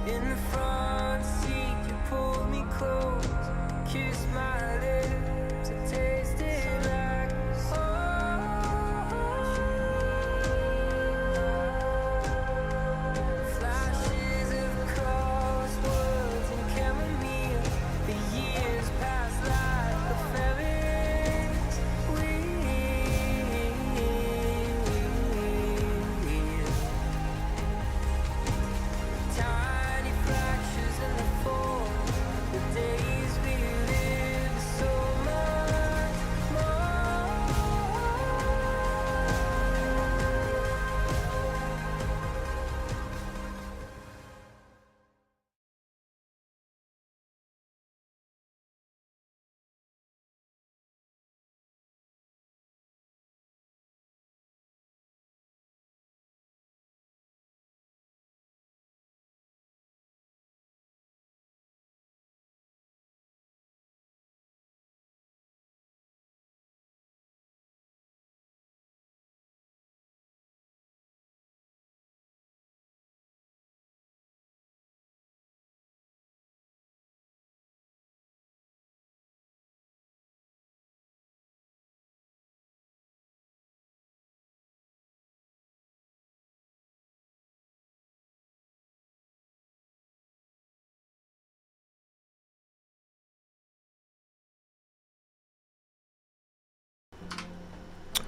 In the front seat, you pulled me close, kissed my lips, it tasted like flashes of crosswords and chamomile. The years pass like a Ferris wheel. Tiny fractures in the fall, the days we live so much more.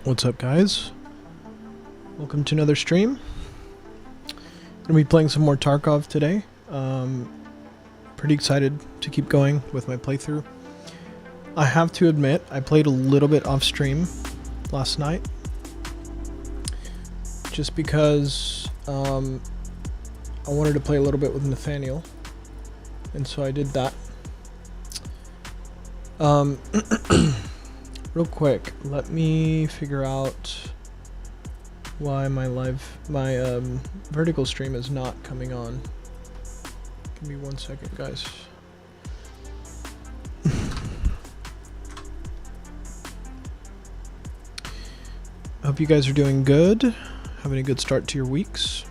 What's up, guys? Welcome to another stream. Gonna be playing some more Tarkov today. Pretty excited to keep going with my playthrough. I have to admit, I played a little bit off stream last night, just because I wanted to play a little bit with Nathaniel, and so I did that. Real quick, let me figure out why my vertical stream is not coming on. Give me 1 second, guys. Hope you guys are doing good, having a good start to your weeks.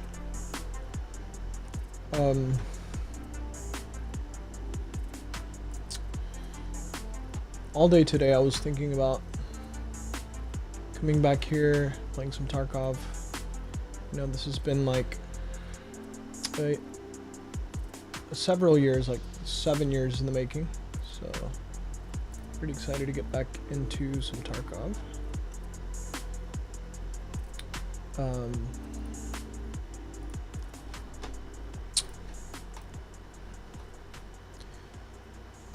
All day today I was thinking about coming back here, playing some Tarkov. You know, this has been like several years, like 7 years in the making. So pretty excited to get back into some Tarkov.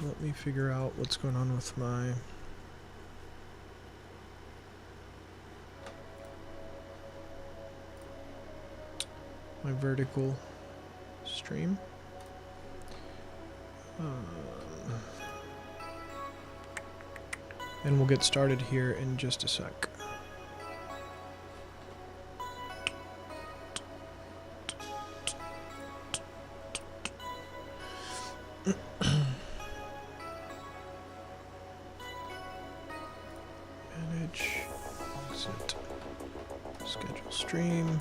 Let me figure out what's going on with my vertical stream. And we'll get started here in just a sec. Manage, exit, schedule stream.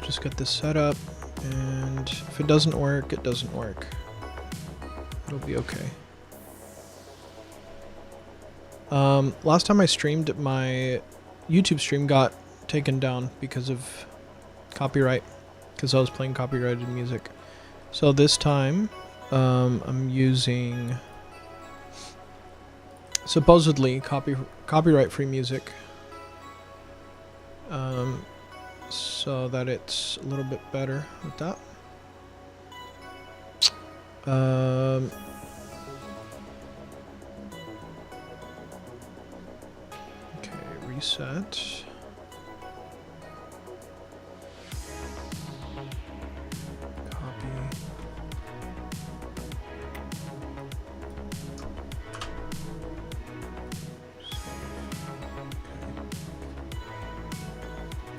Just get this set up, and if it doesn't work, it doesn't work. It'll be okay. Last time I streamed, my YouTube stream got taken down because of copyright, because I was playing copyrighted music. So this time, I'm using supposedly copyright-free music, so that it's a little bit better with that. Okay, reset. Copy.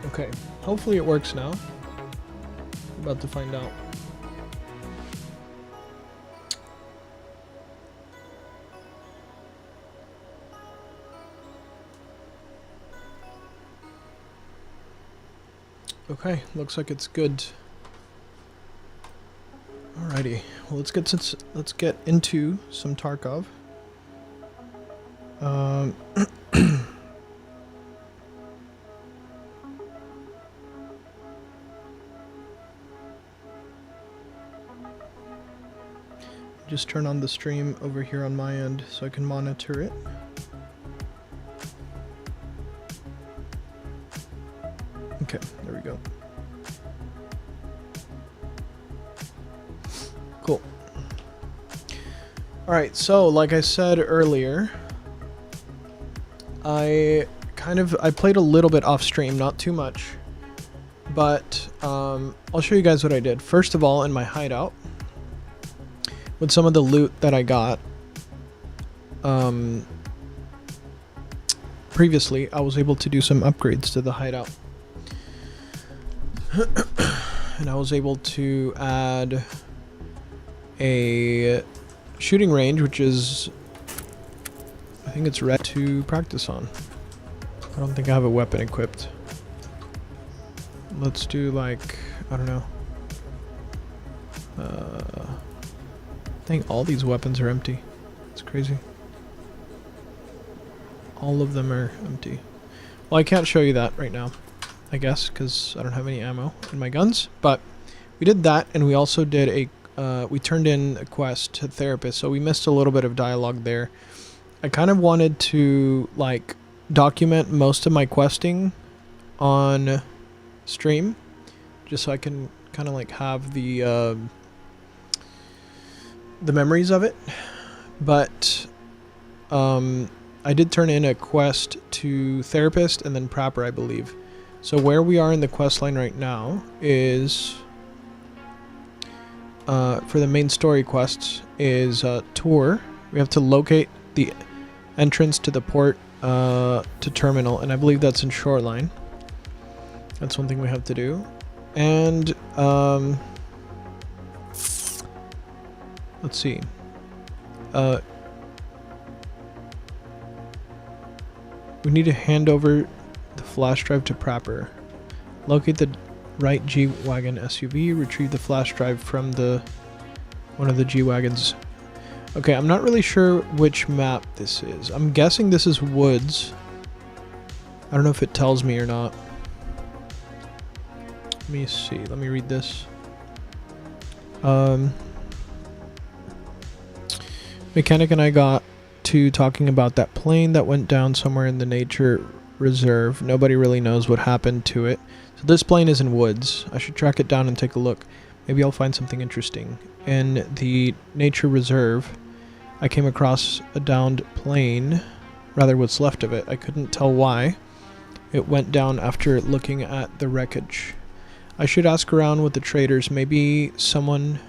Okay, hopefully it works now. About to find out. Okay, looks like it's good. Alrighty, well let's get into some Tarkov. Just turn on the stream over here on my end so I can monitor it. Okay, there we go. Cool. Alright, so like I said earlier, I played a little bit off stream, not too much, but I'll show you guys what I did. First of all, in my hideout, with some of the loot that I got previously, I was able to do some upgrades to the hideout. And I was able to add a shooting range, which is, I think it's red, to practice on. I don't think I have a weapon equipped. Let's do like, I don't know. I think all these weapons are empty. It's crazy. All of them are empty. Well, I can't show you that right now, I guess, because I don't have any ammo in my guns. But we did that, and we also did a, we turned in a quest to Therapist, so we missed a little bit of dialogue there. I kind of wanted to, like, document most of my questing on stream, just so I can kind of, like, have the memories of it. But I did turn in a quest to Therapist and then Prapper, I believe. So where we are in the quest line right now is for the main story quests is tour. We have to locate the entrance to the port to terminal, and I believe that's in Shoreline. That's one thing we have to do. And let's see. We need to hand over the flash drive to Prapper. Locate the right G-Wagon SUV. Retrieve the flash drive from one of the G-Wagons. Okay, I'm not really sure which map this is. I'm guessing this is Woods. I don't know if it tells me or not. Let me see. Let me read this. Mechanic and I got to talking about that plane that went down somewhere in the nature reserve. Nobody really knows what happened to it. So this plane is in Woods. I should track it down and take a look. Maybe I'll find something interesting. In the nature reserve, I came across a downed plane, rather what's left of it. I couldn't tell why. It went down after looking at the wreckage. I should ask around with the traders. Maybe someone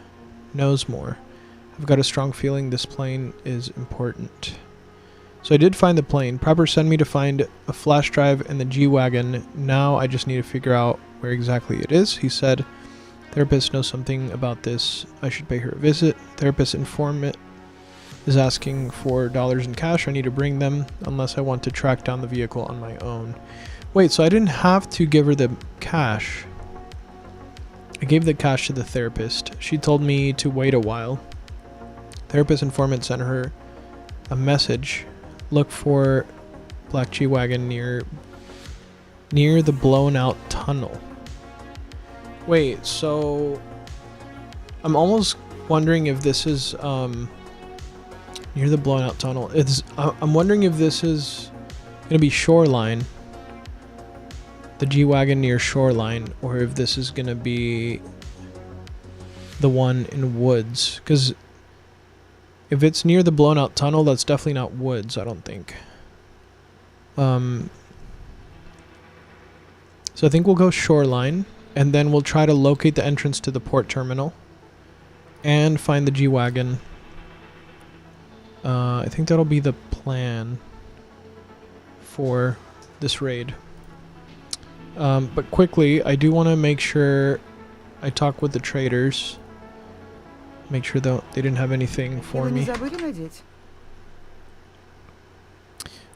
knows more. I've got a strong feeling this plane is important. So I did find the plane. Prapper sent me to find a flash drive and the G-Wagon. Now I just need to figure out where exactly it is. He said, Therapist knows something about this. I should pay her a visit. Therapist informant is asking for dollars in cash. I need to bring them unless I want to track down the vehicle on my own. Wait, so I didn't have to give her the cash. I gave the cash to the Therapist. She told me to wait a while. Therapist informant sent her a message. Look for black G-Wagon near the blown out tunnel. Wait, so I'm almost wondering if this is near the blown out tunnel. I'm wondering if this is gonna be Shoreline, the G-Wagon near Shoreline, or if this is gonna be the one in Woods, because if it's near the blown out tunnel, that's definitely not Woods, I don't think. So I think we'll go Shoreline, and then we'll try to locate the entrance to the port terminal and find the G-Wagon. I think that'll be the plan for this raid. But quickly, I do want to make sure I talk with the traders. Make sure they didn't have anything for Его не me. забыли надеть?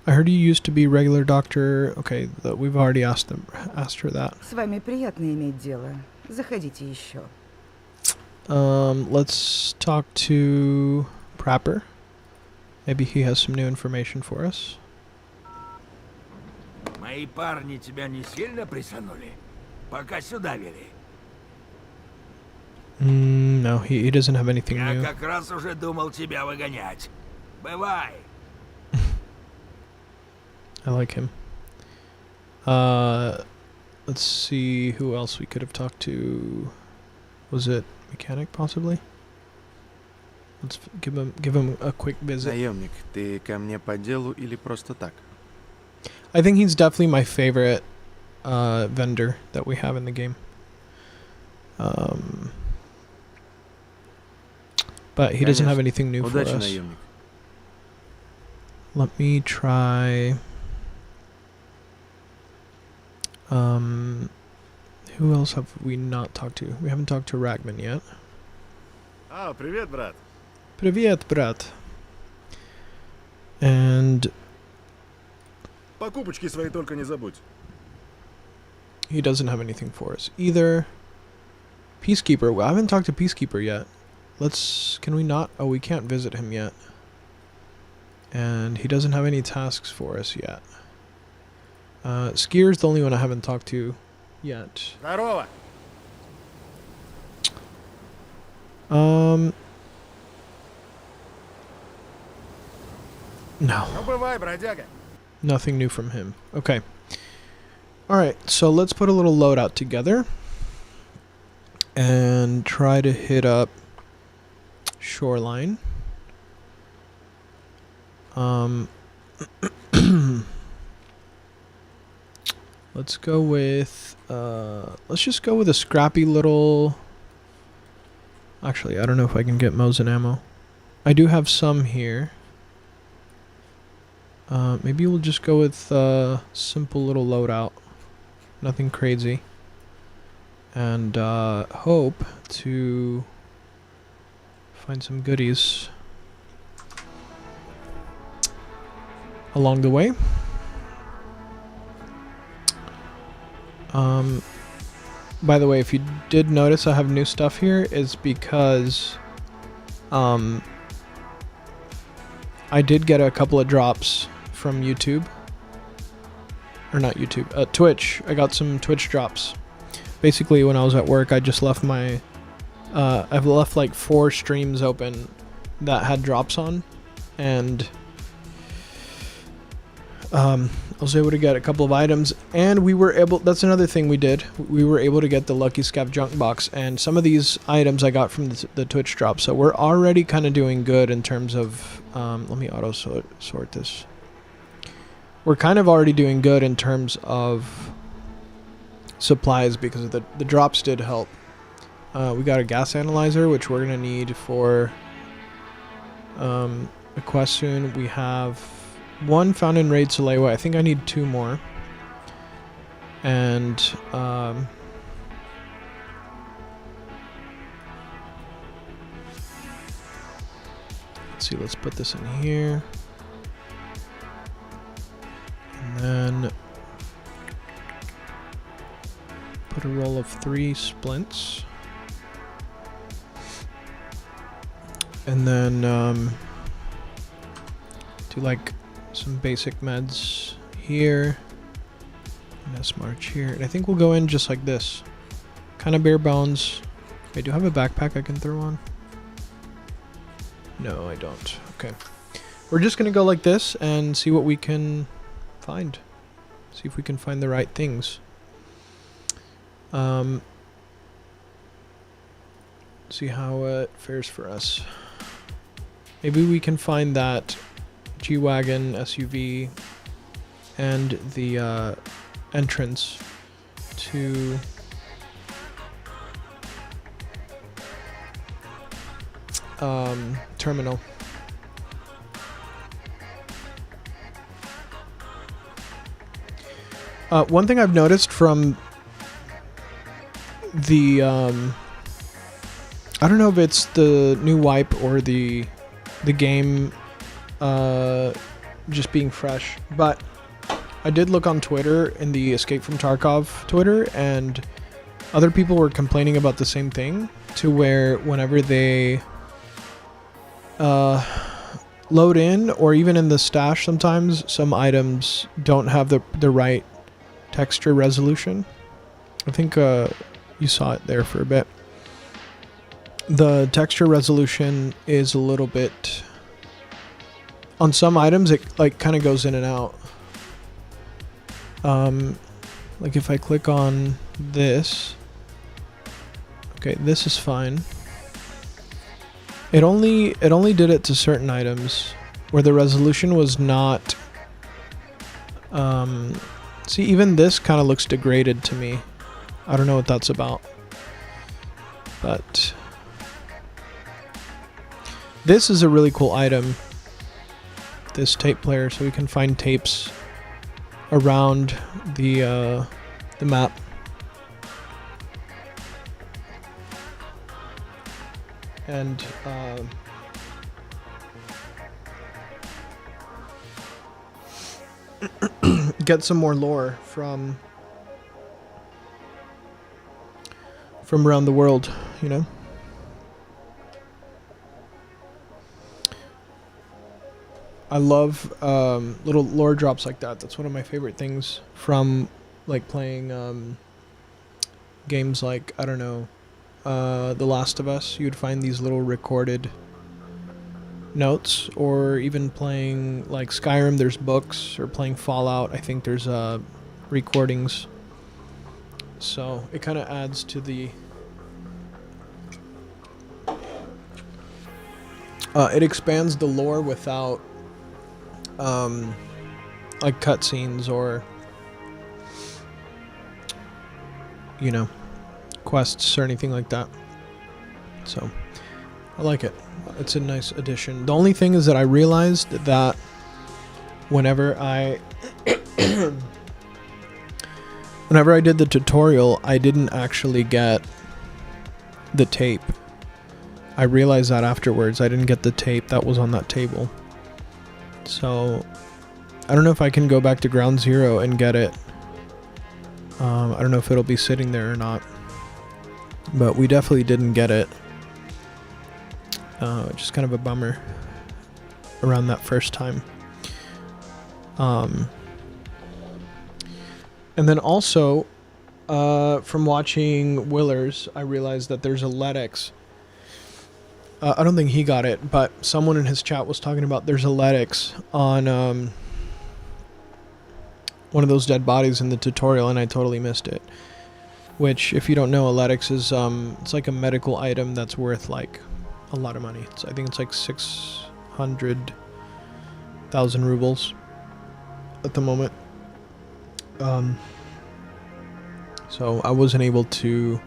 I heard you used to be regular doctor. Okay, we've already asked her that. С вами приятно иметь дело. Заходите еще. Let's talk to Prapper. Maybe he has some new information for us. Мои парни тебя не сильно присанули? Пока сюда вели. No, he doesn't have anything Я new. как раз уже думал тебя выгонять. Бывай. I like him. Let's see who else we could have talked to. Was it mechanic possibly? Let's give him a quick visit. Наемник, ты ко мне по делу или просто так? I think he's definitely my favorite vendor that we have in the game. But he doesn't have anything new for Удачи, us. наемник. Let me try. Who else have we not talked to? We haven't talked to Ragman yet. А, привет, брат. Привет, брат. And Покупочки свои только не забудь. he doesn't have anything for us either. Peacekeeper. Well, I haven't talked to Peacekeeper yet. Can we not? Oh, we can't visit him yet. And he doesn't have any tasks for us yet. Skier's the only one I haven't talked to yet. Здорово. No. Ну, бывай, бродяга. Nothing new from him. Okay. Alright, so let's put a little loadout together. And try to hit up Shoreline. Let's go with let's just go with a scrappy little. Actually, I don't know if I can get Mosin ammo. I do have some here. Maybe we'll just go with simple little loadout. Nothing crazy. And hope to find some goodies along the way. By the way, if you did notice I have new stuff here, it's because I did get a couple of drops from YouTube. Or not YouTube, Twitch. I got some Twitch drops. Basically, when I was at work, I just left my I've left like 4 streams open that had drops on, and I was able to get a couple of items, and we were able, that's another thing we did, we were able to get the Lucky Scav junk box, and some of these items I got from the Twitch drop, so we're already kind of doing good in terms of, let me auto sort this. We're kind of already doing good in terms of supplies because of the drops did help. We got a gas analyzer, which we're going to need for a quest soon. We have 1 found in Raid Salewa. I think I need 2 more. And let's see, let's put this in here. And then put a roll of 3 splints. And then do like some basic meds here. And a smart here. And I think we'll go in just like this. Kind of bare bones. I do have a backpack I can throw on. No, I don't. Okay. We're just going to go like this and see what we can find. See if we can find the right things. See how it fares for us. Maybe we can find that G-Wagon SUV and the entrance to terminal. One thing I've noticed from the I don't know if it's the new wipe or the game just being fresh, but I did look on Twitter, in the Escape From Tarkov Twitter, and other people were complaining about the same thing, to where whenever they load in, or even in the stash, sometimes some items don't have the right texture resolution. I think you saw it there for a bit. The texture resolution is a little bit, on some items it like kind of goes in and out. Like if I click on this, okay, this is fine. It only did it to certain items where the resolution was not. See, even this kind of looks degraded to me. I don't know what that's about, but this is a really cool item, this tape player, so we can find tapes around the map. And get some more lore from around the world, you know. I love little lore drops like that. That's one of my favorite things from like playing games like, I don't know, The Last of Us. You'd find these little recorded notes, or even playing like Skyrim, there's books, or playing Fallout, I think there's recordings. So it kind of adds to the it expands the lore without like cutscenes or, you know, quests or anything like that. So I like it. It's a nice addition. The only thing is that I realized that whenever I did the tutorial, I didn't actually get the tape. I realized that afterwards. I didn't get the tape that was on that table. So I don't know if I can go back to Ground Zero and get it. I don't know if it'll be sitting there or not, but we definitely didn't get it. Just kind of a bummer around that first time. And then also, from watching Willers, I realized that there's a LEDX. I don't think he got it, but someone in his chat was talking about there's a LEDX on one of those dead bodies in the tutorial, and I totally missed it. Which, if you don't know, a LEDX is it's like a medical item that's worth like a lot of money. I think it's like 600,000 rubles at the moment. So I wasn't able to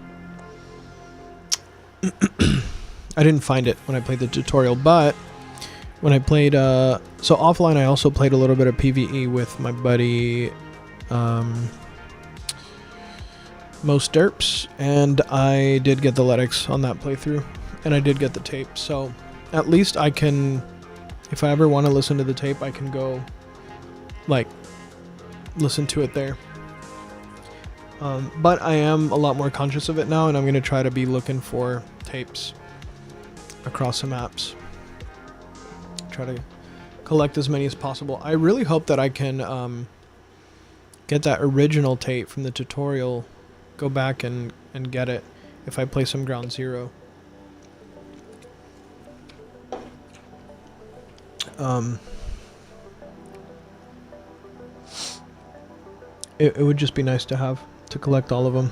I didn't find it when I played the tutorial, but when I played so offline, I also played a little bit of PvE with my buddy Most Derps, and I did get the LEDX on that playthrough, and I did get the tape. So at least I can, if I ever want to listen to the tape, I can go like listen to it there. But I am a lot more conscious of it now, and I'm going to try to be looking for tapes across the maps. Try to collect as many as possible. I really hope that I can get that original tape from the tutorial, go back and get it if I play some Ground Zero. It would just be nice to have, to collect all of them.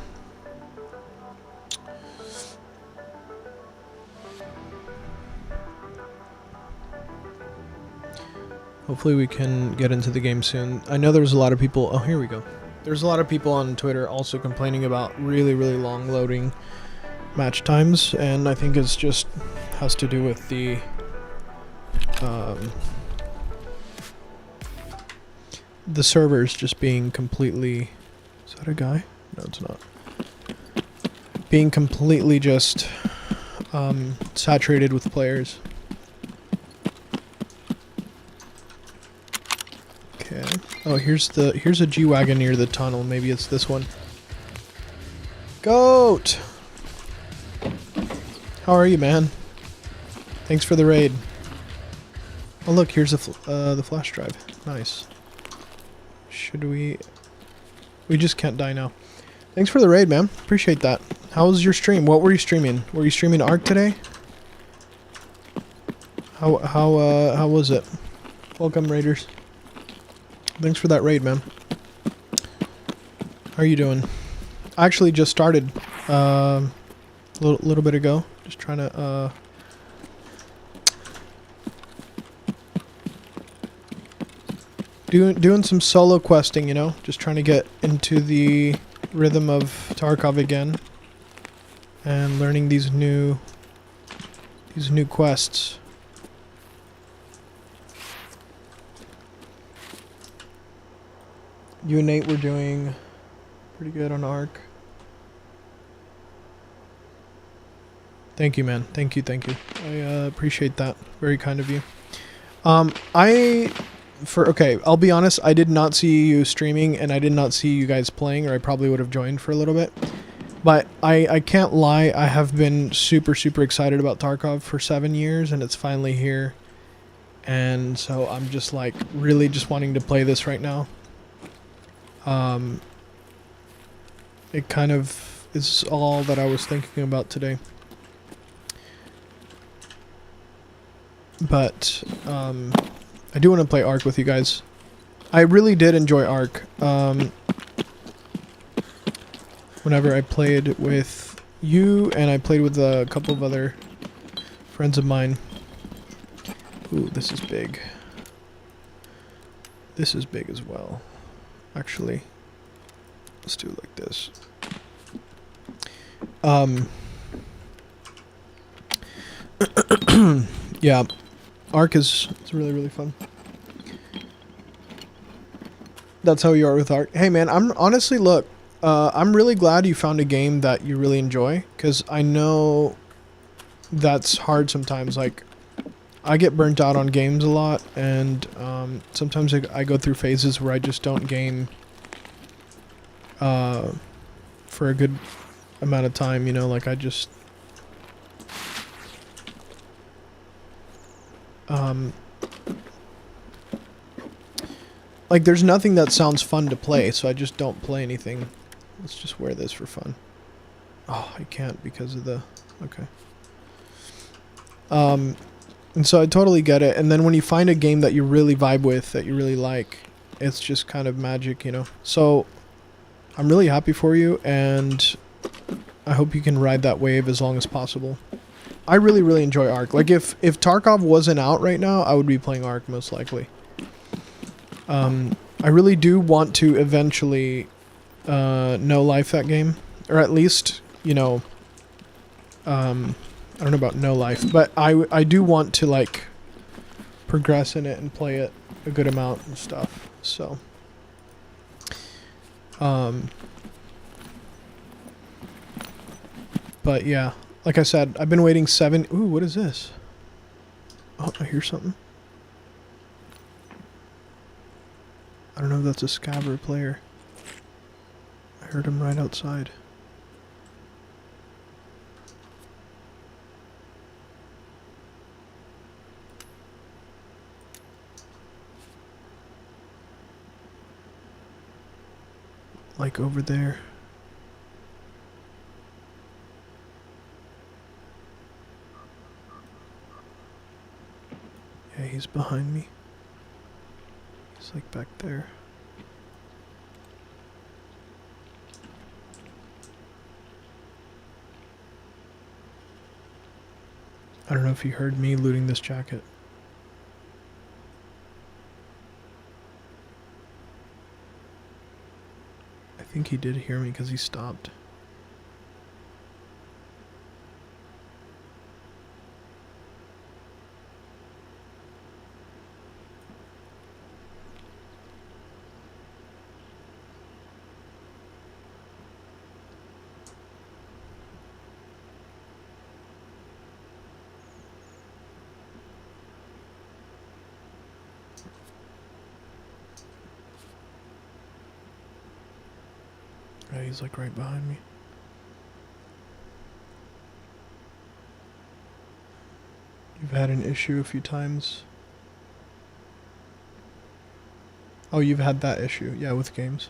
Hopefully we can get into the game soon. I know there's a lot of people... Oh, here we go. There's a lot of people on Twitter also complaining about really, really long loading match times, and I think it's just has to do with the servers just being completely... Is that a guy? No, it's not. being completely just saturated with players. Okay. Oh, here's a G-Wagon near the tunnel. Maybe it's this one. Goat! How are you, man? Thanks for the raid. Oh, look, here's the flash drive. Nice. Should we... We just can't die now. Thanks for the raid, man. Appreciate that. How was your stream? What were you streaming? Were you streaming Ark today? How was it? Welcome, raiders. Thanks for that raid, man. How are you doing? I actually just started a little bit ago. Just trying to doing some solo questing, you know, just trying to get into the rhythm of Tarkov again and learning these new quests. You and Nate were doing pretty good on Ark. Thank you, man. Thank you. I appreciate that. Very kind of you. Okay, I'll be honest, I did not see you streaming and I did not see you guys playing, or I probably would have joined for a little bit. But I can't lie, I have been super excited about Tarkov for 7 years and it's finally here. And so I'm just like really just wanting to play this right now. It kind of is all that I was thinking about today. But I do want to play Ark with you guys. I really did enjoy Ark. Whenever I played with you and I played with a couple of other friends of mine. Ooh, this is big. This is big as well. Actually, let's do it like this. Yeah, Ark is really fun. That's how you are with Ark. Hey man, I'm honestly, look, I'm really glad you found a game that you really enjoy, because I know that's hard sometimes. Like, I get burnt out on games a lot, and sometimes I go through phases where I just don't game for a good amount of time, you know, like I just like there's nothing that sounds fun to play, so I just don't play anything. Let's just wear this for fun. Oh, I can't because of the... Okay. And so I totally get it. And then when you find a game that you really vibe with, that you really like, it's just kind of magic, you know? So I'm really happy for you, and I hope you can ride that wave as long as possible. I really enjoy Ark. Like, if Tarkov wasn't out right now, I would be playing Ark most likely. I really do want to eventually no life that game, or at least, you know, I don't know about no life, but I do want to like progress in it and play it a good amount and stuff. So but yeah, like I said, I've been waiting 7... Ooh, what is this? Oh, I hear something. I don't know if that's a Scabber player. I heard him right outside. Like over there. Yeah, he's behind me. He's like back there. I don't know if he heard me looting this jacket. I think he did hear me because he stopped. he's like right behind me. You've had an issue a few times. Oh, you've had that issue, yeah, with games.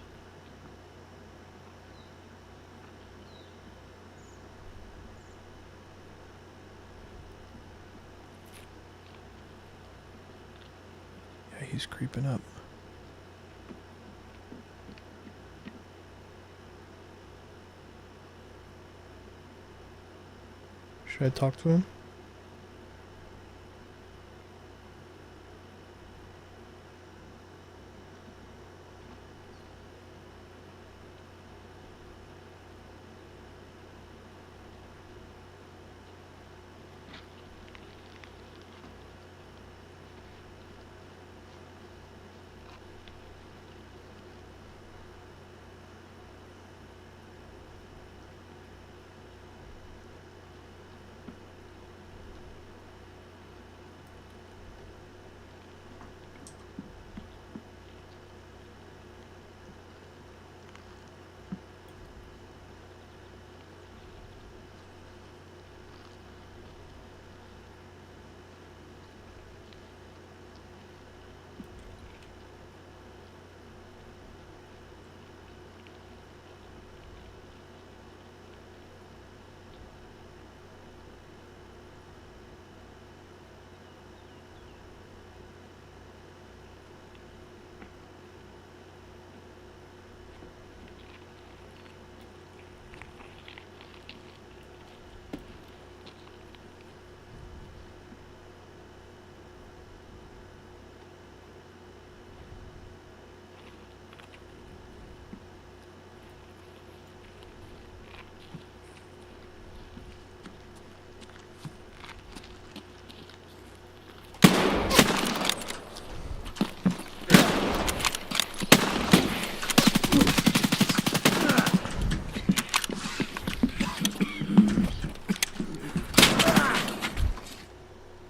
Yeah, he's creeping up. Should I talk to him?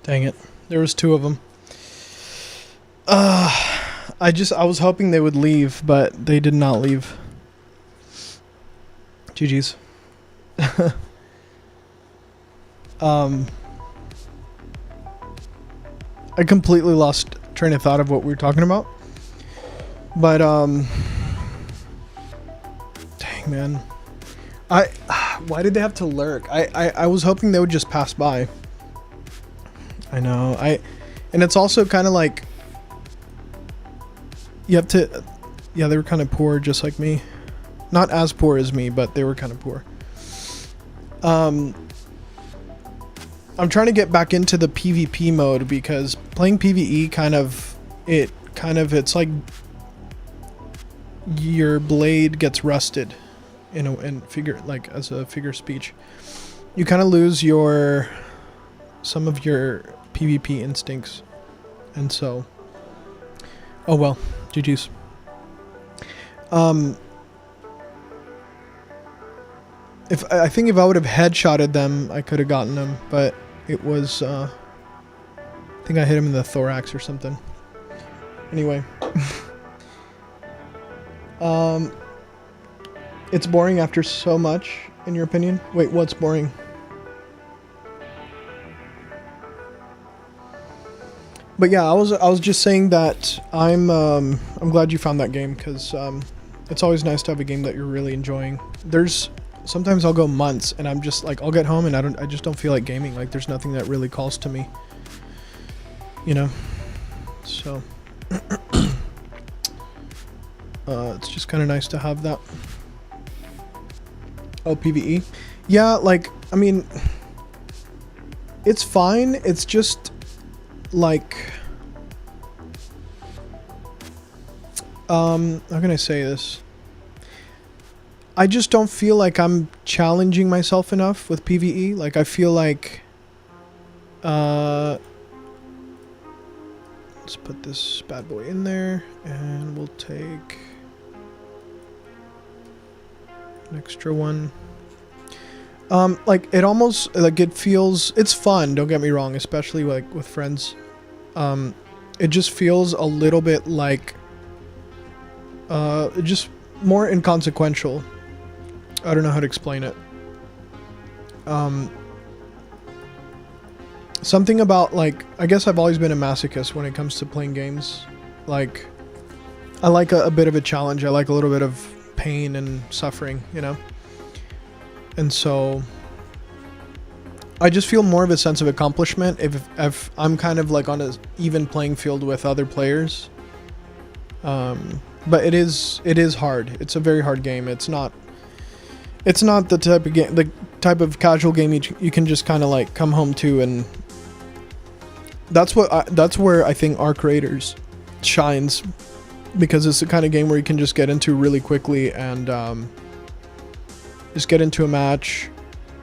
Dang it. There was two of them. I was hoping they would leave, but they did not leave. GG's. I completely lost train of thought of what we were talking about. But, dang, man. Why did they have to lurk? I was hoping they would just pass by. I know. And it's also kind of like, you have to, yeah, they were kind of poor, just like me. Not as poor as me, but they were kind of poor. I'm trying to get back into the PvP mode because playing PvE it's like your blade gets rusted in figure, like as a figure of speech. You kind of lose some of your PvP instincts. And so, oh well, GG's. I think if I would have headshotted them, I could have gotten them, but it was, I think I hit him in the thorax or something. Anyway. It's boring after so much, in your opinion? Wait, what's boring? But yeah, I was just saying that I'm glad you found that game, because it's always nice to have a game that you're really enjoying. Sometimes I'll go months and I'm just like, I'll get home and I just don't feel like gaming. Like there's nothing that really calls to me, you know? So it's just kind of nice to have that. Oh, PvE? Yeah, like, I mean, it's fine. It's just like, how can I say this? I just don't feel like I'm challenging myself enough with PvE. Like, I feel like, let's put this bad boy in there, and we'll take an extra one. Like, it almost, like, it feels, it's fun, don't get me wrong, especially, like, with friends. It just feels a little bit like, just more inconsequential. I don't know how to explain it. Something about, like, I guess I've always been a masochist when it comes to playing games. Like, I like a bit of a challenge. I like a little bit of pain and suffering, you know? And so I just feel more of a sense of accomplishment if I'm kind of like on an even playing field with other players. But it is hard. It's a very hard game. It's not the type of game, the type of casual game you can just kind of like come home to, and that's where I think Arc Raiders shines, because it's the kind of game where you can just get into really quickly and just get into a match,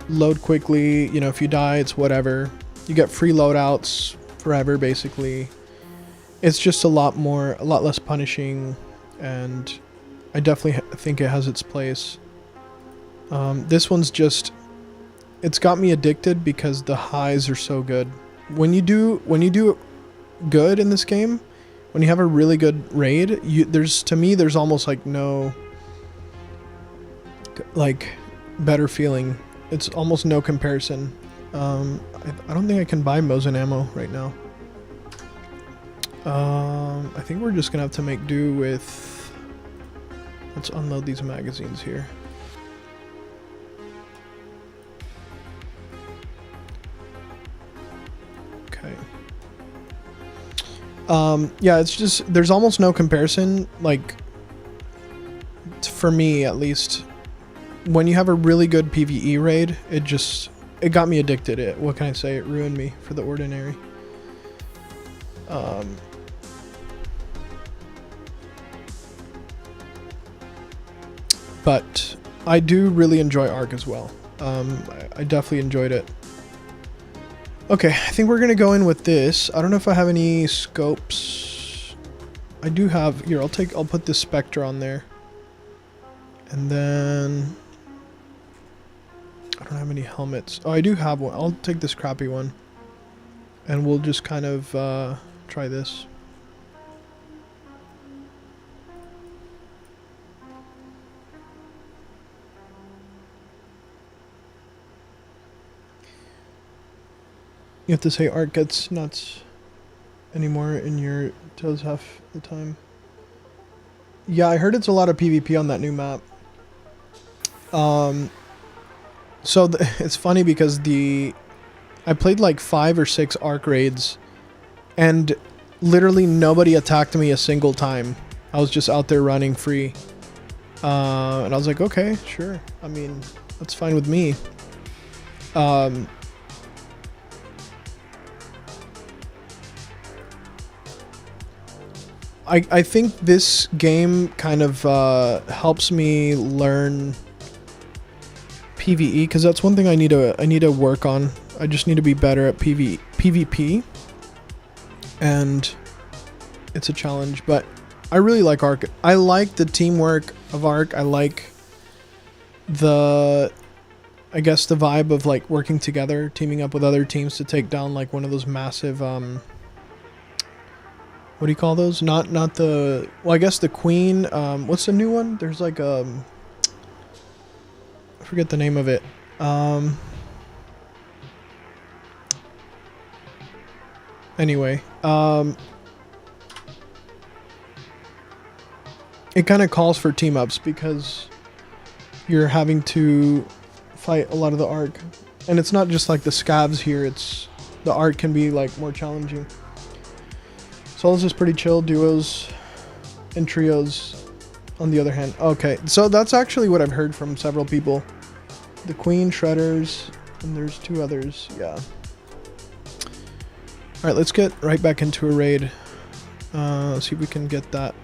load quickly. You know, if you die, it's whatever. You get free loadouts forever, basically. It's just a lot less punishing, and I definitely think it has its place. This one's just, it's got me addicted because the highs are so good. When you do good in this game, when you have a really good raid, there's almost like no, like, better feeling. It's almost no comparison. I don't think I can buy Mosin ammo right now. I think we're just gonna have to make do with, let's unload these magazines here. Yeah, it's just, there's almost no comparison, like, for me at least. When you have a really good PvE raid, it got me addicted. What can I say? It ruined me for the ordinary. But I do really enjoy Ark as well. I definitely enjoyed it. Okay, I think we're gonna go in with this. I don't know if I have any scopes. I do have, here, I'll put this Spectre on there. And then I don't have any helmets. Oh, I do have one. I'll take this crappy one. And we'll just kind of try this. You have to say Art gets nuts anymore in your toes half the time. Yeah, I heard it's a lot of PvP on that new map. So it's funny because I played like 5 or 6 Arc raids, and literally nobody attacked me a single time. I was just out there running free. And I was like, okay, sure. I mean, that's fine with me. I think this game kind of helps me learn PvE, because that's one thing I need to work on. I just need to be better at PvP, and it's a challenge. But I really like Ark. I like the teamwork of Ark. I like I guess the vibe of like working together, teaming up with other teams to take down like one of those massive what do you call those? Not the, well, I guess the Queen. What's the new one? There's like I forget the name of it. Anyway, it kind of calls for team ups because you're having to fight a lot of the Ark, and it's not just like the scavs here. It's the Ark can be like more challenging. Solos is pretty chill. Duos and trios, on the other hand. Okay, so that's actually what I've heard from several people. The Queen, Shredders, and there's 2 others. Yeah. Alright, let's get right back into a raid. See if we can get that.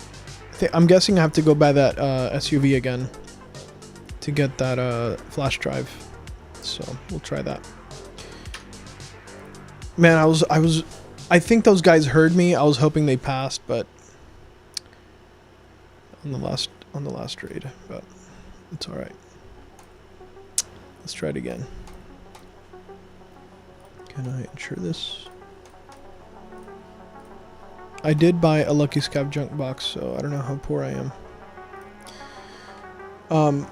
I'm guessing I have to go buy that SUV again to get that flash drive. So we'll try that. Man, I think those guys heard me. I was hoping they passed, but on the last raid, but it's all right. Let's try it again. Can I insure this? I did buy a Lucky Scav junk box, so I don't know how poor I am.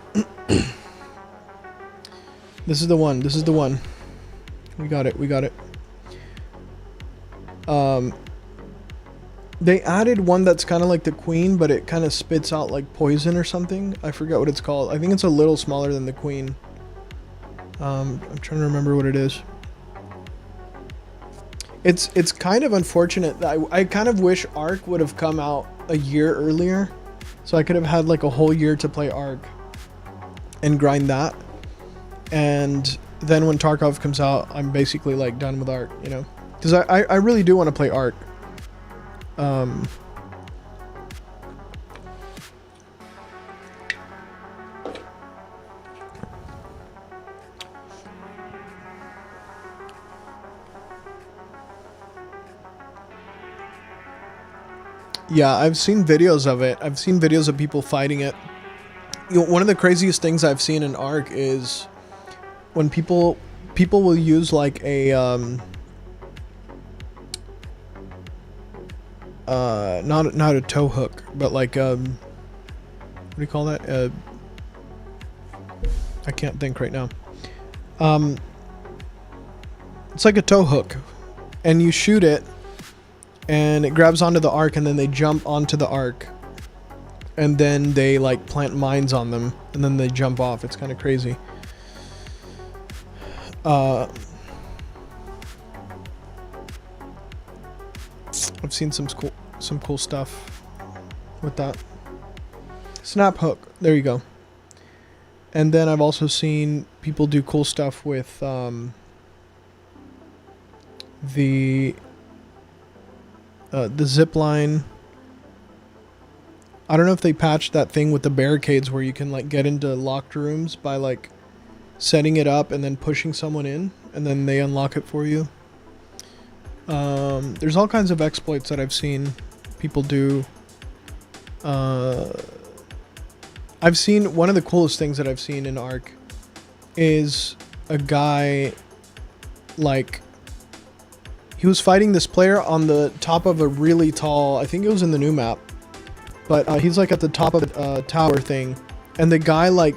This is the one. This is the one. We got it. We got it. They added one that's kind of like the queen, but it kind of spits out like poison or something. I forget what it's called. I think it's a little smaller than the queen. I'm trying to remember what it is. It's kind of unfortunate that I kind of wish Ark would have come out a year earlier, so I could have had like a whole year to play Ark and grind that. And then when Tarkov comes out, I'm basically like done with Ark, you know, because I really do want to play Ark. Yeah, I've seen videos of it. I've seen videos of people fighting it. You know, one of the craziest things I've seen in Ark is when people will use like a not a tow hook, but like what do you call that? I can't think right now. It's like a tow hook, and you shoot it, and it grabs onto the Ark, and then they jump onto the Ark, and then they like plant mines on them, and then they jump off. It's kind of crazy. I've seen some cool stuff with that. Snap hook. There you go. And then I've also seen people do cool stuff with the zip line. I don't know if they patched that thing with the barricades where you can like get into locked rooms by like setting it up and then pushing someone in, and then they unlock it for you. There's all kinds of exploits that I've seen people do. I've seen one of the coolest things that I've seen in Ark is a guy, like, he was fighting this player on the top of a really tall, I think it was in the new map, but he's like at the top of a tower thing, and the guy like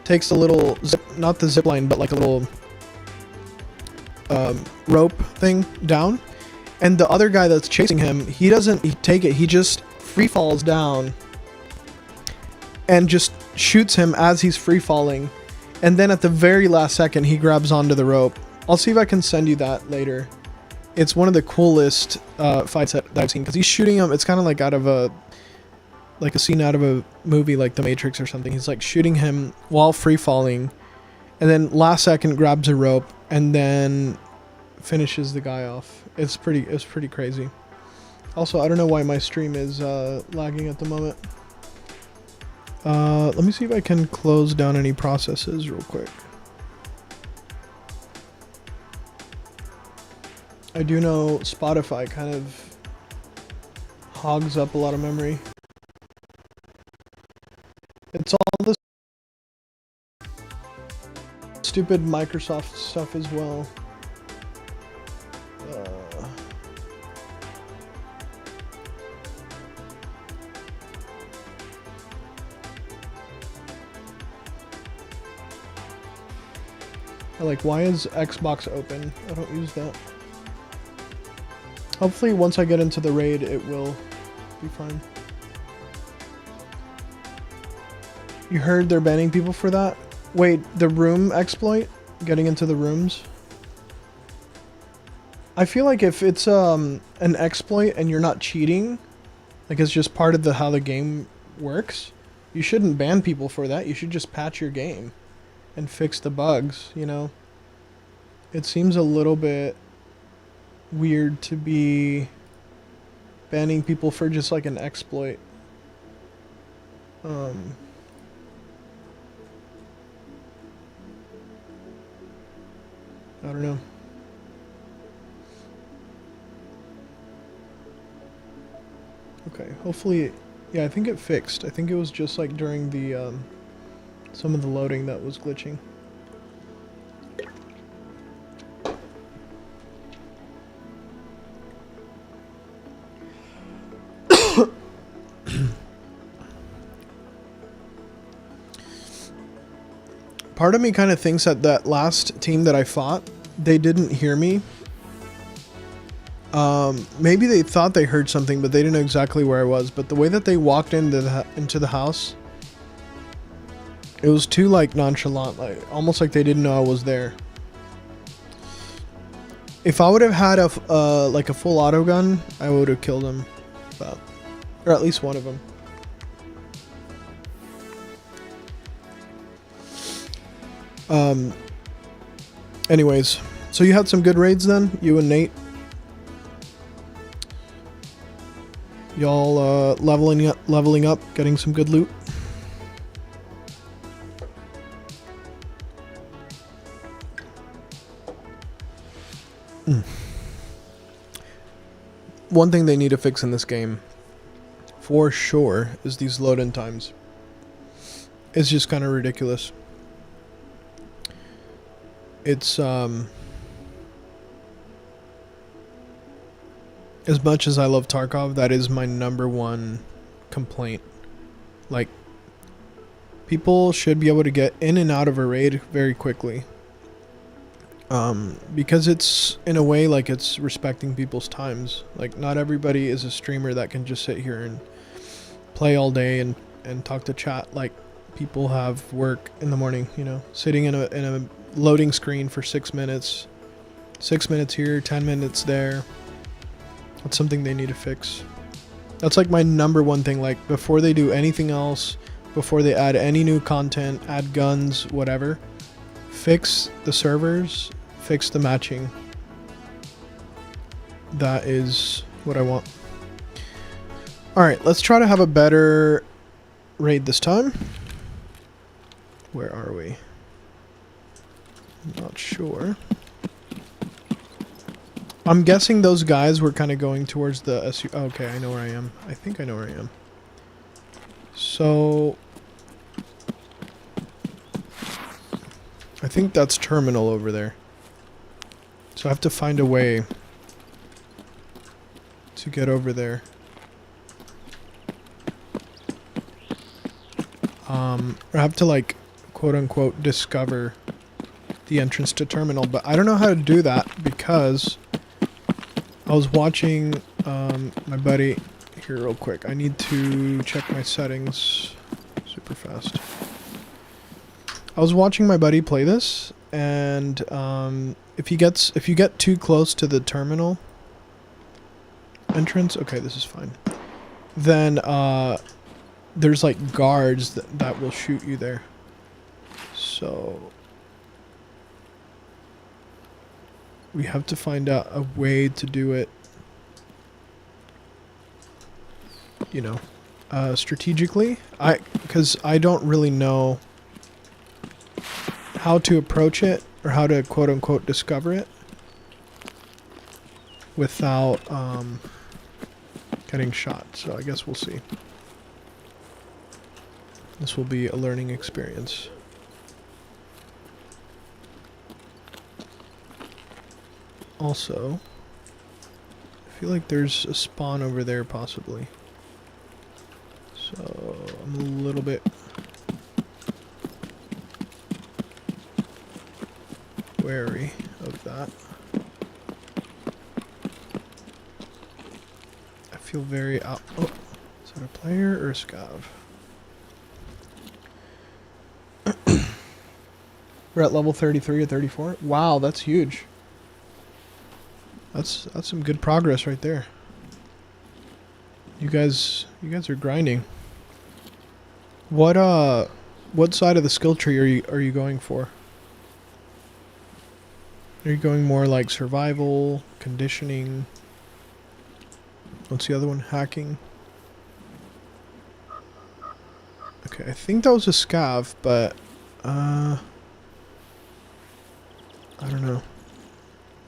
takes a little zip, not the zip line, but like a little rope thing down, and the other guy that's chasing him, he doesn't take it, he just free falls down and just shoots him as he's free falling, and then at the very last second he grabs onto the rope. I'll see if I can send you that later. It's one of the coolest fights that I've seen, because he's shooting him, it's kind of like out of a scene out of a movie like The Matrix or something. He's like shooting him while free falling, and then last second grabs a rope and then finishes the guy off. It's pretty crazy. Also, I don't know why my stream is lagging at the moment. Let me see if I can close down any processes real quick. I do know Spotify kind of hogs up a lot of memory. It's all this stupid Microsoft stuff as well. Like, why is Xbox open? I don't use that. Hopefully once I get into the raid it will be fine. You heard they're banning people for that? Wait, the room exploit? Getting into the rooms? I feel like if it's an exploit and you're not cheating, like it's just part of how the game works, you shouldn't ban people for that. You should just patch your game and fix the bugs, you know? It seems a little bit weird to be banning people for just like an exploit. I don't know. Okay, hopefully, yeah, I think it fixed. I think it was just like during the some of the loading that was glitching. Part of me kind of thinks that that last team that I fought, they didn't hear me. Maybe they thought they heard something, but they didn't know exactly where I was. But the way that they walked into the house, it was too like nonchalant, like almost like they didn't know I was there. If I would have had a like a full auto gun, I would have killed him, but, or at least one of them. Anyways, so you had some good raids then, you and Nate. Y'all leveling up, getting some good loot. One thing they need to fix in this game, for sure, is these load-in times. It's just kind of ridiculous. It's as much as I love Tarkov, that is my #1 complaint. Like, people should be able to get in and out of a raid very quickly. Because it's, in a way, like it's respecting people's times. Like, not everybody is a streamer that can just sit here and play all day and talk to chat. Like, people have work in the morning, you know, sitting in a loading screen for 6 minutes. 6 minutes here, 10 minutes there. That's something they need to fix. That's like my #1 thing. Like, before they do anything else, before they add any new content, add guns, whatever, fix the servers, fix the matching. That is what I want. Alright, let's try to have a better raid this time. Where are we? Not sure. I'm guessing those guys were kind of going towards the SU. Okay, I know where I am. I think I know where I am. So I think that's terminal over there. So I have to find a way to get over there. I have to, like, quote unquote discover the entrance to terminal, but I don't know how to do that because I was watching my buddy here real quick. I need to check my settings super fast. I was watching my buddy play this, and if you get too close to the terminal entrance, okay, this is fine. Then there's like guards that will shoot you there. So we have to find out a way to do it, you know, strategically. Because I don't really know how to approach it or how to quote unquote discover it without getting shot. So I guess we'll see. This will be a learning experience. Also, I feel like there's a spawn over there possibly. So I'm a little bit wary of that. I feel very out. Oh, is that a player or a scav? We're at level 33 or 34. Wow, that's huge. That's some good progress right there. You guys are grinding. What side of the skill tree are you going for? Are you going more like survival, conditioning? What's the other one? Hacking. Okay, I think that was a scav, but I don't know.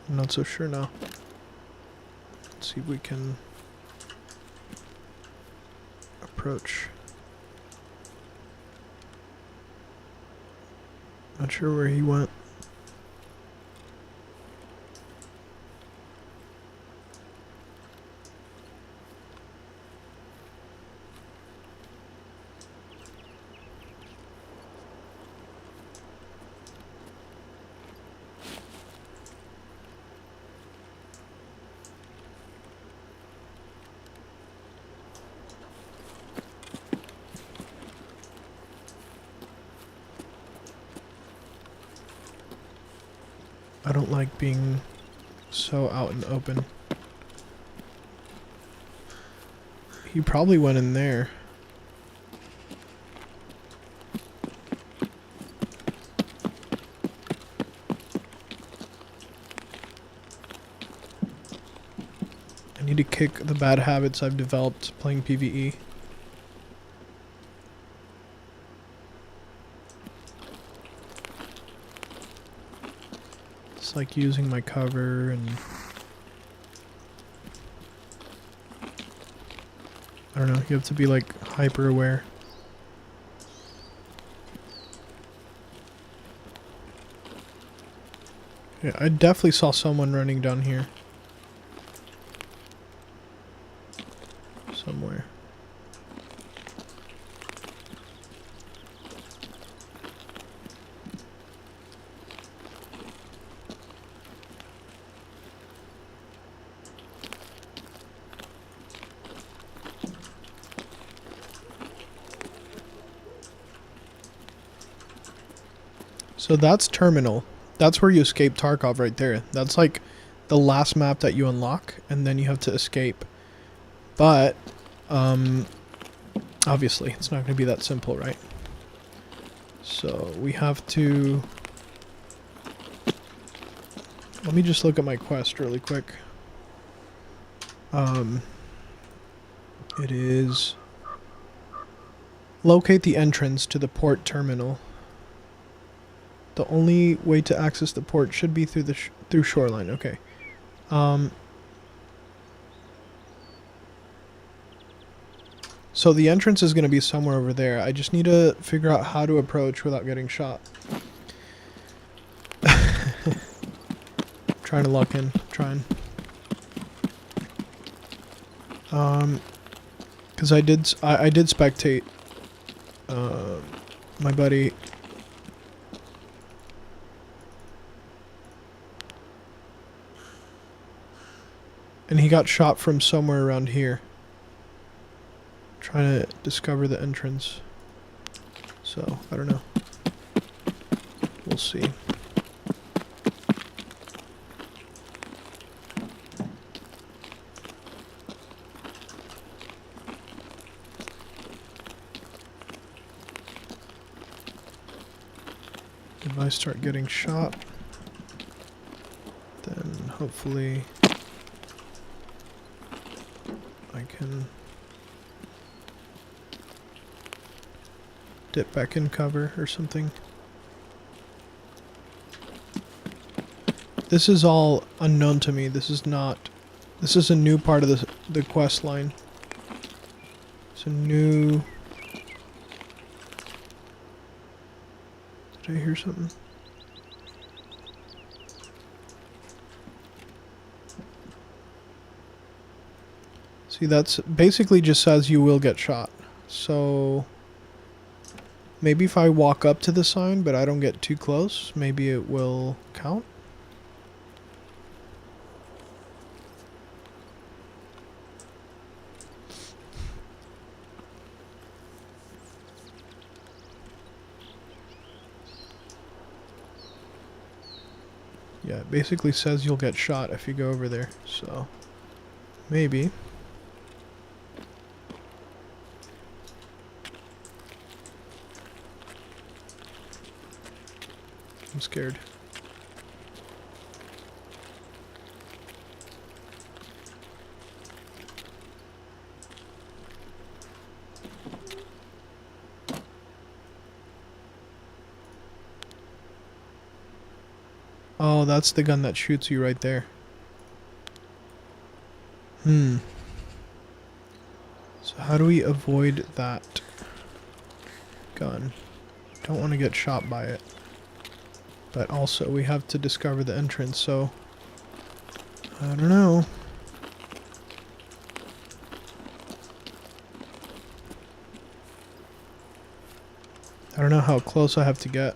I'm not so sure now. Let's see if we can approach. Not sure where he went. I don't like being so out in the open. He probably went in there. I need to kick the bad habits I've developed playing PvE. It's like using my cover and I don't know, you have to be like hyper aware. Yeah, I definitely saw someone running down here. Somewhere. So that's Terminal. That's where you escape Tarkov right there. That's like the last map that you unlock, and then you have to escape. But, obviously, it's not going to be that simple, right? So we have to... Let me just look at my quest really quick. It is... Locate the entrance to the port terminal. The only way to access the port should be through the through shoreline. Okay. So the entrance is going to be somewhere over there. I just need to figure out how to approach without getting shot. Trying to lock in. Trying. Because I did spectate my buddy. And he got shot from somewhere around here. Trying to discover the entrance. So, I don't know. We'll see. If I start getting shot, then hopefully I can dip back in cover or something. This is all unknown to me. This is a new part of the quest line. It's a new... Did I hear something? See, that's basically just says you will get shot. So maybe if I walk up to the sign but I don't get too close, maybe it will count. Yeah, it basically says you'll get shot if you go over there, so maybe. I'm scared. Oh, that's the gun that shoots you right there. So how do we avoid that gun? Don't want to get shot by it. But also we have to discover the entrance, so I don't know. I don't know how close I have to get.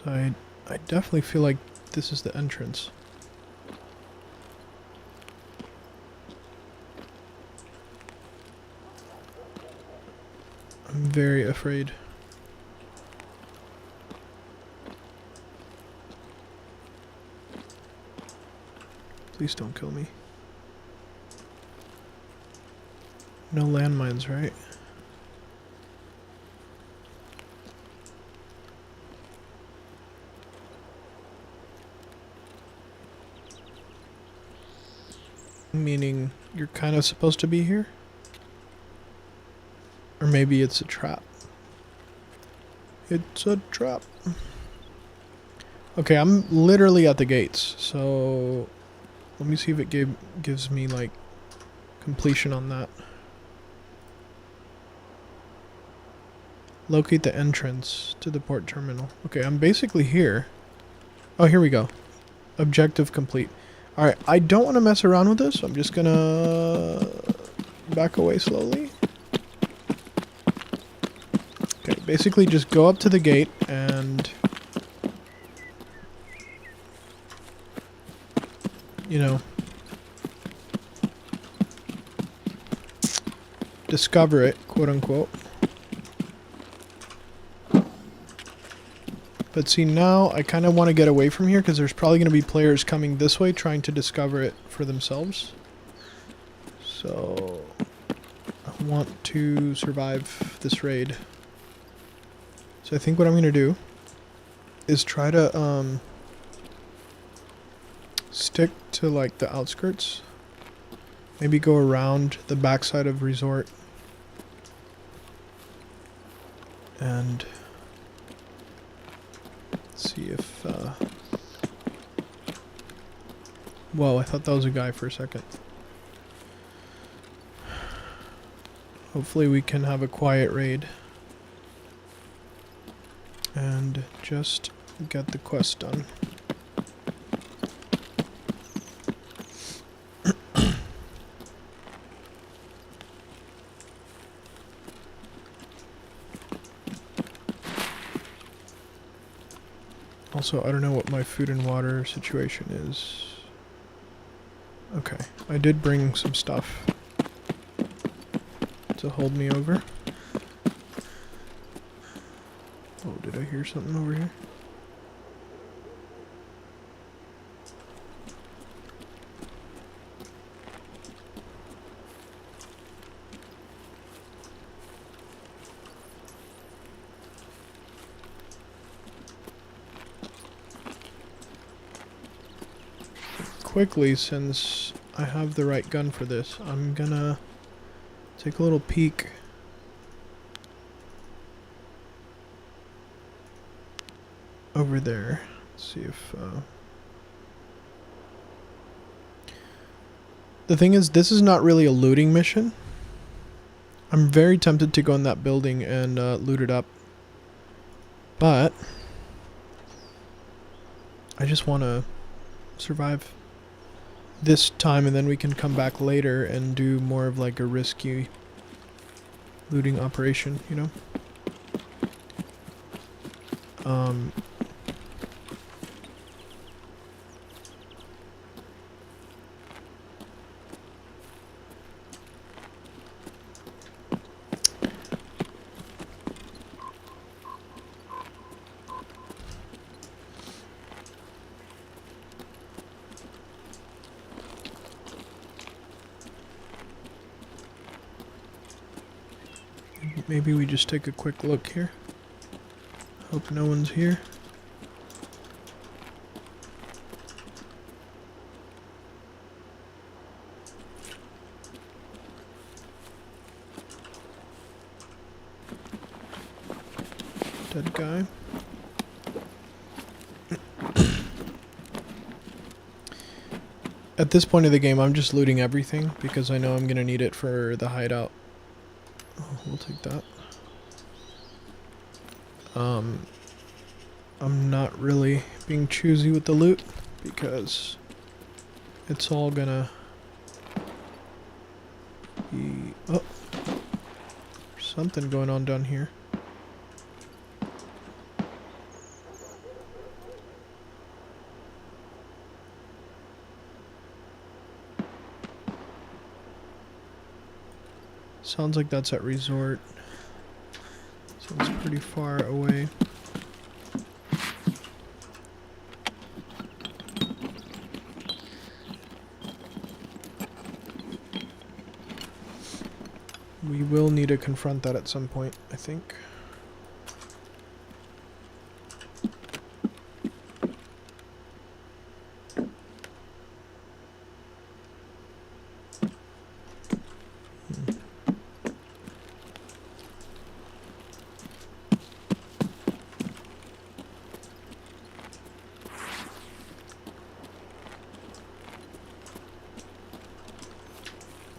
So I definitely feel like this is the entrance. I'm very afraid. Please don't kill me. No landmines, right? Meaning you're kind of supposed to be here? Or maybe it's a trap. It's a trap. Okay, I'm literally at the gates, so let me see if it gives me like completion on that. Locate the entrance to the port terminal. Okay, I'm basically here. Oh, here we go. Objective complete. Alright, I don't want to mess around with this. I'm just gonna back away slowly. Okay, basically just go up to the gate and, you know, discover it, quote unquote. But see, now I kind of want to get away from here because there's probably going to be players coming this way trying to discover it for themselves. So I want to survive this raid. So I think what I'm going to do is try to stick to like the outskirts. Maybe go around the backside of Resort. And see if whoa, I thought that was a guy for a second. Hopefully we can have a quiet raid and just get the quest done. Also, I don't know what my food and water situation is. Okay, I did bring some stuff to hold me over. Oh, did I hear something over here? Quickly, since I have the right gun for this, I'm gonna take a little peek over there. See if the thing is, this is not really a looting mission. I'm very tempted to go in that building and loot it up, but I just want to survive this time, and then we can come back later and do more of like a risky looting operation, you know? Maybe we just take a quick look here. Hope no one's here. Dead guy. At this point of the game, I'm just looting everything because I know I'm gonna need it for the hideout. Oh, we'll take that. I'm not really being choosy with the loot because it's all gonna be... Oh! There's something going on down here. Sounds like that's at resort. Sounds pretty far away. We will need to confront that at some point, I think.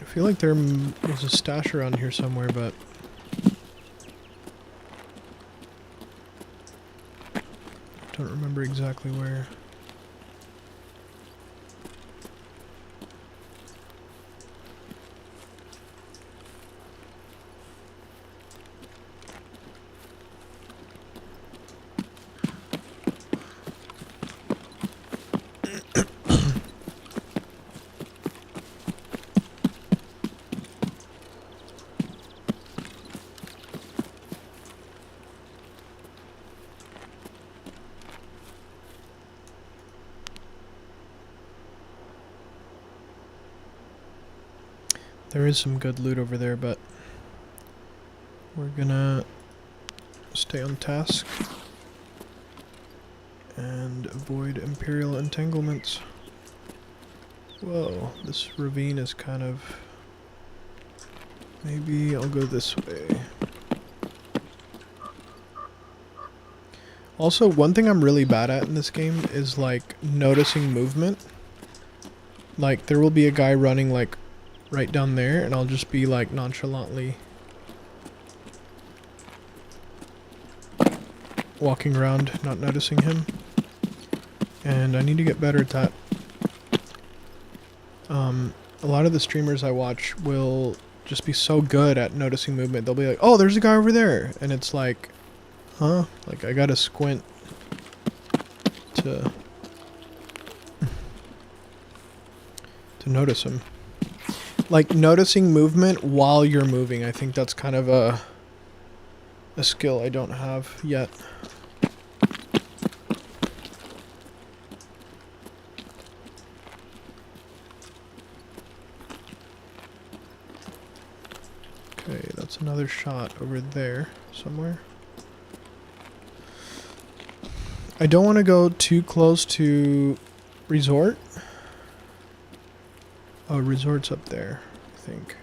I feel like there was a stash around here somewhere, but I don't remember exactly where. There is some good loot over there, but we're gonna stay on task and avoid Imperial entanglements. Whoa, this ravine is kind of... Maybe I'll go this way. Also, one thing I'm really bad at in this game is, like, noticing movement. Like, there will be a guy running, like, right down there, and I'll just be, like, nonchalantly walking around, not noticing him. And I need to get better at that. A lot of the streamers I watch will just be so good at noticing movement. They'll be like, oh, there's a guy over there. And it's like, huh? Like, I gotta squint to notice him. Like, noticing movement while you're moving. I think that's kind of a skill I don't have yet. Okay, that's another shot over there somewhere. I don't want to go too close to resort. Oh, resort's up there, I think.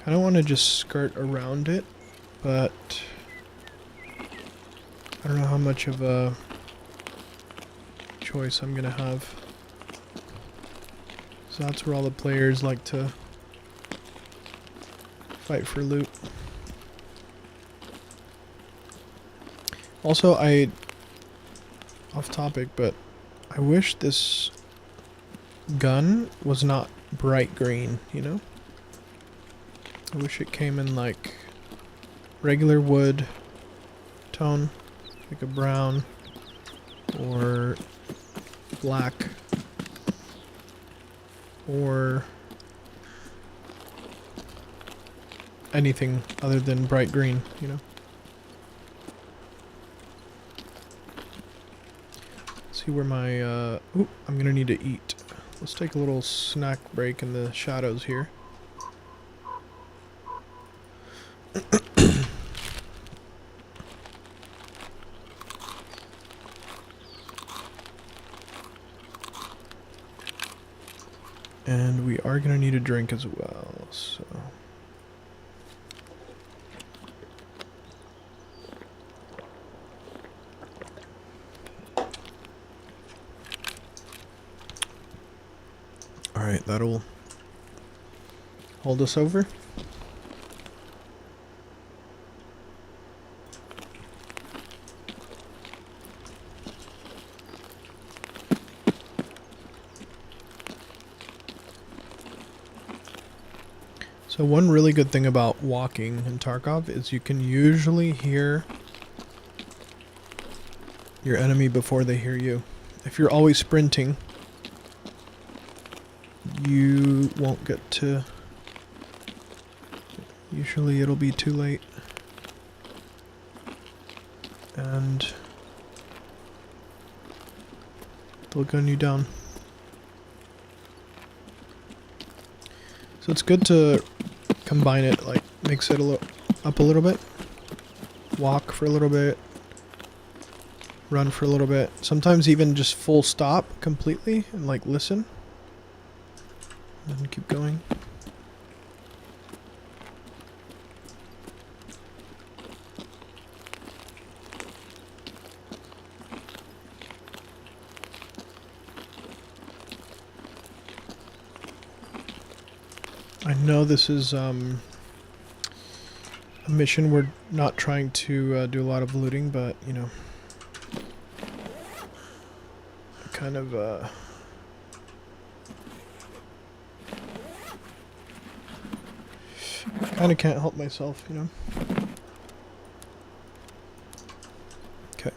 I don't want to just skirt around it, but I don't know how much of a choice I'm gonna have. So that's where all the players like to fight for loot. Also, off topic, but I wish this gun was not bright green, you know? I wish it came in like regular wood tone, like a brown or black or anything other than bright green, you know? See where my, ooh, I'm gonna need to eat. Let's take a little snack break in the shadows here. And we are gonna need a drink as well, so... Alright, that'll hold us over. So one really good thing about walking in Tarkov is you can usually hear your enemy before they hear you. If you're always sprinting, you won't get to Usually it'll be too late. And they'll gun you down. So it's good to combine it, like mix it up a little bit. Walk for a little bit. Run for a little bit. Sometimes even just full stop completely and like listen. And then keep going. I know this is a mission we're not trying to do a lot of looting, but you know, kind of can't help myself, you know. Okay.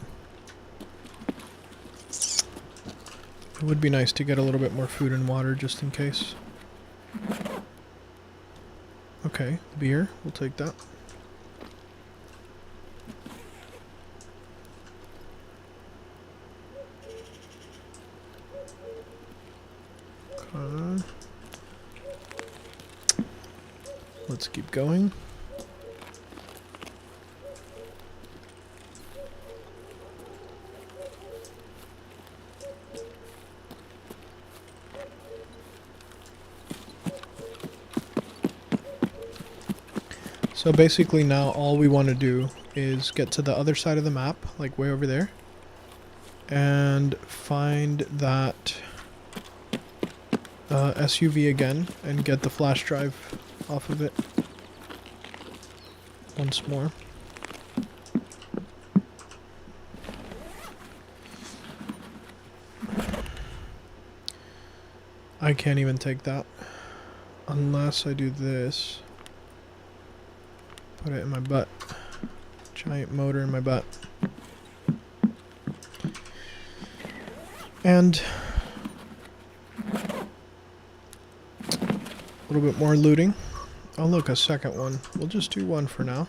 It would be nice to get a little bit more food and water just in case. Okay, beer, we'll take that. Okay. Let's keep going. So basically now all we want to do is get to the other side of the map, like way over there, and find that SUV again and get the flash drive off of it once more. I can't even take that unless I do this. Put it in my butt. Giant motor in my butt. And a little bit more looting. Oh look, a second one. We'll just do one for now.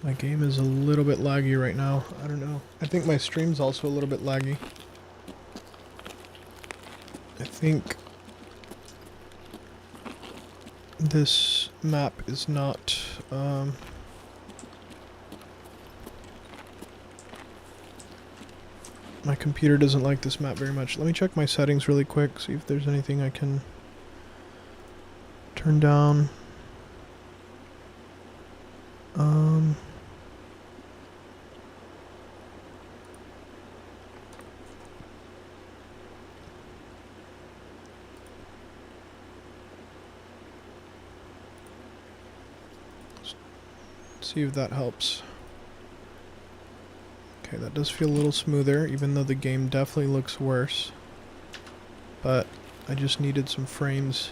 My game is a little bit laggy right now. I don't know. I think my stream's also a little bit laggy. I think this map is not my computer doesn't like this map very much. Let me check my settings really quick, see if there's anything I can turn down. See if that helps. Okay, that does feel a little smoother, even though the game definitely looks worse. But I just needed some frames.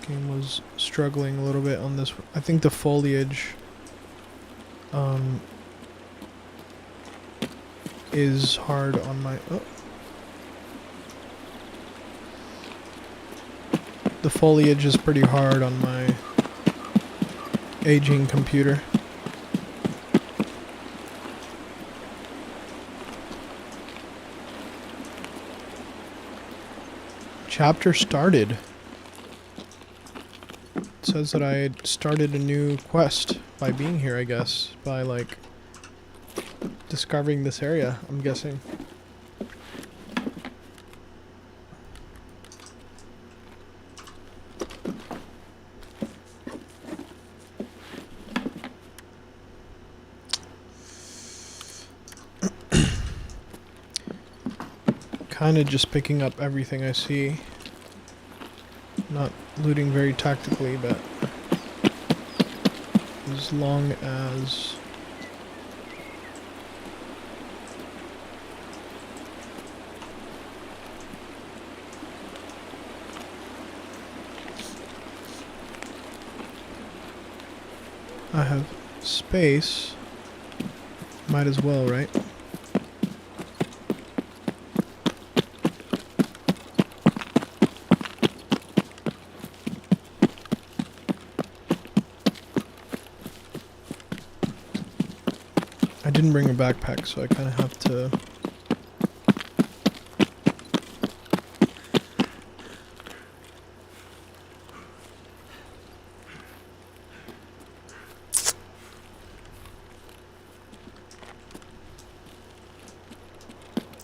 Game was struggling a little bit on this. I think the foliage is hard on my... Oh. The foliage is pretty hard on my aging computer. Chapter started. It says that I started a new quest by being here, I guess. By, like, discovering this area, I'm guessing. kind of just picking up everything I see. Not looting very tactically, but as long as I have space, might as well, right? I didn't bring a backpack, so I kind of have to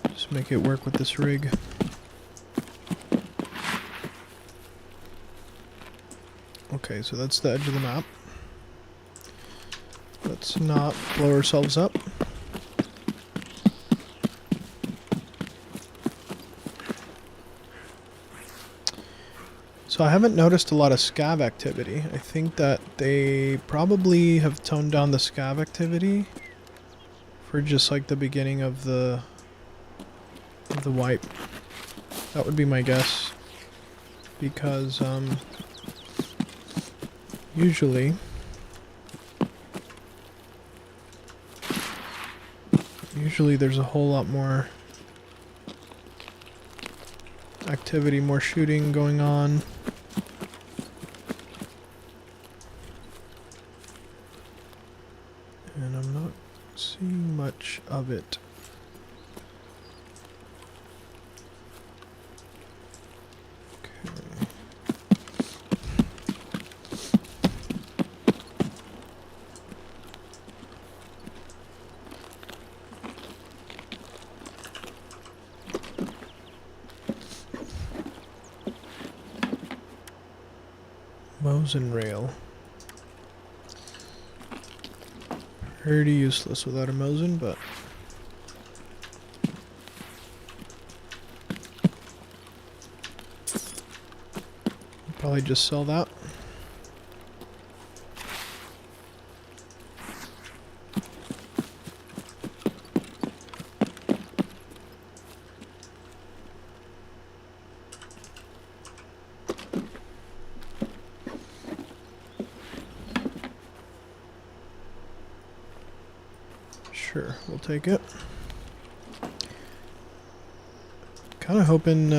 just make it work with this rig. Okay, so that's the edge of the map. Let's not blow ourselves up. So I haven't noticed a lot of scav activity. I think that they probably have toned down the scav activity for just like the beginning of the wipe. That would be my guess. Because usually there's a whole lot more activity, more shooting going on. And I'm not seeing much of it. Okay. Mosin rail. Pretty useless without a Mosin, but probably just sell that. Sure, we'll take it. Kind of hoping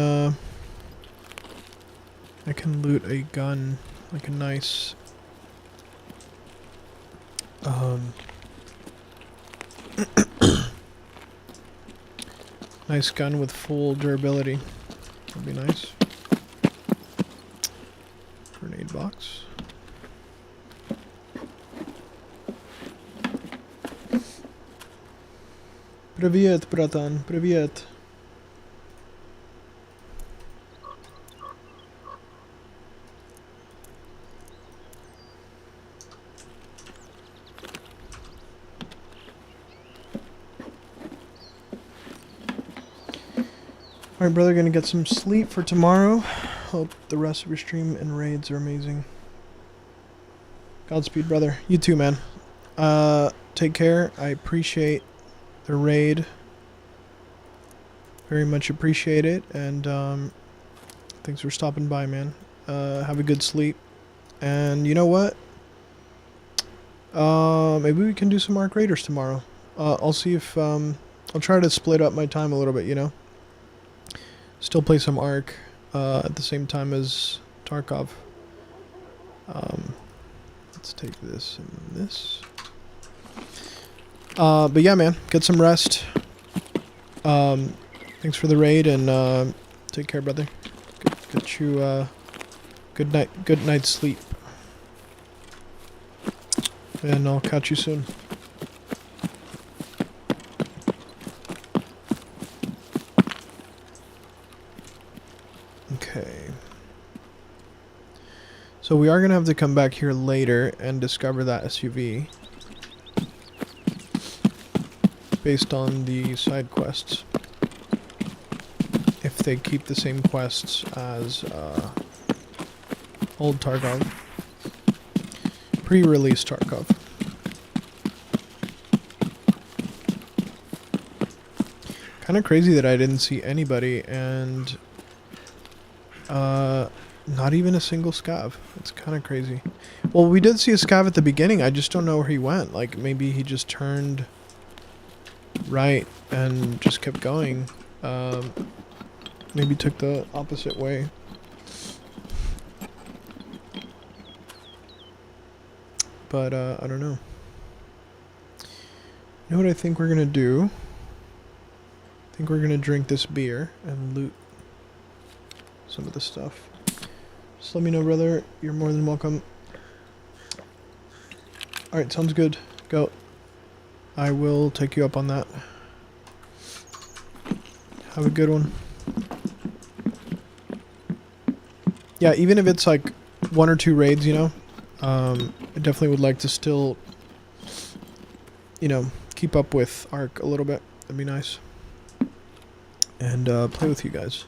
I can loot a gun, like a nice nice gun with full durability. That'd be nice. Grenade box. Привет, братан, привет. Alright, brother, gonna get some sleep for tomorrow. Hope the rest of your stream and raids are amazing. Godspeed, brother. You too, man. Take care. I appreciate the raid. Very much appreciate it. And thanks for stopping by, man. Have a good sleep. And you know what? Maybe we can do some Arc Raiders tomorrow. I'll see if I'll try to split up my time a little bit, you know. Still play some Arc at the same time as Tarkov. Let's take this and this. But yeah, man, get some rest. Thanks for the raid, and take care, brother. Get you good night's sleep. And I'll catch you soon. Okay. So we are going to have to come back here later and discover that SUV. Based on the side quests. they keep the same quests as old Tarkov. Pre-release Tarkov. Kind of crazy that I didn't see anybody and not even a single scav. It's kind of crazy. Well, we did see a scav at the beginning. I just don't know where he went. Like, maybe he just turned right and just kept going. Maybe took the opposite way. But, I don't know. You know what I think we're gonna do? I think we're gonna drink this beer and loot some of the stuff. Just let me know, brother. You're more than welcome. Alright, sounds good. Go. I will take you up on that. Have a good one. Yeah, even if it's like 1 or 2 raids, you know, I definitely would like to still, you know, keep up with Ark a little bit. That'd be nice. And play with you guys.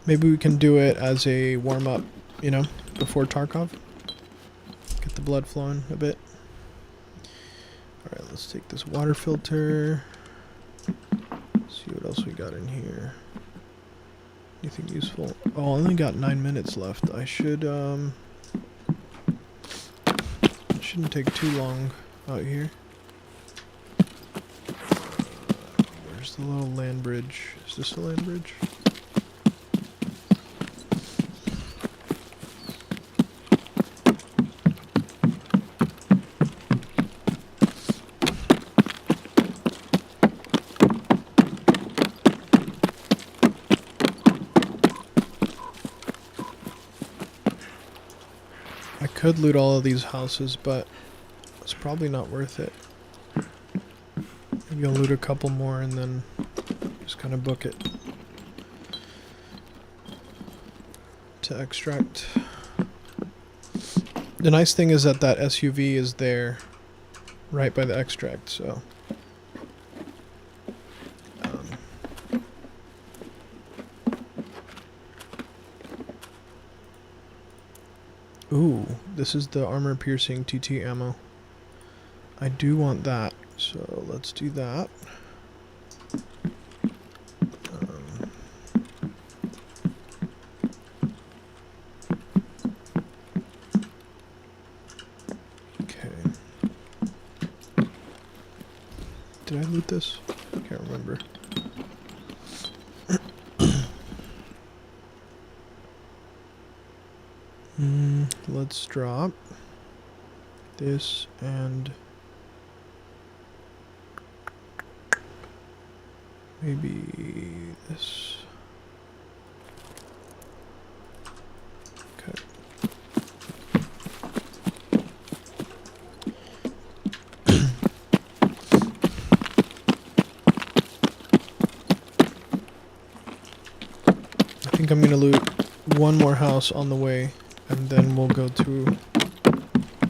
Maybe we can do it as a warm-up, you know, before Tarkov. Get the blood flowing a bit. Alright, let's take this water filter. See what else we got in here. Anything useful? Oh, I only got 9 minutes left. I should, shouldn't take too long out here. Where's the little land bridge? Is this a land bridge? I could loot all of these houses, but it's probably not worth it. Maybe I'll loot a couple more and then just kind of book it to extract. The nice thing is that that SUV is there right by the extract, so ooh, this is the armor piercing TT ammo. I do want that, so let's do that. Okay. Did I loot this? I can't remember. Let's drop this and maybe this. Okay. I think I'm gonna loot one more house on the way. And then we'll go to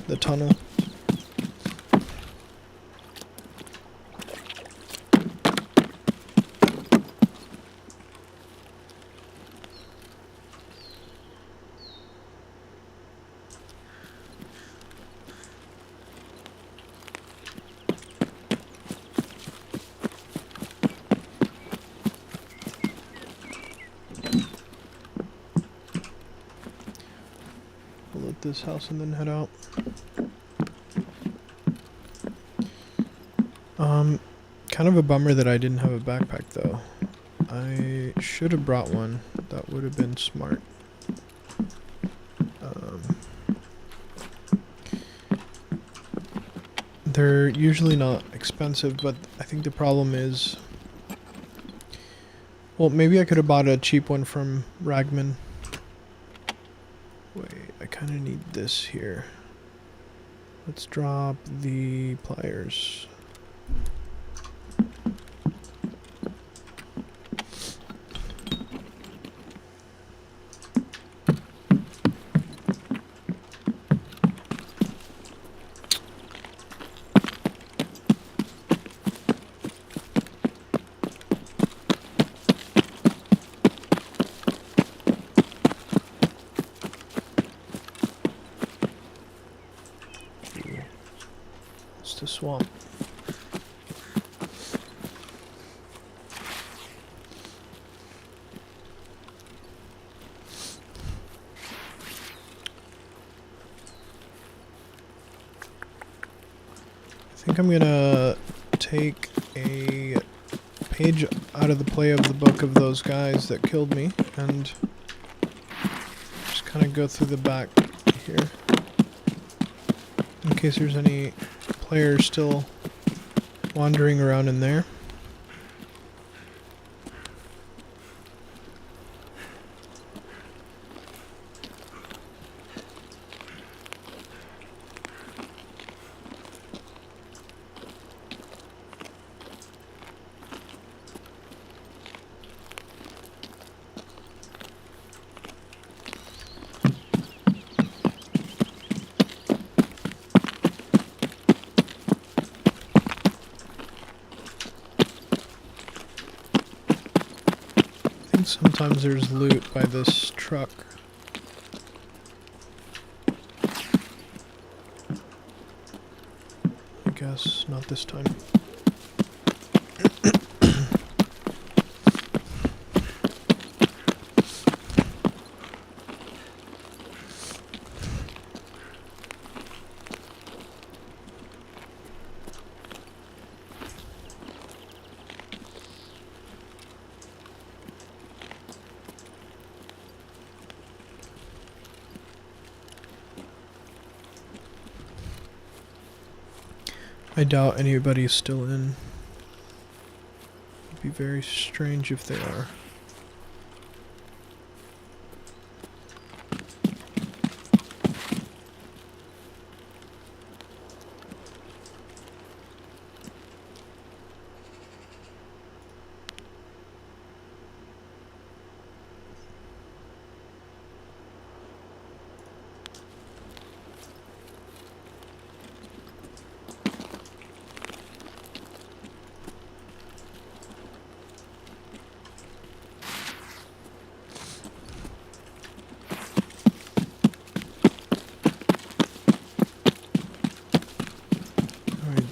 the tunnel. This house and then head out. Kind of a bummer that I didn't have a backpack though. I should have brought one. That would have been smart. They're usually not expensive, but I think the problem is, well, maybe I could have bought a cheap one from Ragman. Wait, I kind of need this here. Let's drop the pliers. think I'm gonna take a page out of the play of the book of those guys that killed me and just kind of go through the back here in case there's any players still wandering around in there. Sometimes there's loot by this truck. I guess not this time. I doubt anybody's still in. It'd be very strange if they are.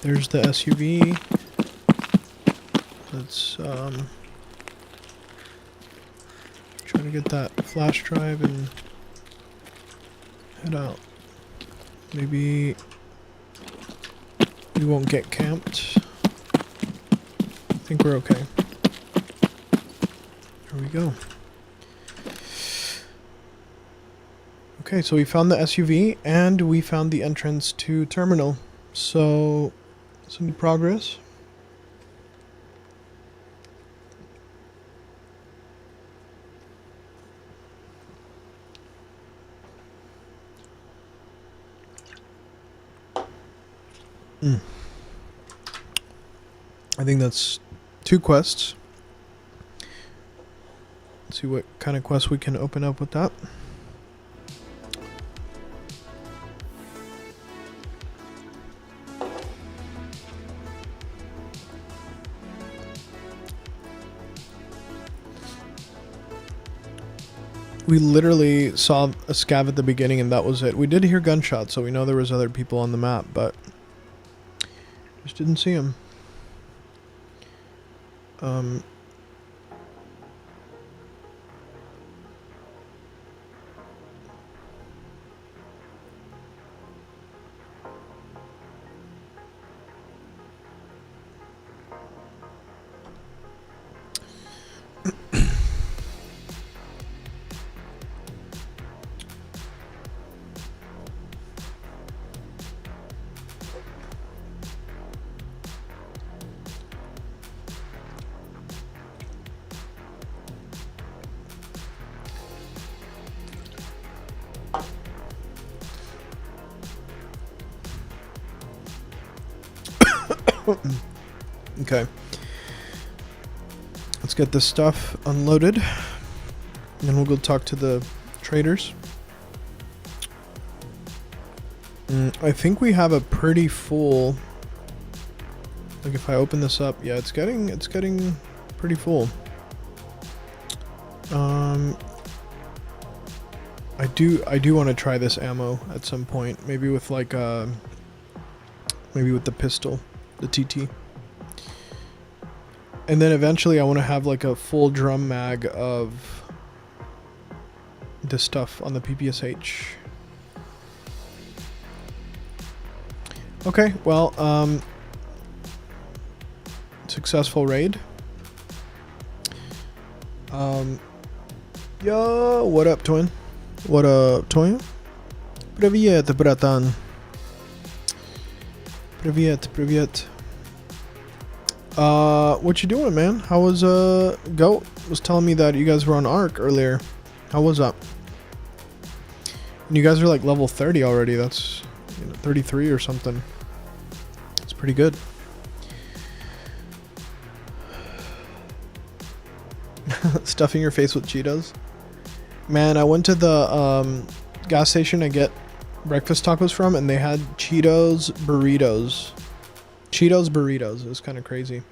There's the SUV. Let's try to get that flash drive and head out. Maybe we won't get camped. I think we're okay. Here we go. Okay, so we found the SUV and we found the entrance to terminal. So some progress. I think that's 2 quests. Let's see what kind of quests we can open up with that. We literally saw a scav at the beginning and that was it. We did hear gunshots, so we know there was other people on the map, but just didn't see them. Okay. Let's get this stuff unloaded. And then we'll go talk to the traders. I think we have a pretty full... Like if I open this up, yeah, it's getting pretty full. I do want to try this ammo at some point. Maybe with like maybe with the pistol, the TT. And then eventually I want to have like a full drum mag of this stuff on the PPSH. Okay, well, successful raid. Yo, what up, twin? What up, twin? Привет, братан. Привет, привет. What you doing, man? How was Goat was telling me that you guys were on Ark earlier. How was that? And you guys are like level 30 already. That's 33 or something. It's pretty good. Stuffing your face with Cheetos. Man, I went to the gas station to get breakfast tacos from, and they had Cheetos burritos. It was kind of crazy.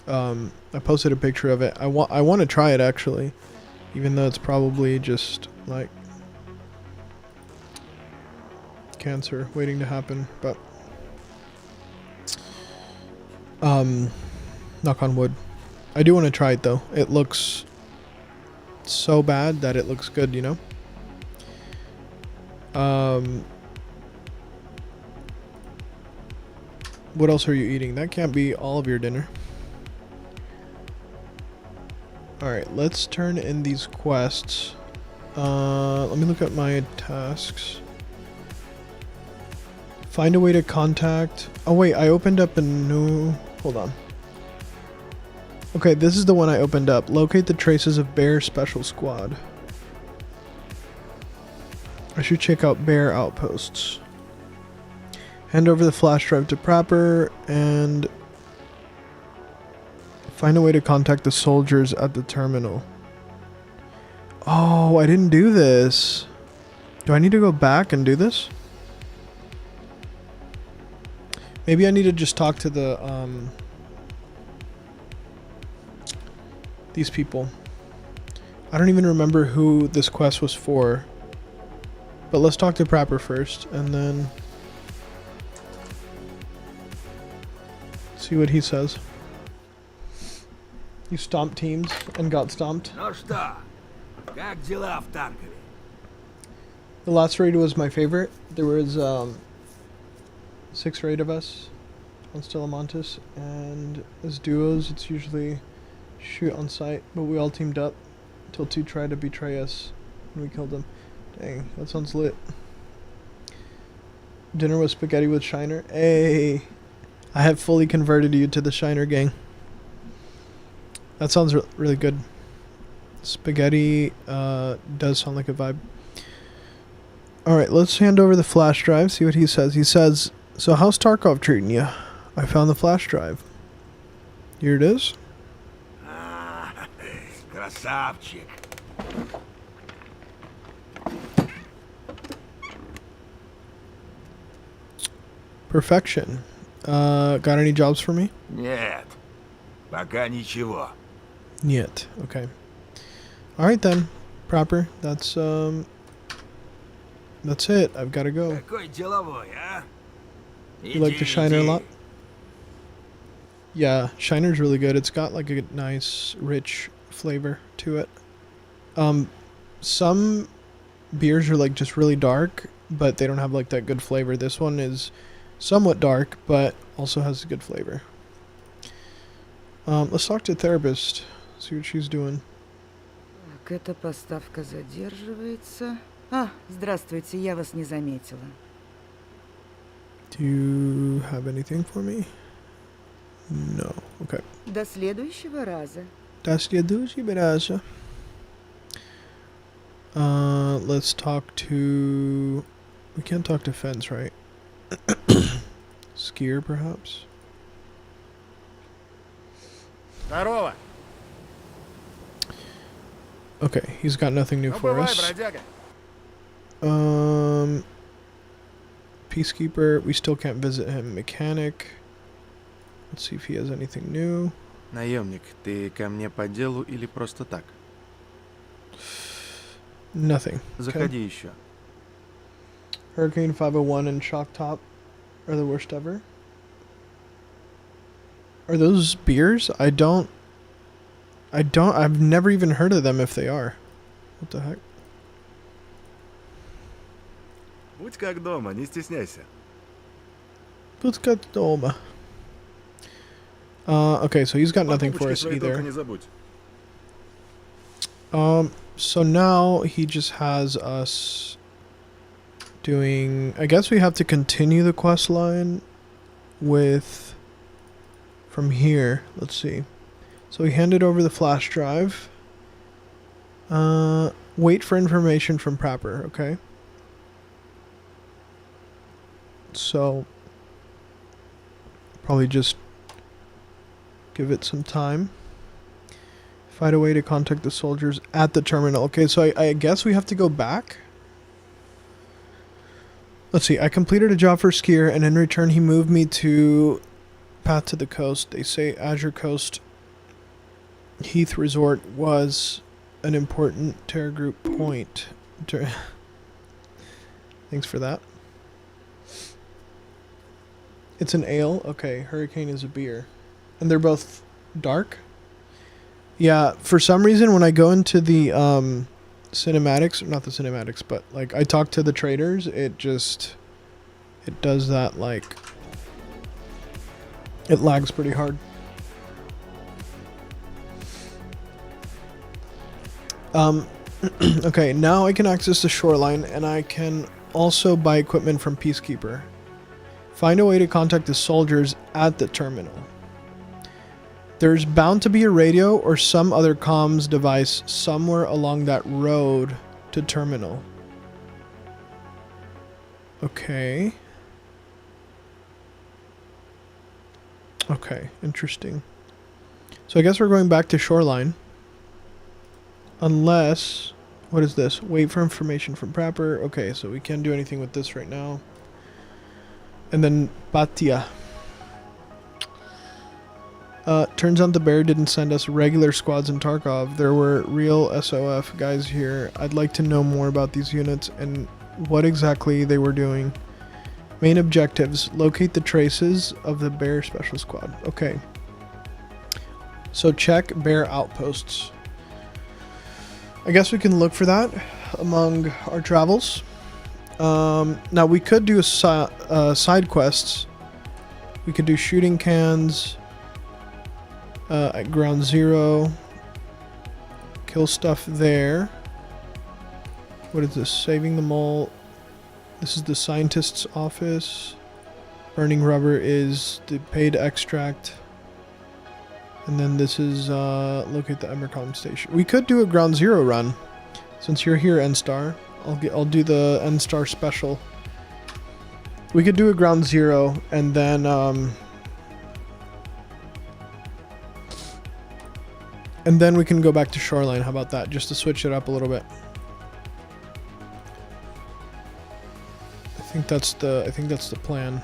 I posted a picture of it. I want to try it actually, even though it's probably just like cancer waiting to happen. But knock on wood. I do want to try it though. It looks so bad that it looks good, you know? What else are you eating? That can't be all of your dinner. Alright, let's turn in these quests. Let me look at my tasks. Find a way to contact... Oh wait, I opened up a new... Hold on. Okay, this is the one I opened up. Locate the traces of Bear Special Squad. I should check out Bear Outposts. Hand over the flash drive to Proper and find a way to contact the soldiers at the terminal. Oh, I didn't do this. Do I need to go back and do this? Maybe I need to just talk to the these people. I don't even remember who this quest was for. But let's talk to Proper first and then see what he says. You stomped teams and got stomped. Ну что, как дела в Таркове? The last raid was my favorite. There was 6 raid of us on Stellamontis, and as duos it's usually shoot on sight, but we all teamed up till 2 tried to betray us and we killed them. Dang, that sounds lit. Dinner was spaghetti with Shiner. Hey, I have fully converted you to the Shiner gang. That sounds really good. Spaghetti does sound like a vibe. Alright, let's hand over the flash drive, see what he says. He says, so how's Tarkov treating you? I found the flash drive. Here it is. Красавчик. Perfection. Got any jobs for me? Нет, пока ничего. Yet. Okay. Alright then. Proper. That's it. I've got to go. Какой деловой, а? You like the Shiner a lot? Yeah, Shiner's really good. It's got like a nice, rich flavor to it. Some beers are like just really dark, but they don't have like that good flavor. This one is somewhat dark, but also has a good flavor. Let's talk to a therapist. See what she's doing. Так, эта поставка задерживается. А, здравствуйте, я вас не заметила. Do you have anything for me? No. Okay. До следующего раза. That's the Adushi let's talk to... We can't talk to Fence, right? Skier, perhaps? Здорово. Okay, he's got nothing new Ну, for бывай, us. бродяга. Peacekeeper, we still can't visit him. Mechanic. Let's see if he has anything new. Наемник, ты ко мне по делу или просто так? Nothing. Заходи еще. Hurricane 501 and Shock Top are the worst ever. Are those beers? I've never even heard of them if they are. What the heck? Будь как дома, не стесняйся. Putskatoma. Okay, so he's got nothing for us either. So now he just has us doing... I guess we have to continue the quest line with... from here. Let's see. So he handed over the flash drive. Wait for information from Prapper, okay? So... probably just give it some time. Find a way to contact the soldiers at the terminal. Okay, so I guess we have to go back. Let's see. I completed a job for Skier, and in return he moved me to Path to the Coast. They say Azure Coast Heath Resort was an important Terra Group point. Thanks for that. It's an ale? Okay, Hurricane is a beer. And they're both dark? Yeah, for some reason when I go into the cinematics, not the cinematics, but like I talk to the traders, it does that, like, it lags pretty hard. Okay, now I can access the shoreline and I can also buy equipment from Peacekeeper. Find a way to contact the soldiers at the terminal. There's bound to be a radio or some other comms device somewhere along that road to terminal. Okay. Okay, interesting. So I guess we're going back to shoreline. Unless... what is this? Wait for information from Prapper. Okay, so we can't do anything with this right now. And then Batia. Turns out the bear didn't send us regular squads in Tarkov. There were real SOF guys here. I'd like to know more about these units and what exactly they were doing. Main objectives. Locate the traces of the bear special squad. Okay. So check bear outposts. I guess we can look for that among our travels. Now we could do side quests. We could do shooting cans at ground zero. Kill stuff there. What is this? Saving the mole. This is the scientist's office. Burning rubber is the paid extract. And then this is locate the Emercom station. We could do a ground zero run. Since you're here, N-Star. I'll do the N-Star special. We could do a ground zero and then we can go back to shoreline. How about that? Just to switch it up a little bit. I think that's the plan.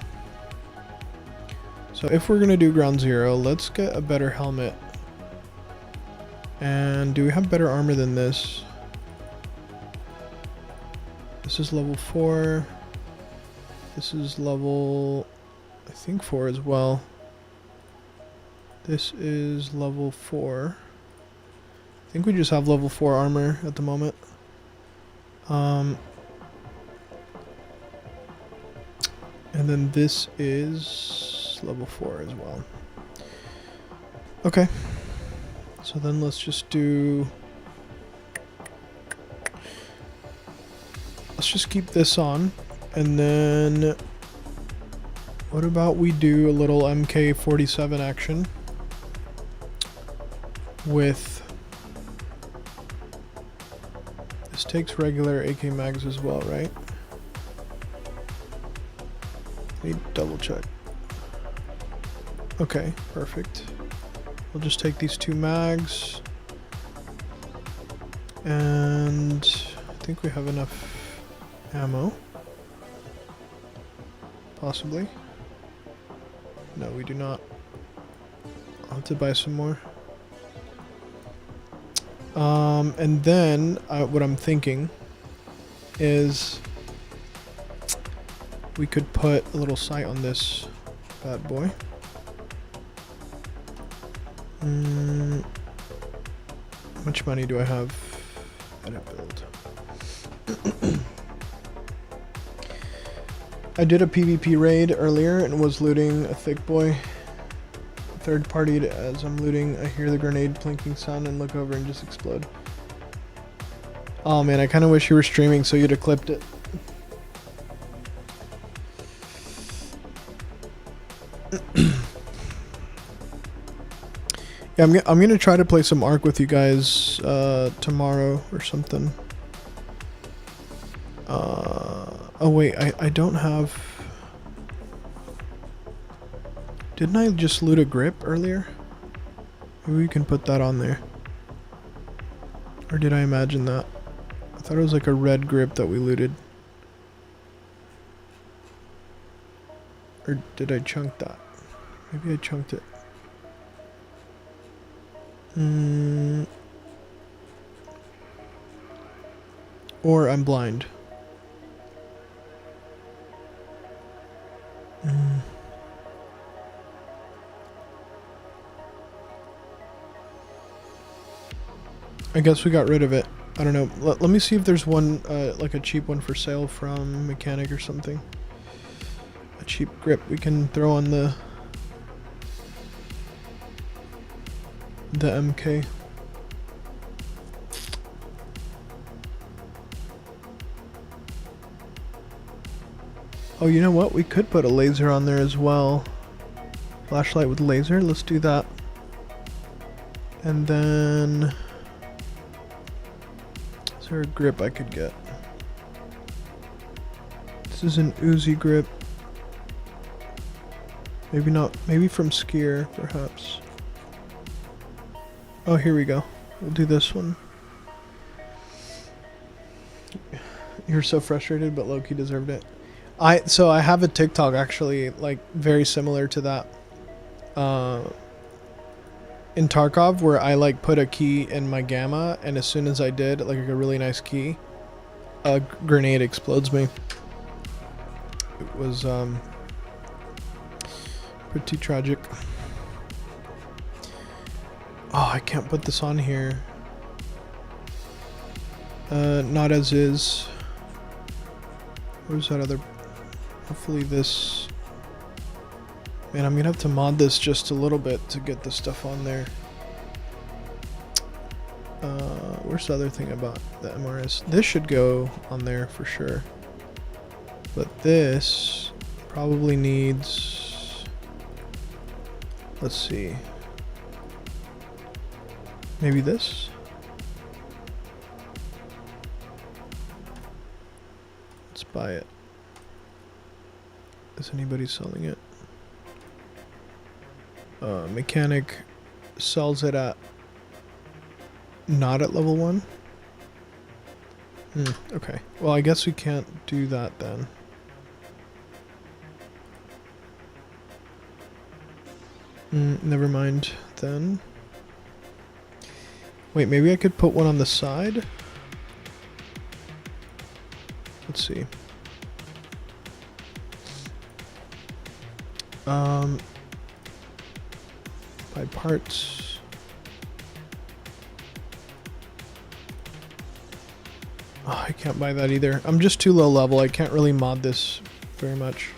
So if we're gonna do ground zero, let's get a better helmet. And do we have better armor than this? This is level 4. This is level, I think 4 as well. This is level 4. I think we just have level 4 armor at the moment. And then this is level 4 as well. Okay. So then let's just do... let's just keep this on. And then... what about we do a little MK47 action with... this takes regular AK mags as well, right? Need to double check. Okay, perfect. We'll just take these 2 mags. And I think we have enough ammo. Possibly. No, we do not. I'll have to buy some more. And then what I'm thinking is we could put a little sight on this bad boy. How much money do I have? Edit build. I did a PvP raid earlier and was looting a thick boy. third party as I'm looting. I hear the grenade plinking sound and look over and just explode. Oh man, I kind of wish you were streaming so you'd have clipped it. Yeah, I'm gonna try to play some Ark with you guys tomorrow or something. Oh wait, I don't have... Didn't I just loot a grip earlier? Maybe we can put that on there. Or did I imagine that? I thought it was like a red grip that we looted. Or did I chunk that? Maybe I chunked it. Or I'm blind. I guess we got rid of it. I don't know. Let me see if there's one, like a cheap one for sale from Mechanic or something. A cheap grip we can throw on the MK. Oh, you know what? We could put a laser on there as well. Flashlight with laser. Let's do that. And then... Is there a grip I could get? This is an Uzi grip. Maybe not. Maybe from Skier, perhaps. Oh, here we go. We'll do this one. You're so frustrated, but Loki deserved it. So I have a TikTok actually, like very similar to that. In Tarkov, where I like put a key in my gamma, and as soon as I did, like a really nice key, a grenade explodes me. It was pretty tragic. Oh, I can't put this on here. Not as is. Where's that other? Hopefully this. Man, I'm gonna have to mod this just a little bit to get the stuff on there. Where's the other thing about the MRS? This should go on there for sure. But this probably needs... Let's see. Maybe this? Let's buy it. Is anybody selling it? Mechanic sells it at not at level 1. Okay. Well, I guess we can't do that then. Never mind then. Wait, maybe I could put one on the side? Let's see. Buy parts. Oh, I can't buy that either. I'm just too low level. I can't really mod this very much.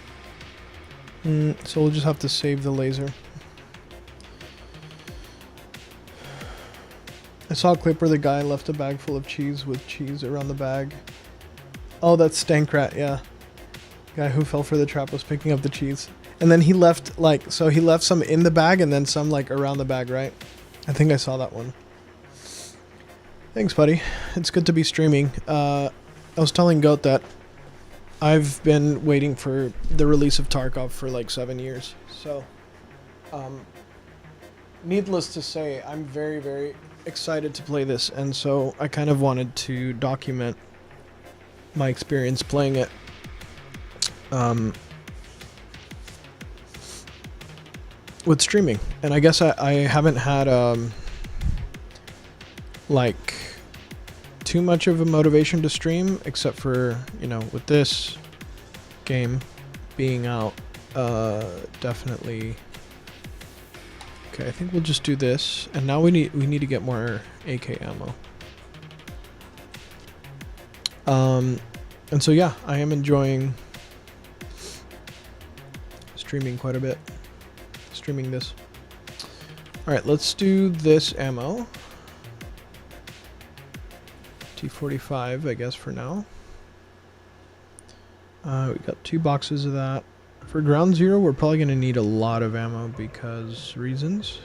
So we'll just have to save the laser. I saw a clip where the guy left a bag full of cheese with cheese around the bag. Oh, that's Stankrat, yeah. Guy who fell for the trap was picking up the cheese. And then he left, like, so he left some in the bag and then some, like, around the bag, right? I think I saw that one. Thanks, buddy. It's good to be streaming. I was telling Goat that I've been waiting for the release of Tarkov for, like, 7 years. So, needless to say, I'm very, very excited to play this. And so I kind of wanted to document my experience playing it. With streaming, and I guess I haven't had like too much of a motivation to stream, except for, you know, with this game being out. Definitely. Okay, I think we'll just do this, and now we need to get more AK ammo. And so yeah, I am enjoying streaming quite a bit. Streaming this. Alright, let's do this ammo. T45, I guess, for now. We got 2 boxes of that. For ground zero, we're probably going to need a lot of ammo because reasons.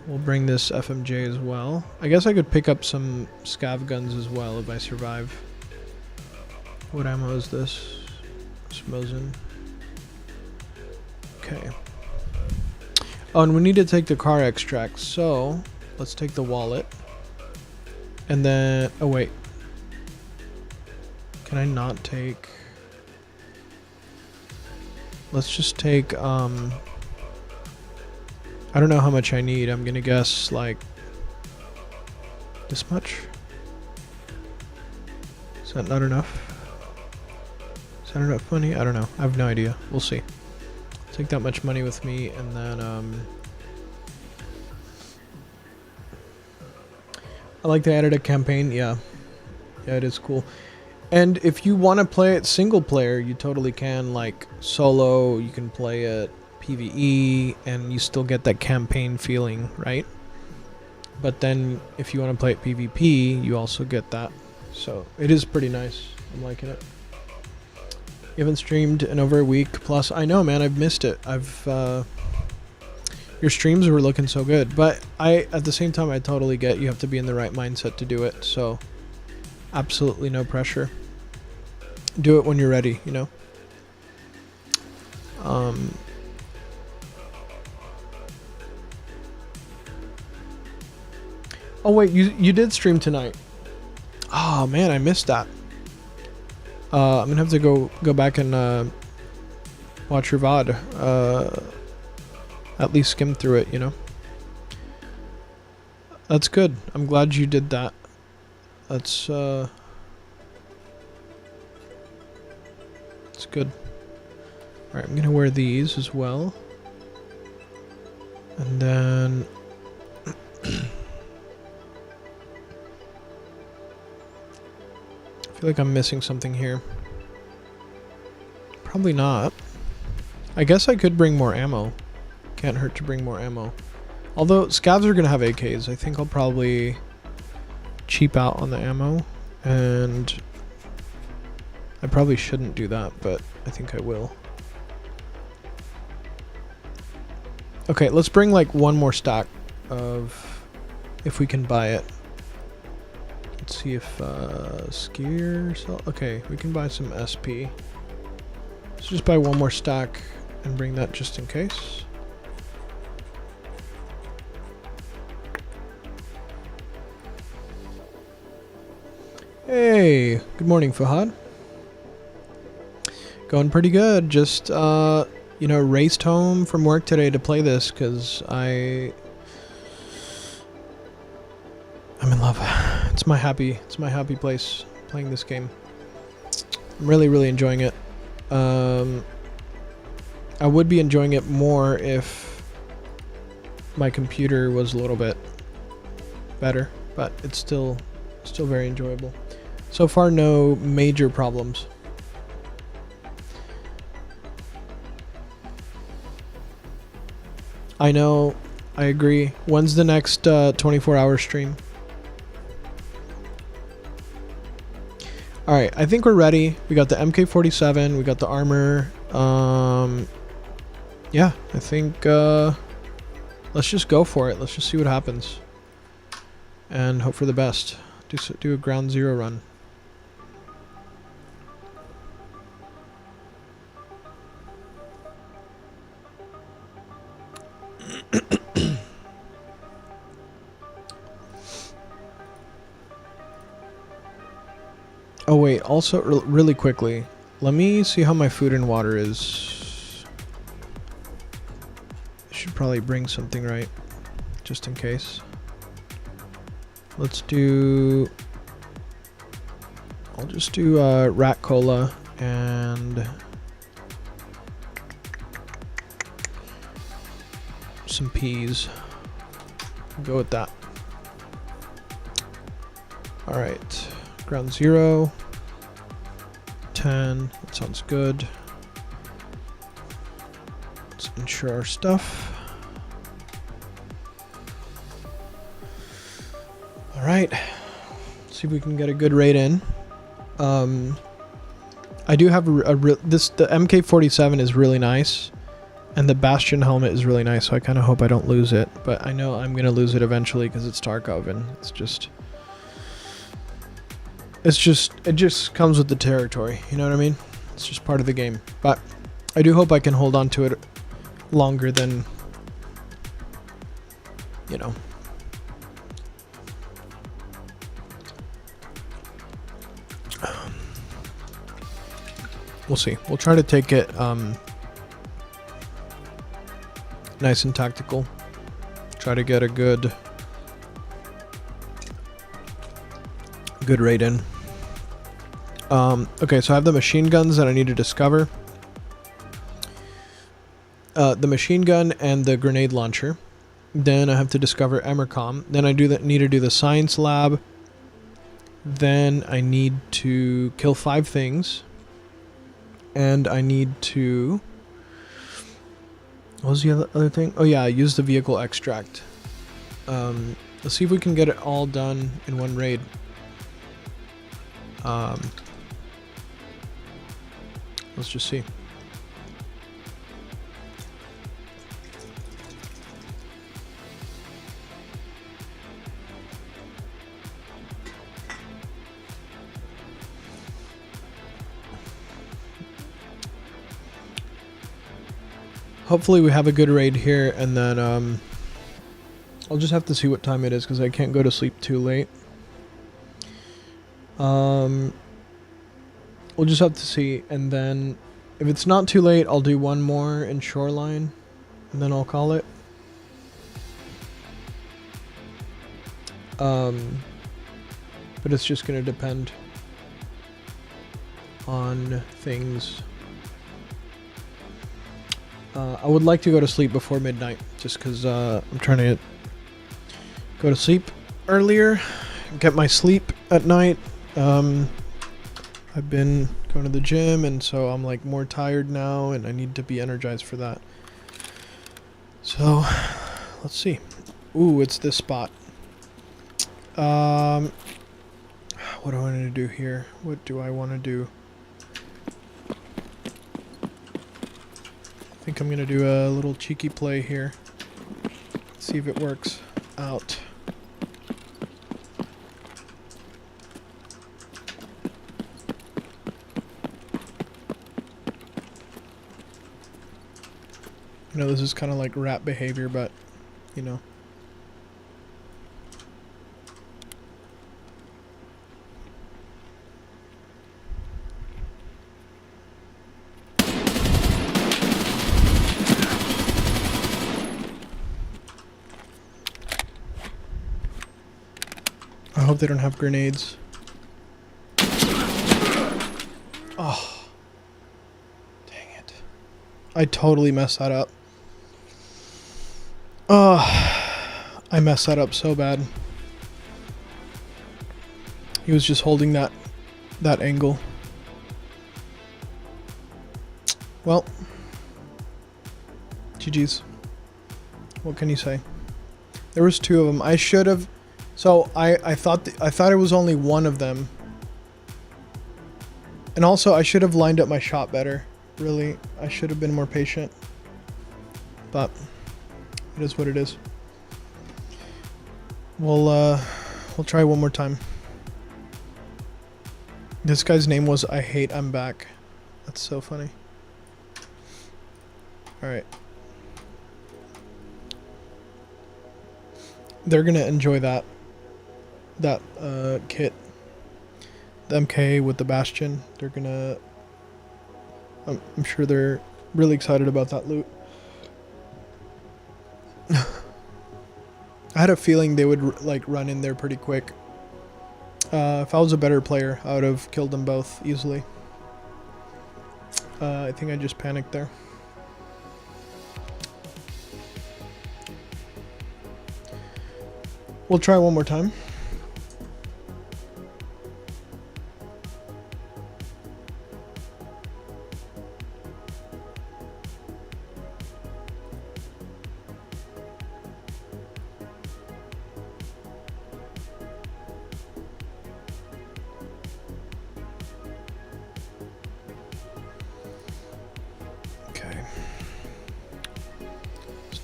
We'll bring this FMJ as well. I guess I could pick up some scav guns as well if I survive. What ammo is this? Smozen. Okay. Oh, and we need to take the car extract, so let's take the wallet. And then, oh wait. Can I not take... Let's just take, I don't know how much I need. I'm gonna guess, like, this much? Is that not enough? Is that enough money? I don't know. I have no idea. We'll see. Take that much money with me, and then, I like they added a campaign. Yeah. Yeah, it is cool. And if you want to play it single player, you totally can. Like solo, you can play it PvE, and you still get that campaign feeling, right? But then if you want to play it PvP, you also get that. So it is pretty nice. I'm liking it. You haven't streamed in over a week plus. I know, man. I've missed it. Your streams were looking so good, but at the same time, I totally get you have to be in the right mindset to do it. So absolutely no pressure. Do it when you're ready, you know? Oh wait, you did stream tonight. Oh man, I missed that. I'm gonna have to go back and watch your VOD. At least skim through it, you know? That's good. I'm glad you did that. That's it's good. Alright, I'm gonna wear these as well. And then I feel like I'm missing something here. Probably not. I guess I could bring more ammo. Can't hurt to bring more ammo. Although scavs are gonna have AKs, I think I'll probably cheap out on the ammo, and I probably shouldn't do that, but I think I will. Okay, let's bring like one more stack of, if we can buy it. Let's see if skier sell. Okay, we can buy some SP. Let's just buy one more stack and bring that just in case. Hey, good morning, Fahad. Going pretty good. Just, you know, raced home from work today to play this because I'm in love. It's my happy place playing this game. I'm really enjoying it. I would be enjoying it more if my computer was a little bit better, but it's still very enjoyable. So far, no major problems. I know, I agree. When's the next 24-hour stream? Alright, I think we're ready. We got the MK47, we got the armor. Yeah, I think let's just go for it. Let's just see what happens. And hope for the best. Do a ground zero run. Oh wait, also really quickly, let me see how my food and water is. I should probably bring something, right? Just in case. Let's do... I'll just do rat cola and some peas. Go with that. Alright. Ground zero. 10. That sounds good. Let's insure our stuff. Alright. See if we can get a good raid in. I do have the MK47 is really nice. And the Bastion helmet is really nice, so I kind of hope I don't lose it. But I know I'm going to lose it eventually because it's Tarkov and it just comes with the territory, you know what I mean? It's just part of the game. But I do hope I can hold on to it longer than, you know. We'll see. We'll try to take it nice and tactical. Try to get a good raid in. Okay, so I have the machine guns that I need to discover. The machine gun and the grenade launcher. Then I have to discover Emercom. Then I need to do the science lab. Then I need to kill 5 things. And I need to... What was the other thing? Oh yeah, use the vehicle extract. Let's see if we can get it all done in one raid. Let's just see. Hopefully we have a good raid here, and then I'll just have to see what time it is because I can't go to sleep too late. We'll just have to see, and then if it's not too late, I'll do one more in Shoreline, and then I'll call it. But it's just gonna depend on things. I would like to go to sleep before midnight, just because I'm trying to go to sleep earlier, get my sleep at night. I've been going to the gym, and so I'm like more tired now, and I need to be energized for that. So, let's see. Ooh, it's this spot. What do I want to do here? What do I want to do? I think I'm going to do a little cheeky play here. See if it works out. I know this is kind of like rat behavior, but, you know. I hope they don't have grenades. Oh. Dang it. I totally messed that up. Oh. I messed that up so bad. He was just holding that angle. Well. GG's. What can you say? There was 2 of them. I should have... So I thought it was only one of them. And also I should have lined up my shot better. Really, I should have been more patient. But it is what it is. We'll try one more time. This guy's name was I Hate I'm Back. That's so funny. All right. They're gonna enjoy that kit, the MK with the Bastion. They're gonna, I'm sure they're really excited about that loot. I had a feeling they would like run in there pretty quick. If I was a better player, I would have killed them both easily. I think I just panicked there. We'll try one more time.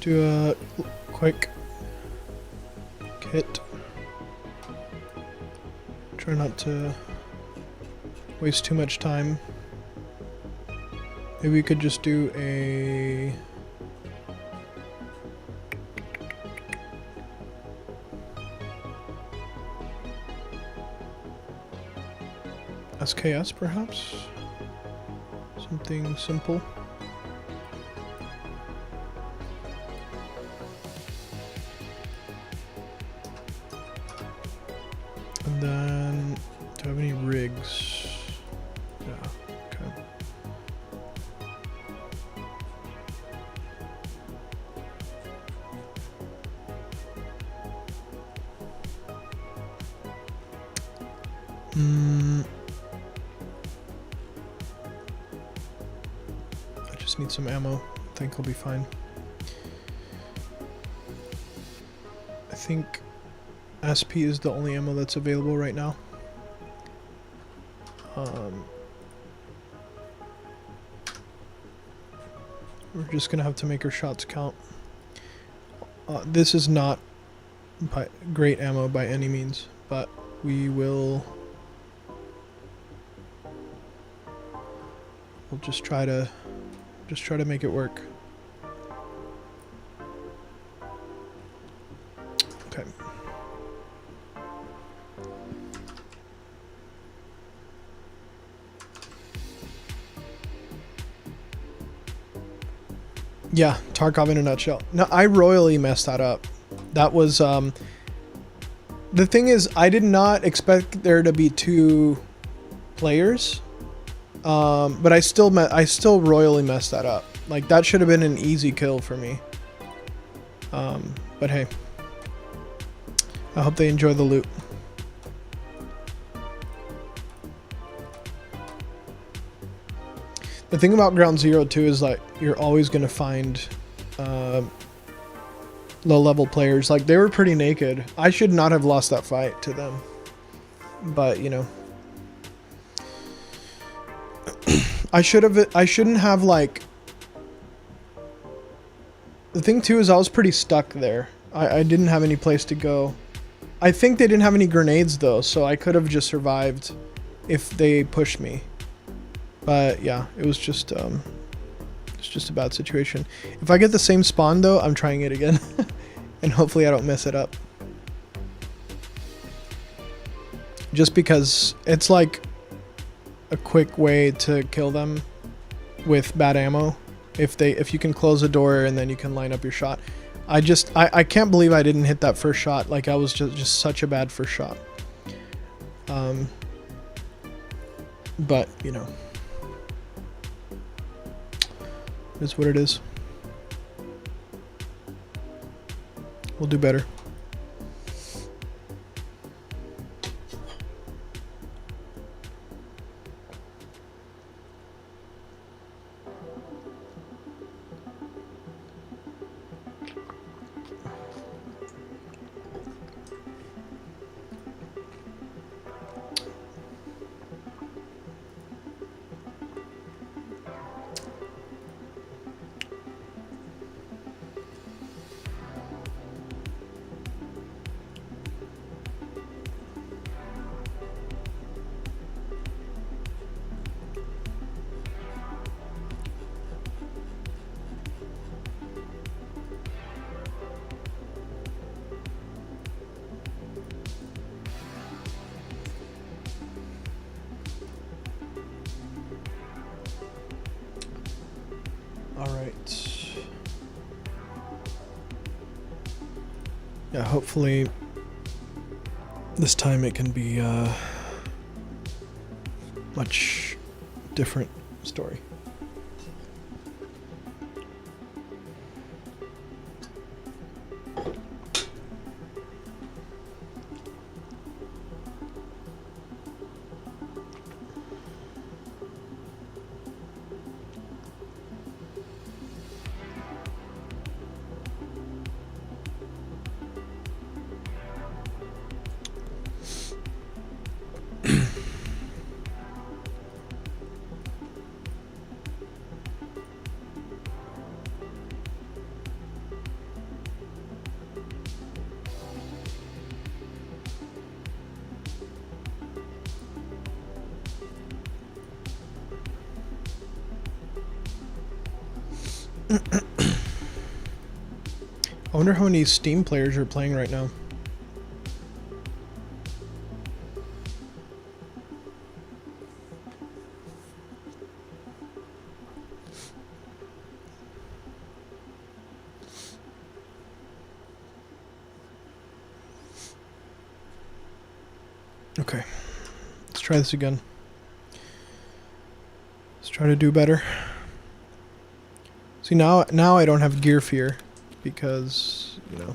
do a quick kit. Try not to waste too much time. Maybe we could just do a... SKS perhaps? Something simple. And then, do I have any rigs? Yeah, okay. I just need some ammo. I think I'll be fine. I think SP is the only ammo that's available right now. We're just gonna have to make our shots count. This is not great ammo by any means, but we will. We'll just try to make it work. Okay. Yeah, Tarkov in a nutshell. No, I royally messed that up. That was the thing is, I did not expect there to be 2 players, but I still royally messed that up. Like that should have been an easy kill for me. But hey, I hope they enjoy the loot. The thing about Ground Zero too is like you're always gonna find low-level players. Like they were pretty naked. I should not have lost that fight to them, but you know, I shouldn't have like. The thing too is I was pretty stuck there. I didn't have any place to go. I think they didn't have any grenades though, so I could have just survived if they pushed me. But yeah, it was just it's just a bad situation. If I get the same spawn though, I'm trying it again. And hopefully I don't mess it up. Just because it's like a quick way to kill them with bad ammo. If you can close the door and then you can line up your shot. I can't believe I didn't hit that first shot. Like I was just such a bad first shot. But you know, it's what it is. We'll do better. Yeah, hopefully this time it can be a much different story. I wonder how many Steam players are playing right now. Okay, let's try this again. Let's try to do better. See, now I don't have gear fear because, you know.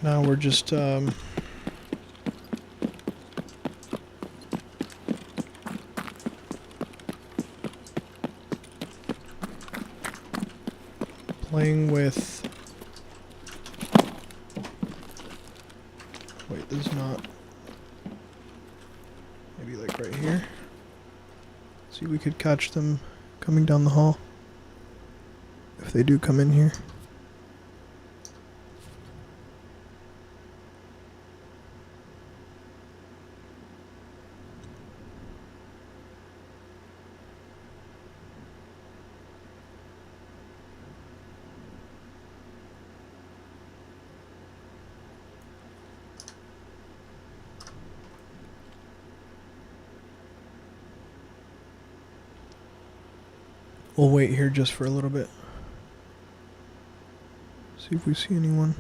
Now we're just playing with, wait, this is not, maybe like right here. See if we could catch them coming down the hall if they do come in here. We'll wait here just for a little bit. See if we see anyone.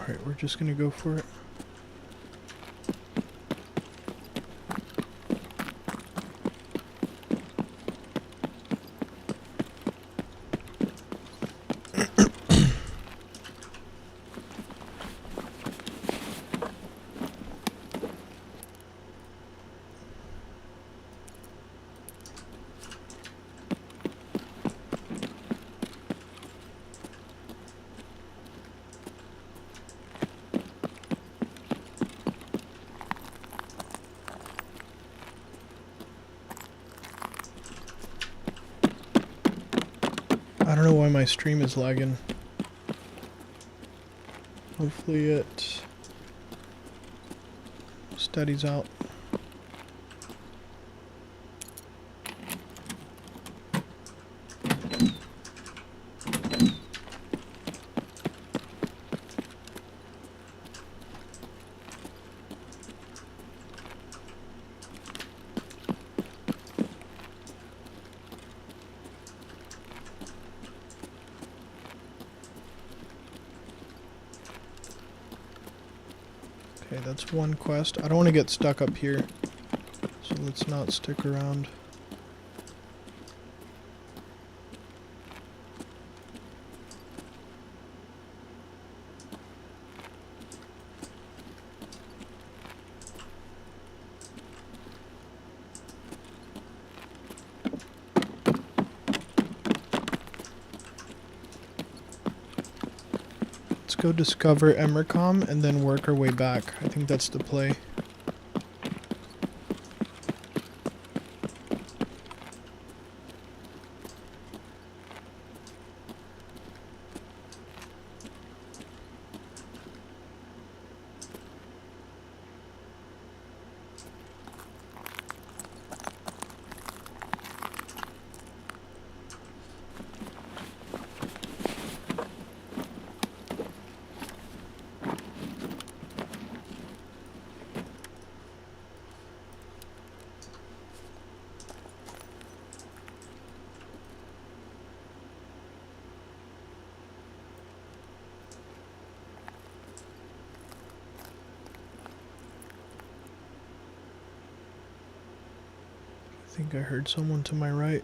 Alright, we're just gonna go for it. I don't know why my stream is lagging. Hopefully it steadies out. Okay, that's one quest. I don't want to get stuck up here, so let's not stick around. Let's Let's go discover Emercom and then work our way back. I think that's the play. I think I heard someone to my right.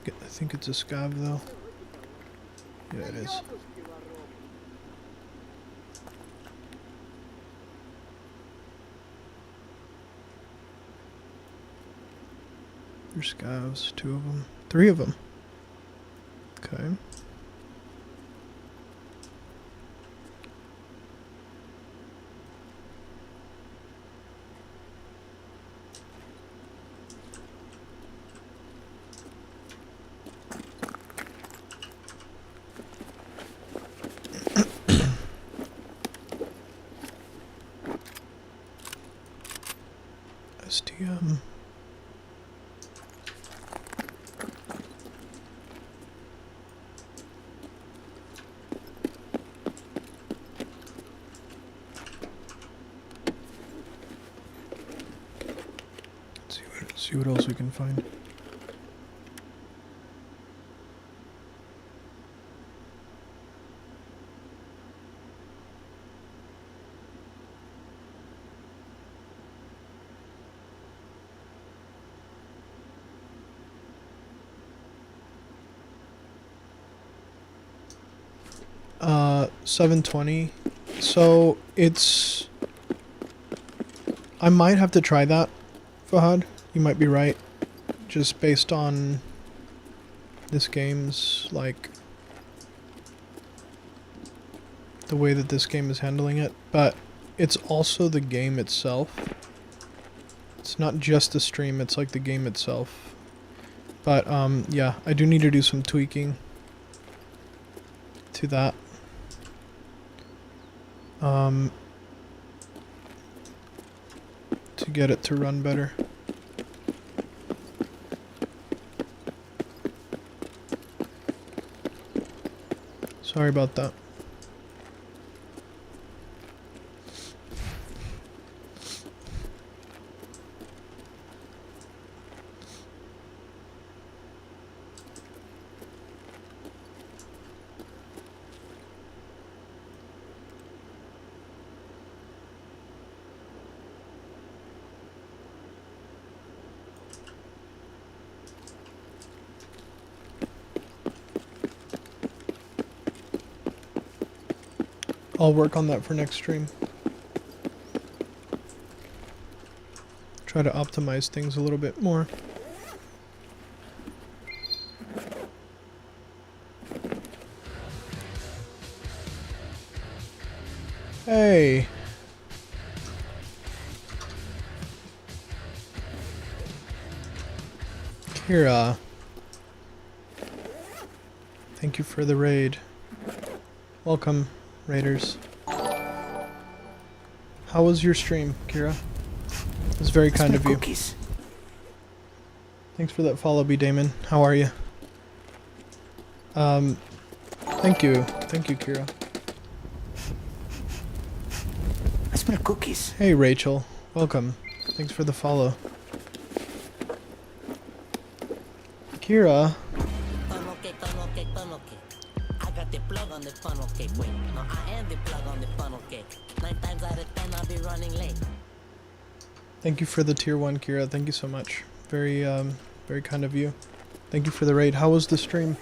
I think it's a scav though. Yeah, it is. There's scavs, 2 of them, 3 of them. Okay. STM. See what else we can find. Uh, 720. So it's... I might have to try that, Fahad. You might be right. Just based on this game's, like, the way that this game is handling it. But it's also the game itself. It's not just the stream, it's like the game itself. But, yeah, I do need to do some tweaking to that. To get it to run better. Sorry about that. I'll work on that for next stream. Try to optimize things a little bit more. Hey. Kira. Thank you for the raid. Welcome, raiders. How was your stream, Kira? It was very kind of you. Thanks for that follow, B. Damon. How are you? Thank you. Thank you, Kira. I smell cookies. Hey, Rachel. Welcome. Thanks for the follow. Kira. I got the plug on the funnel cake. Wait, no, I am the plug on the funnel cake. 9 times out of 10, I'll be running late. Thank you for the tier 1, Kira. Thank you so much. Very, very kind of you. Thank you for the raid. How was the stream?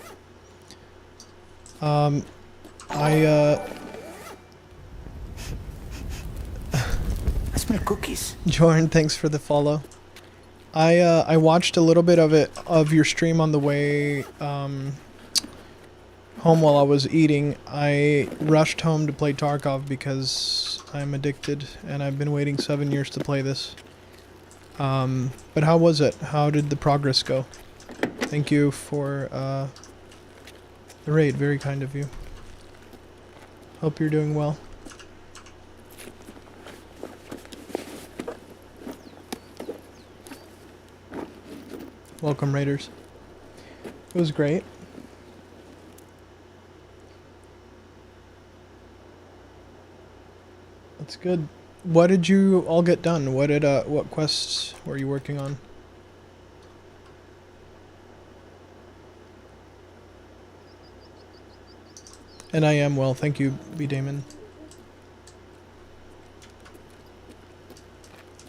smell cookies. Jordan, thanks for the follow. I watched a little bit of your stream on the way home while I was eating. I rushed home to play Tarkov because I'm addicted and I've been waiting 7 years to play this. But how was it? How did the progress go? Thank you for the raid. Very kind of you. Hope you're doing well. Welcome, Raiders. It was great. That's good. What did you all get done? What quests were you working on? And I am well, thank you, B. Damon.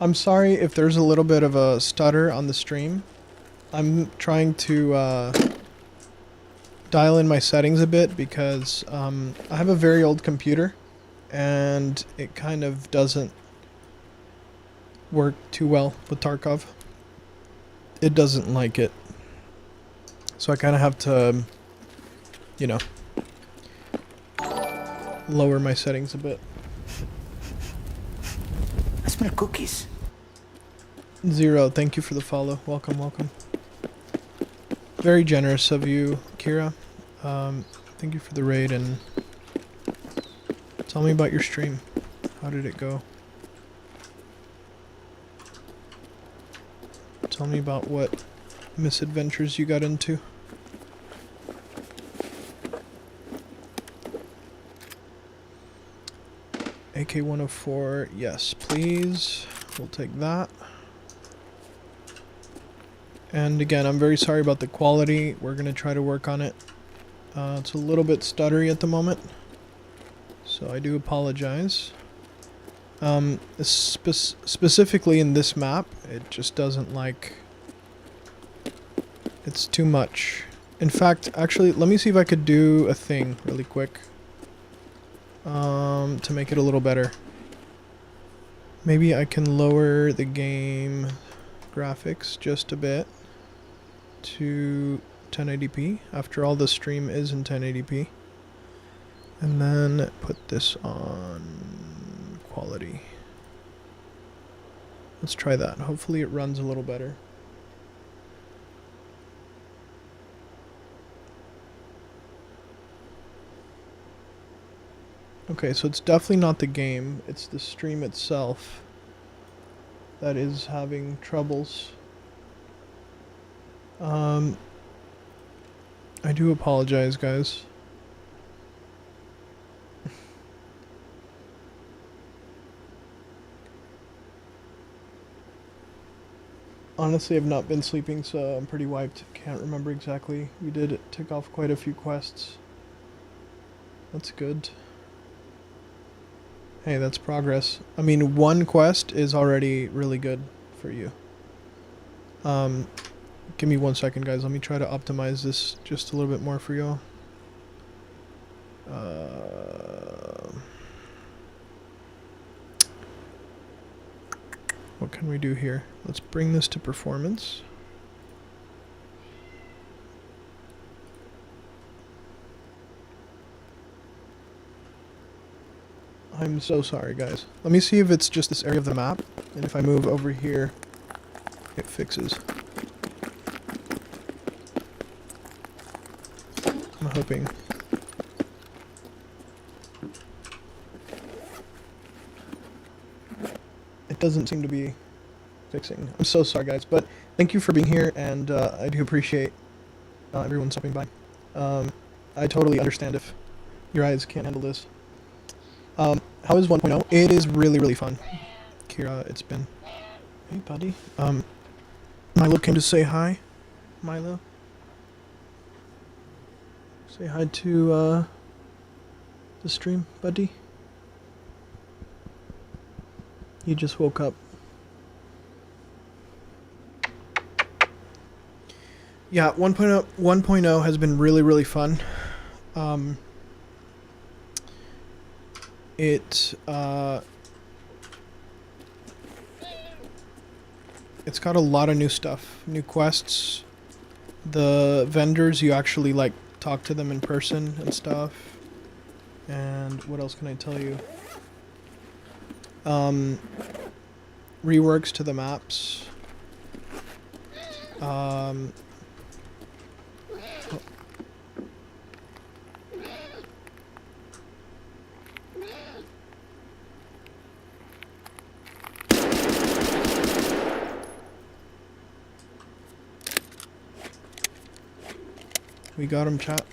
I'm sorry if there's a little bit of a stutter on the stream. I'm trying to dial in my settings a bit because I have a very old computer and it kind of doesn't work too well with Tarkov. It doesn't like it. So I kind of have to, you know, lower my settings a bit. I smell cookies. Zero, thank you for the follow. Welcome, welcome. Very generous of you, Kira. Thank you for the raid and tell me about your stream. How did it go? Tell me about what misadventures you got into. AK-104, yes, please. We'll take that. And again, I'm very sorry about the quality. We're going to try to work on it. It's a little bit stuttery at the moment, so I do apologize. Specifically in this map, it just doesn't like... It's too much. In fact, actually, let me see if I could do a thing really quick. To make it a little better. Maybe I can lower the game graphics just a bit to 1080p. After all, the stream is in 1080p. And then put this on quality. Let's try that. Hopefully it runs a little better. Okay, so it's definitely not the game, it's the stream itself that is having troubles. I do apologize, guys. Honestly, I've not been sleeping, so I'm pretty wiped. Can't remember exactly. We did tick off quite a few quests. That's good. Hey, that's progress. I mean, one quest is already really good for you. Give me 1 second, guys. Let me try to optimize this just a little bit more for y'all. What can we do here? Let's bring this to performance. I'm so sorry, guys. Let me see if it's just this area of the map, and if I move over here, it fixes. I'm hoping. It doesn't seem to be fixing. I'm so sorry, guys, but thank you for being here, and I do appreciate everyone stopping by. I totally understand if your eyes can't handle this. How is 1.0? It is really, really fun. Kira, it's been... Hey, buddy. Milo came to say hi. Milo. Say hi to, the stream, buddy. You just woke up. Yeah, 1.0 has been really, really fun. it's got a lot of new stuff, new quests. The vendors, you actually like talk to them in person and stuff. And what else can I tell you? Reworks to the maps. Oh. We got him, chat.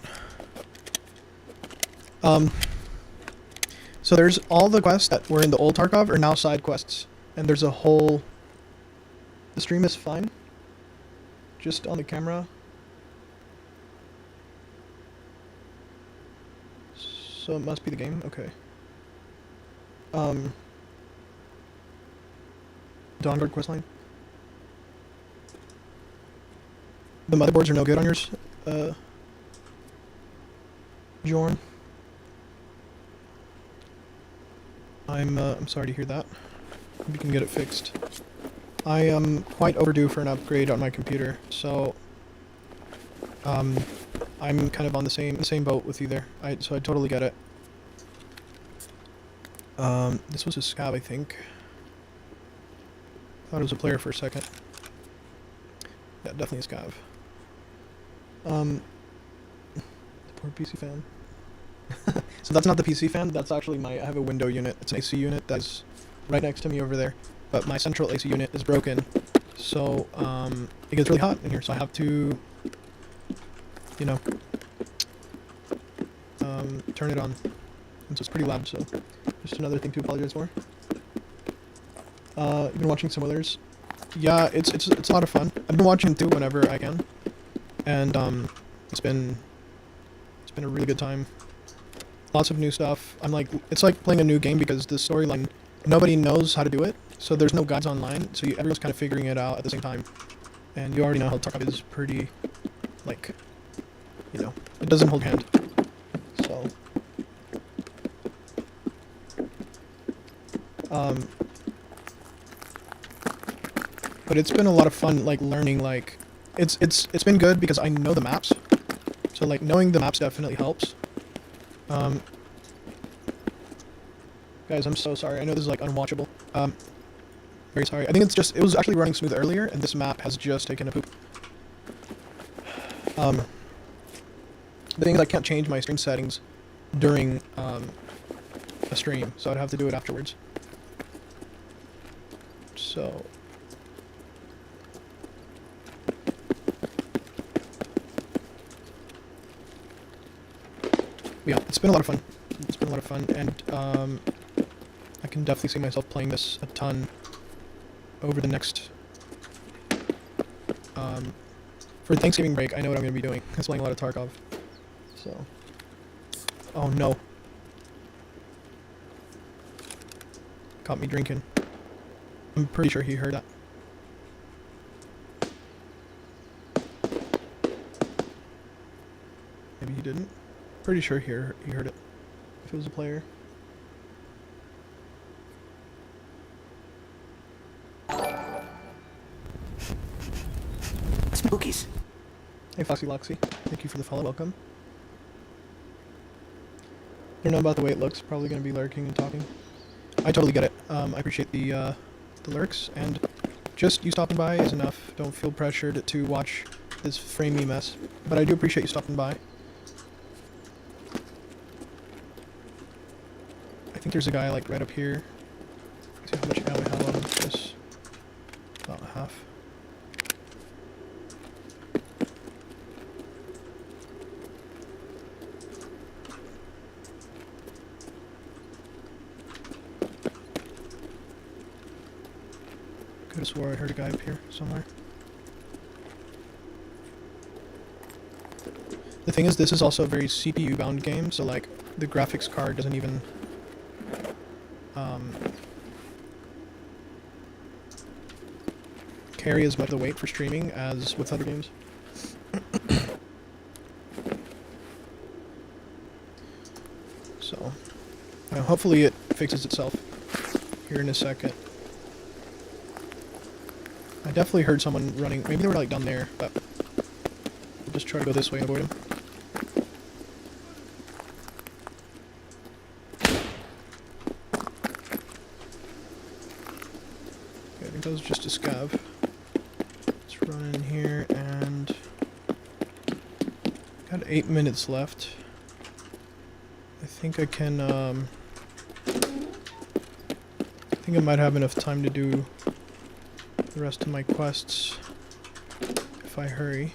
So there's all the quests that were in the old Tarkov are now side quests. And there's a whole... The stream is fine. Just on the camera. So it must be the game? Okay. Dawnguard questline. The motherboards are no good on yours, Jorn. I'm sorry to hear that. We can get it fixed. I am quite overdue for an upgrade on my computer, so I'm kind of on the same boat with you there. So I totally get it. This was a scab, I think. Thought it was a player for a second. Yeah, definitely a scav. The poor PC fan. So that's not the PC fan, that's actually I have a window unit. It's an AC unit that's right next to me over there. But my central AC unit is broken. So, it gets really hot in here, so I have to, you know, turn it on. And so it's pretty loud, so just another thing to apologize for. You've been watching some others. Yeah, it's a lot of fun. I've been watching too whenever I can. And, it's been a really good time. Lots of new stuff. It's like playing a new game because the storyline, nobody knows how to do it, so there's no guides online, so everyone's kind of figuring it out at the same time. And you already know how Tarkov is pretty, like, you know, it doesn't hold hand. So, but it's been a lot of fun, like, learning, like, it's been good because I know the maps, so, like, knowing the maps definitely helps. Guys, I'm so sorry. I know this is like unwatchable. Very sorry. I think it was actually running smooth earlier, and this map has just taken a poop. The thing is, I can't change my stream settings during a stream, so I'd have to do it afterwards. So. Yeah, it's been a lot of fun. It's been a lot of fun, and I can definitely see myself playing this a ton over the next... for Thanksgiving break, I know what I'm going to be doing. I'm playing a lot of Tarkov. So... Oh no. Caught me drinking. I'm pretty sure he heard that. Maybe he didn't. Pretty sure he heard it. If it was a player. Spookies. Hey Foxy Loxy, thank you for the follow, welcome. Don't know about the way it looks, probably going to be lurking and talking. I totally get it. I appreciate the lurks, and just you stopping by is enough. Don't feel pressured to watch this framey mess, but I do appreciate you stopping by. I think there's a guy like right up here. Let's see how much ammo I have on this. About half. Could have swore I heard a guy up here somewhere. The thing is, this is also a very CPU bound game, so like the graphics card doesn't even carry as much of the weight for streaming as with other games. So, hopefully it fixes itself here in a second. I definitely heard someone running. Maybe they were like down there, but I'll just try to go this way and avoid them. Okay, I think that was just a scav. Let's run in here and got 8 minutes left. I think I can, I think I might have enough time to do the rest of my quests if I hurry.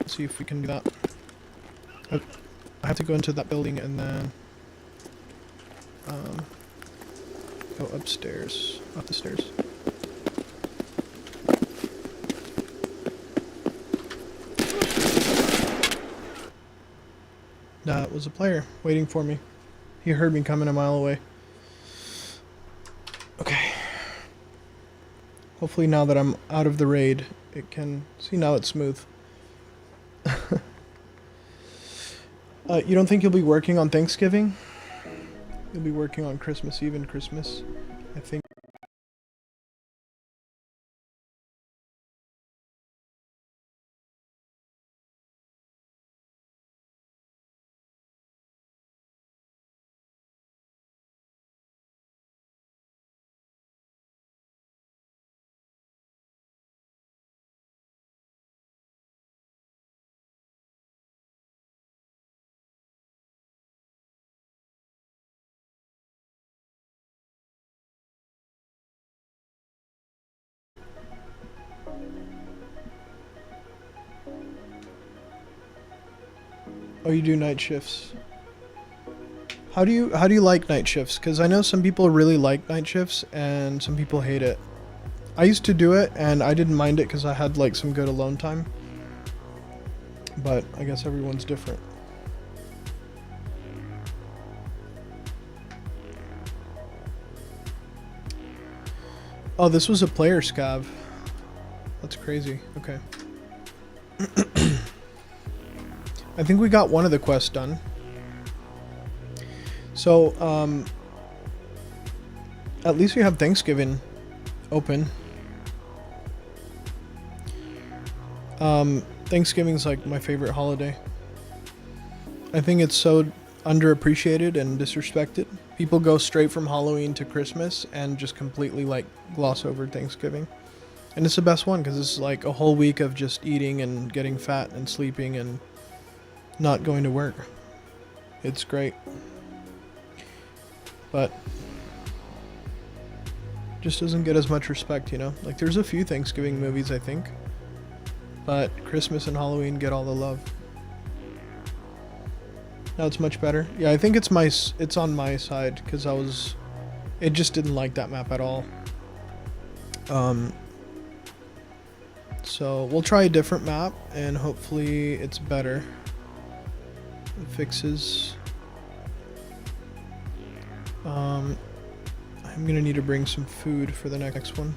Let's see if we can do that. I have to go into that building and then go upstairs, up the stairs. That was a player waiting for me. He heard me coming a mile away. Okay. Hopefully now that I'm out of the raid, it can... See, now it's smooth. You don't think you'll be working on Thanksgiving? You'll be working on Christmas Eve and Christmas, I think. Oh, you do night shifts. How do you like night shifts? Because I know some people really like night shifts and some people hate it. I used to do it and I didn't mind it because I had like some good alone time. But I guess everyone's different. Oh, this was a player scav. That's crazy. Okay. I think we got one of the quests done. So, at least we have Thanksgiving open. Thanksgiving's like my favorite holiday. I think it's so underappreciated and disrespected. People go straight from Halloween to Christmas and just completely like gloss over Thanksgiving. And it's the best one because it's like a whole week of just eating and getting fat and sleeping and not going to work. It's great. But just doesn't get as much respect, you know? Like there's a few Thanksgiving movies, I think. But Christmas and Halloween get all the love. Now it's much better. Yeah, I think it's on my side because it just didn't like that map at all. So we'll try a different map and hopefully it's better. It fixes. I'm gonna need to bring some food for the next one.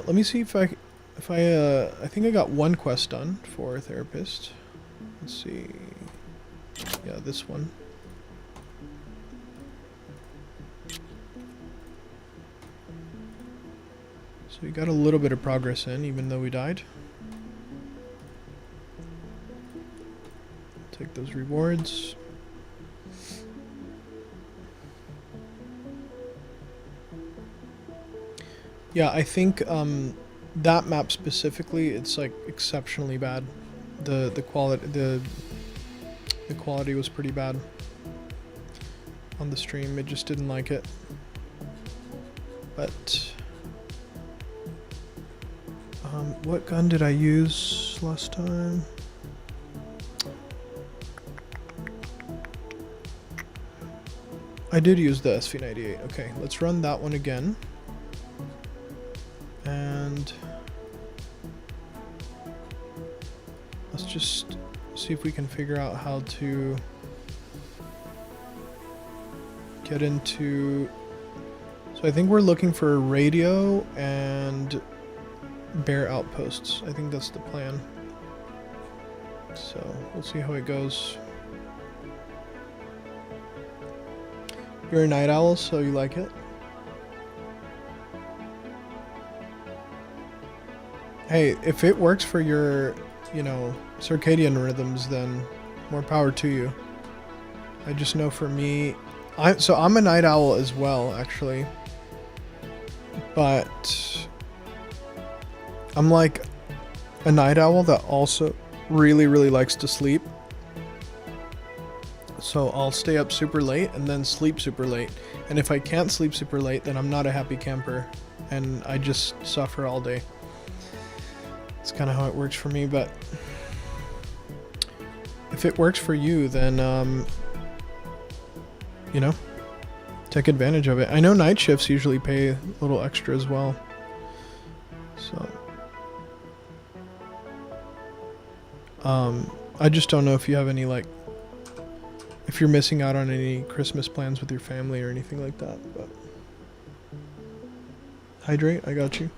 Let me see if I think I got one quest done for a therapist. Let's see. Yeah, this one. So we got a little bit of progress in, even though we died. Take those rewards. Yeah, I think that map specifically, it's like exceptionally bad. The quality was pretty bad on the stream. It just didn't like it. But what gun did I use last time? I did use the SV98. Okay, let's run that one again. And let's just see if we can figure out how to get into... So I think we're looking for a radio and bear outposts. I think that's the plan. So we'll see how it goes. You're a night owl, so you like it? Hey, if it works for your, you know, circadian rhythms, then more power to you. I just know for me, I'm a night owl as well, actually. But I'm like a night owl that also really, really likes to sleep. So I'll stay up super late and then sleep super late. And if I can't sleep super late, then I'm not a happy camper and I just suffer all day. It's kind of how it works for me, but if it works for you, then, you know, take advantage of it. I know night shifts usually pay a little extra as well. So, I just don't know if you have any, like, if you're missing out on any Christmas plans with your family or anything like that, but hydrate, I got you.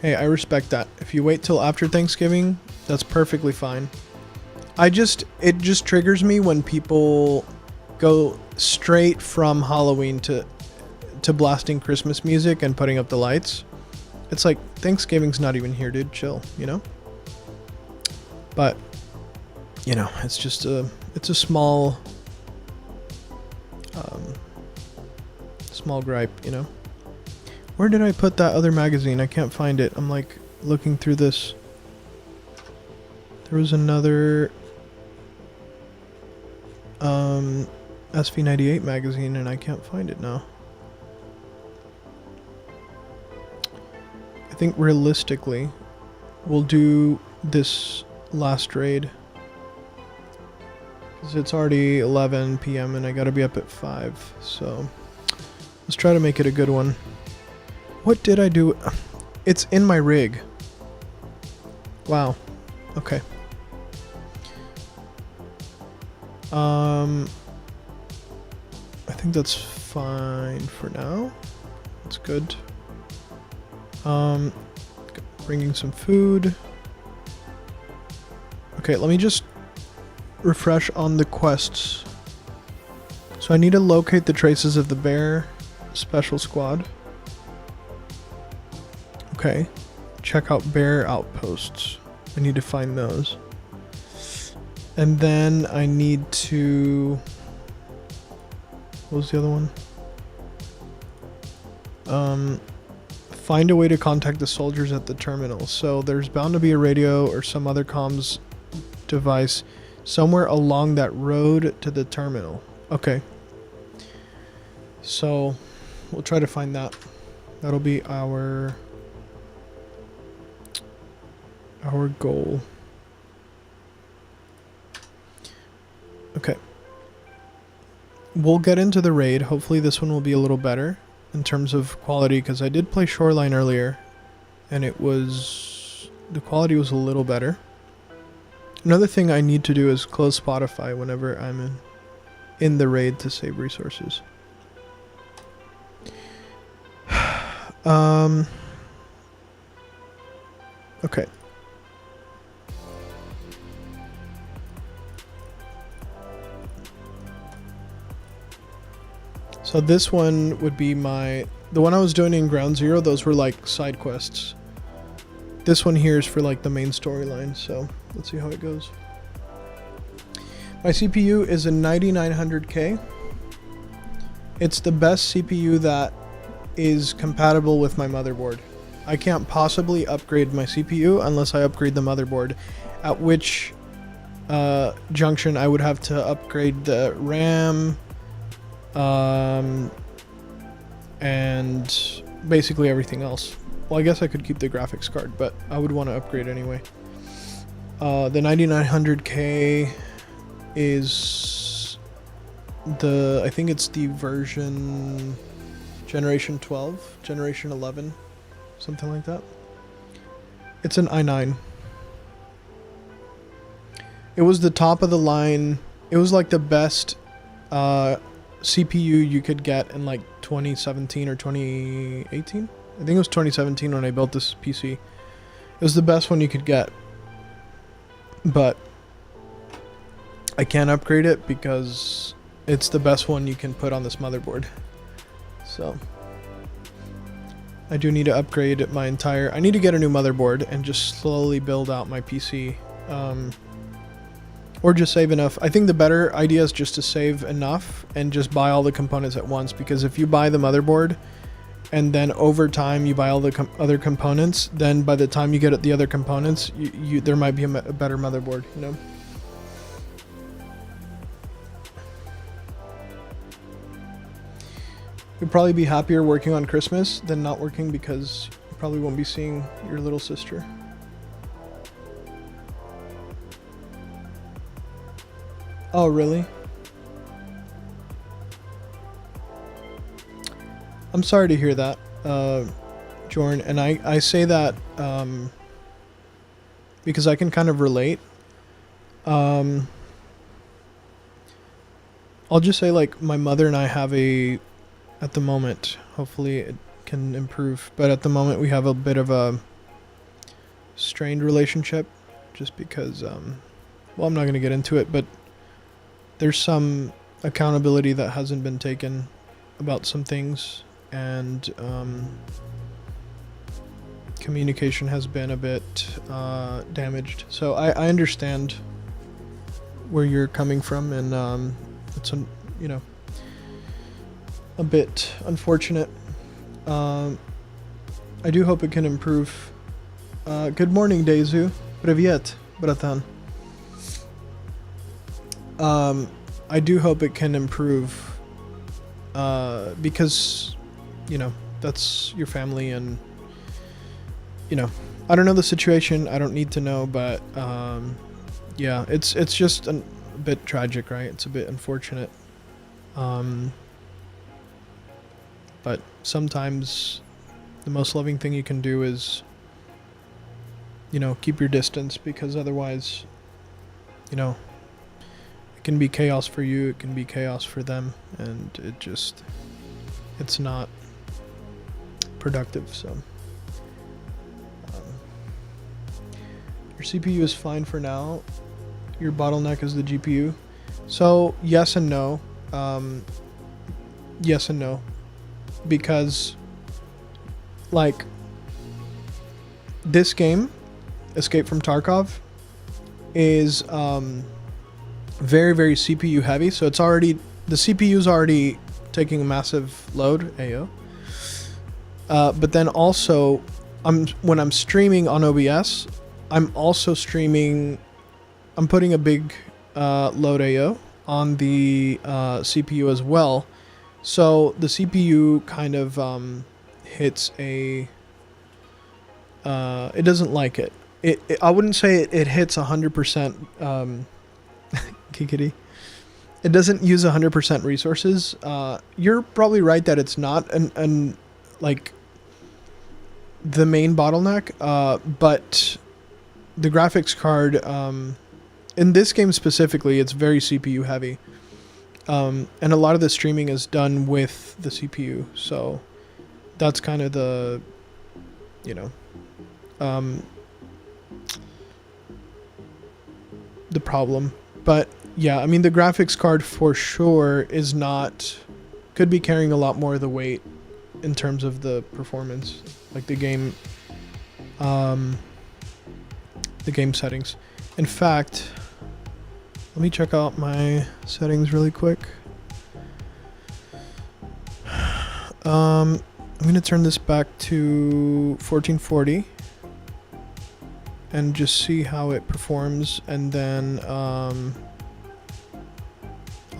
Hey, I respect that. If you wait till after Thanksgiving, that's perfectly fine. It just triggers me when people go straight from Halloween to blasting Christmas music and putting up the lights. It's like, Thanksgiving's not even here, dude. Chill, you know? But, you know, it's just it's a small gripe, you know? Where did I put that other magazine? I can't find it. I'm like looking through this. There was another SV98 magazine and I can't find it now. I think realistically we'll do this last raid because it's already 11 p.m. and I gotta be up at 5, so let's try to make it a good one. What did I do? It's in my rig. Wow. Okay. I think that's fine for now. That's good. Bringing some food. Okay, let me just refresh on the quests. So I need to locate the traces of the bear special squad. Okay. Check out bear outposts. I need to find those. And then I need to... What was the other one? Find a way to contact the soldiers at the terminal. So there's bound to be a radio or some other comms device somewhere along that road to the terminal. Okay. So we'll try to find that. That'll be our goal. Okay. We'll get into the raid. Hopefully this one will be a little better in terms of quality, because I did play Shoreline earlier and the quality was a little better. Another thing I need to do is close Spotify whenever I'm in the raid to save resources. Okay. So this one would be the one I was doing in Ground Zero, those were like side quests. This one here is for like the main storyline, so let's see how it goes. My CPU is a 9900K. It's the best CPU that is compatible with my motherboard. I can't possibly upgrade my CPU unless I upgrade the motherboard, at which junction I would have to upgrade the RAM, and basically everything else. Well, I guess I could keep the graphics card, but I would want to upgrade anyway. The 9900K is I think it's the version generation 12, generation 11, something like that. It's an i9. It was the top of the line. It was like the best CPU you could get in like 2017 or 2018. I think it was 2017 when I built this PC. It was the best one you could get. But I can't upgrade it because it's the best one you can put on this motherboard. So I do need to upgrade my entire... I need to get a new motherboard and just slowly build out my PC. Or just save enough. I think the better idea is just to save enough and just buy all the components at once. Because if you buy the motherboard and then over time you buy all the other components, then by the time you get at the other components, there might be a better motherboard, you know? You'd probably be happier working on Christmas than not working because you probably won't be seeing your little sister. Oh, really? I'm sorry to hear that, Jorn. And I say that because I can kind of relate. I'll just say, like, my mother and I have at the moment, hopefully it can improve, but at the moment we have a bit of a strained relationship just because, well, I'm not going to get into it, but there's some accountability that hasn't been taken about some things, and communication has been a bit damaged. So I understand where you're coming from, and it's you know, a bit unfortunate. I do hope it can improve. Good morning, Deizu. Привет, bratан. I do hope it can improve, because, you know, that's your family, and, you know, I don't know the situation, I don't need to know, but, yeah, it's just a bit tragic, right? It's a bit unfortunate, but sometimes the most loving thing you can do is, you know, keep your distance, because otherwise, you know, it can be chaos for you, it can be chaos for them, and it's not productive. So your CPU is fine for now, your bottleneck is the GPU. So yes and no. Yes and no, because, like, this game, Escape from Tarkov, is very, very CPU heavy, so it's already, the CPU is already taking a massive load, AO. But then also, when I'm streaming on OBS, I'm also streaming, I'm putting a big load AO on the CPU as well. So the CPU kind of hits a, it doesn't like it. I wouldn't say it hits 100%, Kikiri. It doesn't use 100% resources. You're probably right that it's not an like the main bottleneck, but the graphics card, in this game specifically, it's very CPU heavy. And a lot of the streaming is done with the CPU, so that's kind of the, you know, the problem. But yeah, I mean, the graphics card for sure is not, could be carrying a lot more of the weight in terms of the performance, like the game settings. In fact, let me check out my settings really quick. I'm going to turn this back to 1440 and just see how it performs, and then I'll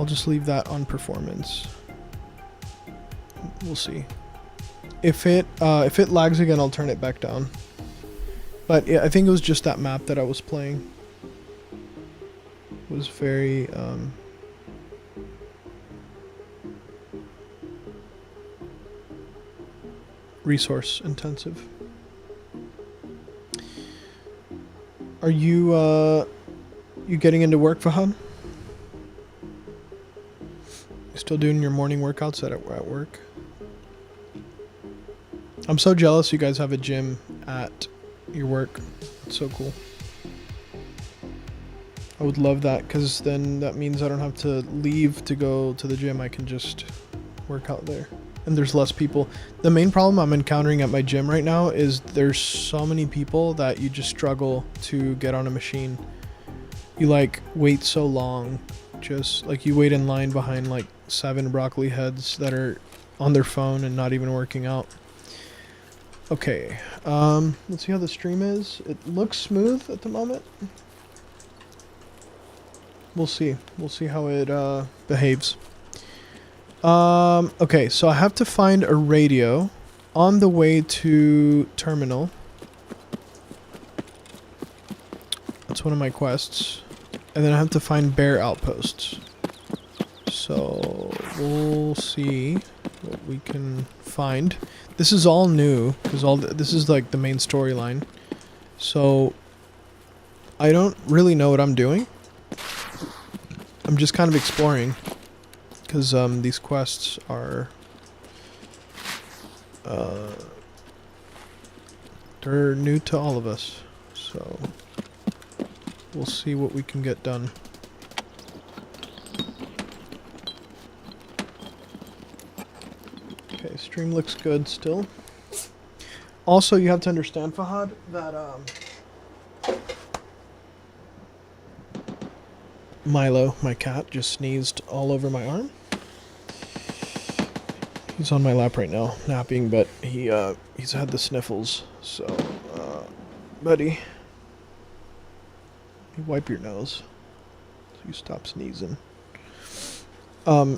just leave that on performance. We'll see. If it lags again, I'll turn it back down. But yeah, I think it was just that map that I was playing. It was very resource intensive. Are you You getting into work, Fahad? You still doing your morning workouts at work? I'm so jealous you guys have a gym at your work. It's so cool. I would love that, because then that means I don't have to leave to go to the gym. I can just work out there. And there's less people. The main problem I'm encountering at my gym right now is there's so many people that you just struggle to get on a machine. You like wait so long. Just like you wait in line behind like 7 broccoli heads that are on their phone and not even working out. Okay, let's see how the stream is. It looks smooth at the moment. We'll see. We'll see how it behaves. Okay, so I have to find a radio on the way to terminal. That's one of my quests. And then I have to find bear outposts. So we'll see what we can find. This is all new because this is like the main storyline. So I don't really know what I'm doing. I'm just kind of exploring because these quests are they're new to all of us. So we'll see what we can get done. Okay, stream looks good still. Also, you have to understand, Fahad, that Milo, my cat, just sneezed all over my arm. He's on my lap right now, napping, but he's had the sniffles. So, buddy, you wipe your nose so you stop sneezing. I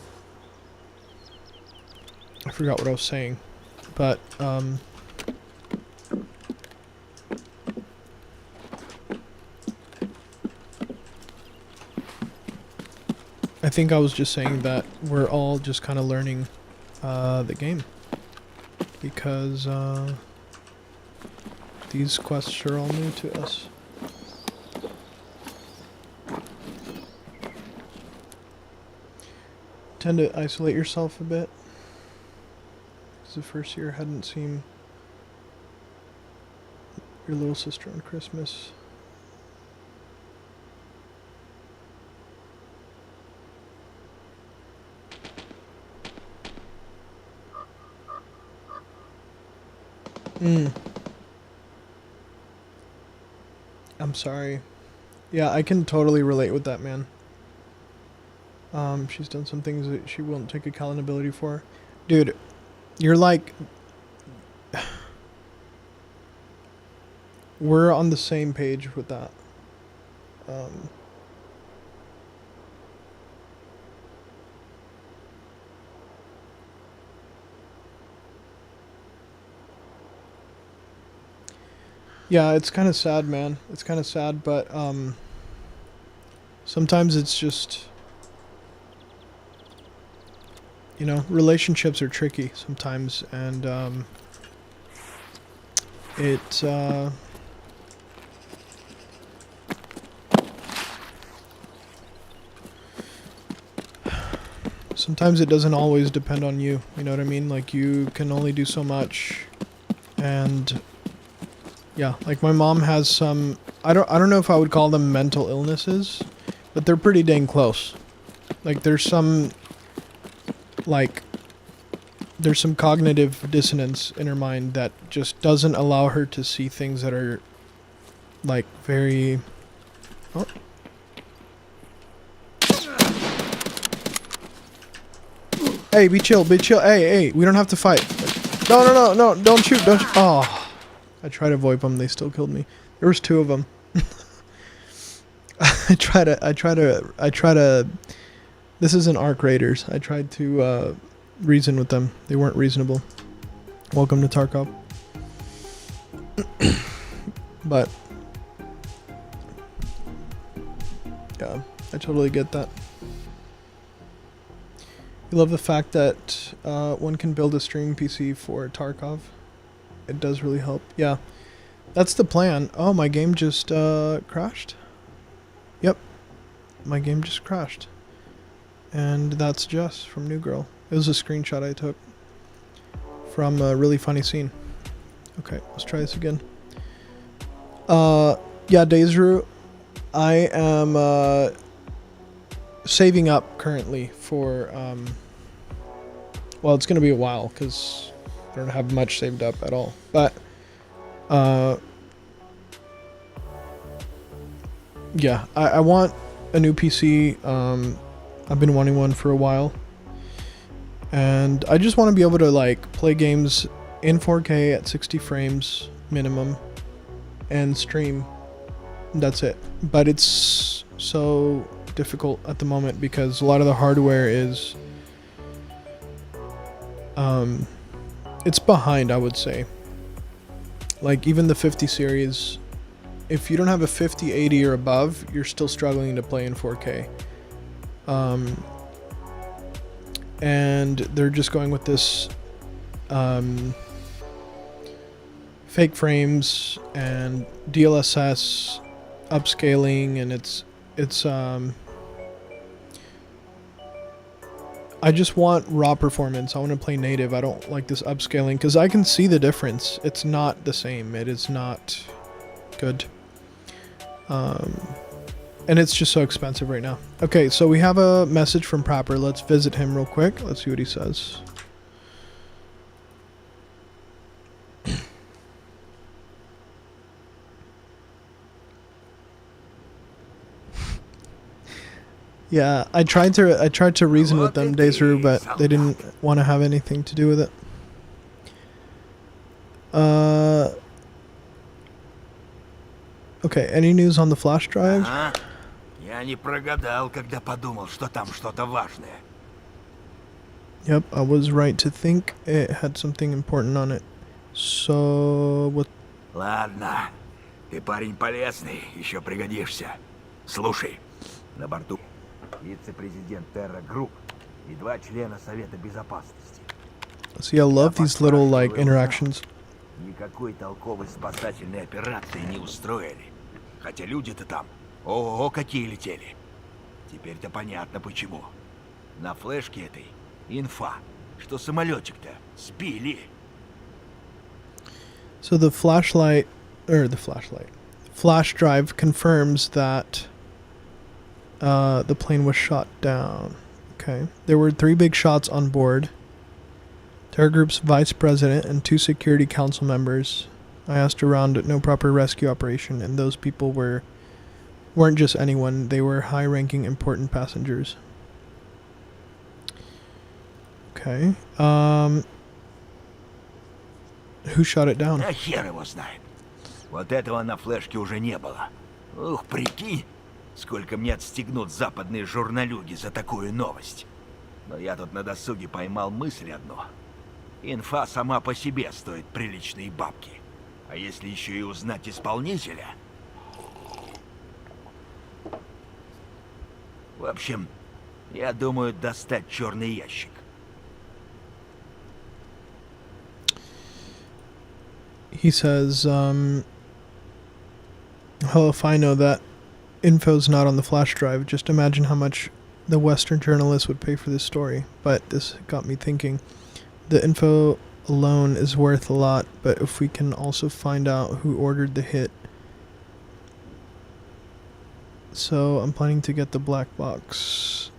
forgot what I was saying, but I think I was just saying that we're all just kind of learning the game because these quests are all new to us. Tend to isolate yourself a bit. The first year hadn't seen your little sister on Christmas. I'm sorry. Yeah, I can totally relate with that, man. She's done some things that she won't take accountability for. Dude, you're like... We're on the same page with that. Yeah, it's kind of sad, man. It's kind of sad, but sometimes it's just... You know, relationships are tricky sometimes, and sometimes it doesn't always depend on you, you know what I mean? Like, you can only do so much, and yeah, like my mom has some, I don't know if I would call them mental illnesses, but they're pretty dang close. Like, there's some cognitive dissonance in her mind that just doesn't allow her to see things that are like very... Oh. Hey, be chill, hey, we don't have to fight. No, don't shoot, oh. I tried to VoIP them, they still killed me. There was 2 of them. I try to this isn't Arc Raiders. I tried to reason with them. They weren't reasonable. Welcome to Tarkov. But yeah, I totally get that. You love the fact that one can build a streaming PC for Tarkov. It does really help. Yeah, that's the plan. Oh, my game just crashed. Yep, my game just crashed. And that's Jess from New Girl. It was a screenshot I took from a really funny scene. Okay, let's try this again. Yeah, Daisru, I am saving up currently for well, it's gonna be a while because I don't have much saved up at all. But yeah, I want a new PC. I've been wanting one for a while, and I just want to be able to like play games in 4K at 60 frames minimum and stream. That's it. But it's so difficult at the moment because a lot of the hardware is it's behind, I would say. Like even the 50 series, if you don't have a 5080 or above, you're still struggling to play in 4K. And they're just going with this fake frames and DLSS upscaling, and it's I just want raw performance. I want to play native. I don't like this upscaling because I can see the difference. It's not the same. It is not good. And it's just so expensive right now. Okay, so we have a message from Proper. Let's visit him real quick. Let's see what he says. Yeah, I tried to reason with them, Daisru, but they didn't want to have anything to do with it. Okay, any news on the flash drive? Ага. Я не прогадал, когда подумал, что там что-то важное. Yep, I was right to think it had something important on it. So, what? Ладно, ты парень полезный, еще пригодишься. Слушай, на борту вице-президент Terra Group и 2 члена Совета Безопасности. See, I love these little, like, interactions. Никакой толковой спасательной операции не устроили. Хотя люди-то там, ого, какие летели. Теперь-то понятно почему. На флешке этой инфа, что самолетик-то сбили. So the flash drive confirms that the plane was shot down. Okay. There were 3 big shots on board. Terror Group's vice president and 2 security council members. I asked around, no proper rescue operation, and those people weren't just anyone. They were high-ranking, important passengers. Okay. Who shot it down? Да хер его знает. Вот этого на флешке уже не было. Ух, прикинь, сколько мне отстегнут западные журналюги за такую новость. Но я тут на досуге поймал мысль одну. Инфа сама по себе стоит приличные бабки. А если еще и узнать исполнителя... В общем, я думаю достать черный ящик. He says, hell if I know that info's not on the flash drive. Just imagine how much the Western journalists would pay for this story. But this got me thinking. The info alone is worth a lot, but if we can also find out who ordered the hit. So I'm planning to get the black box.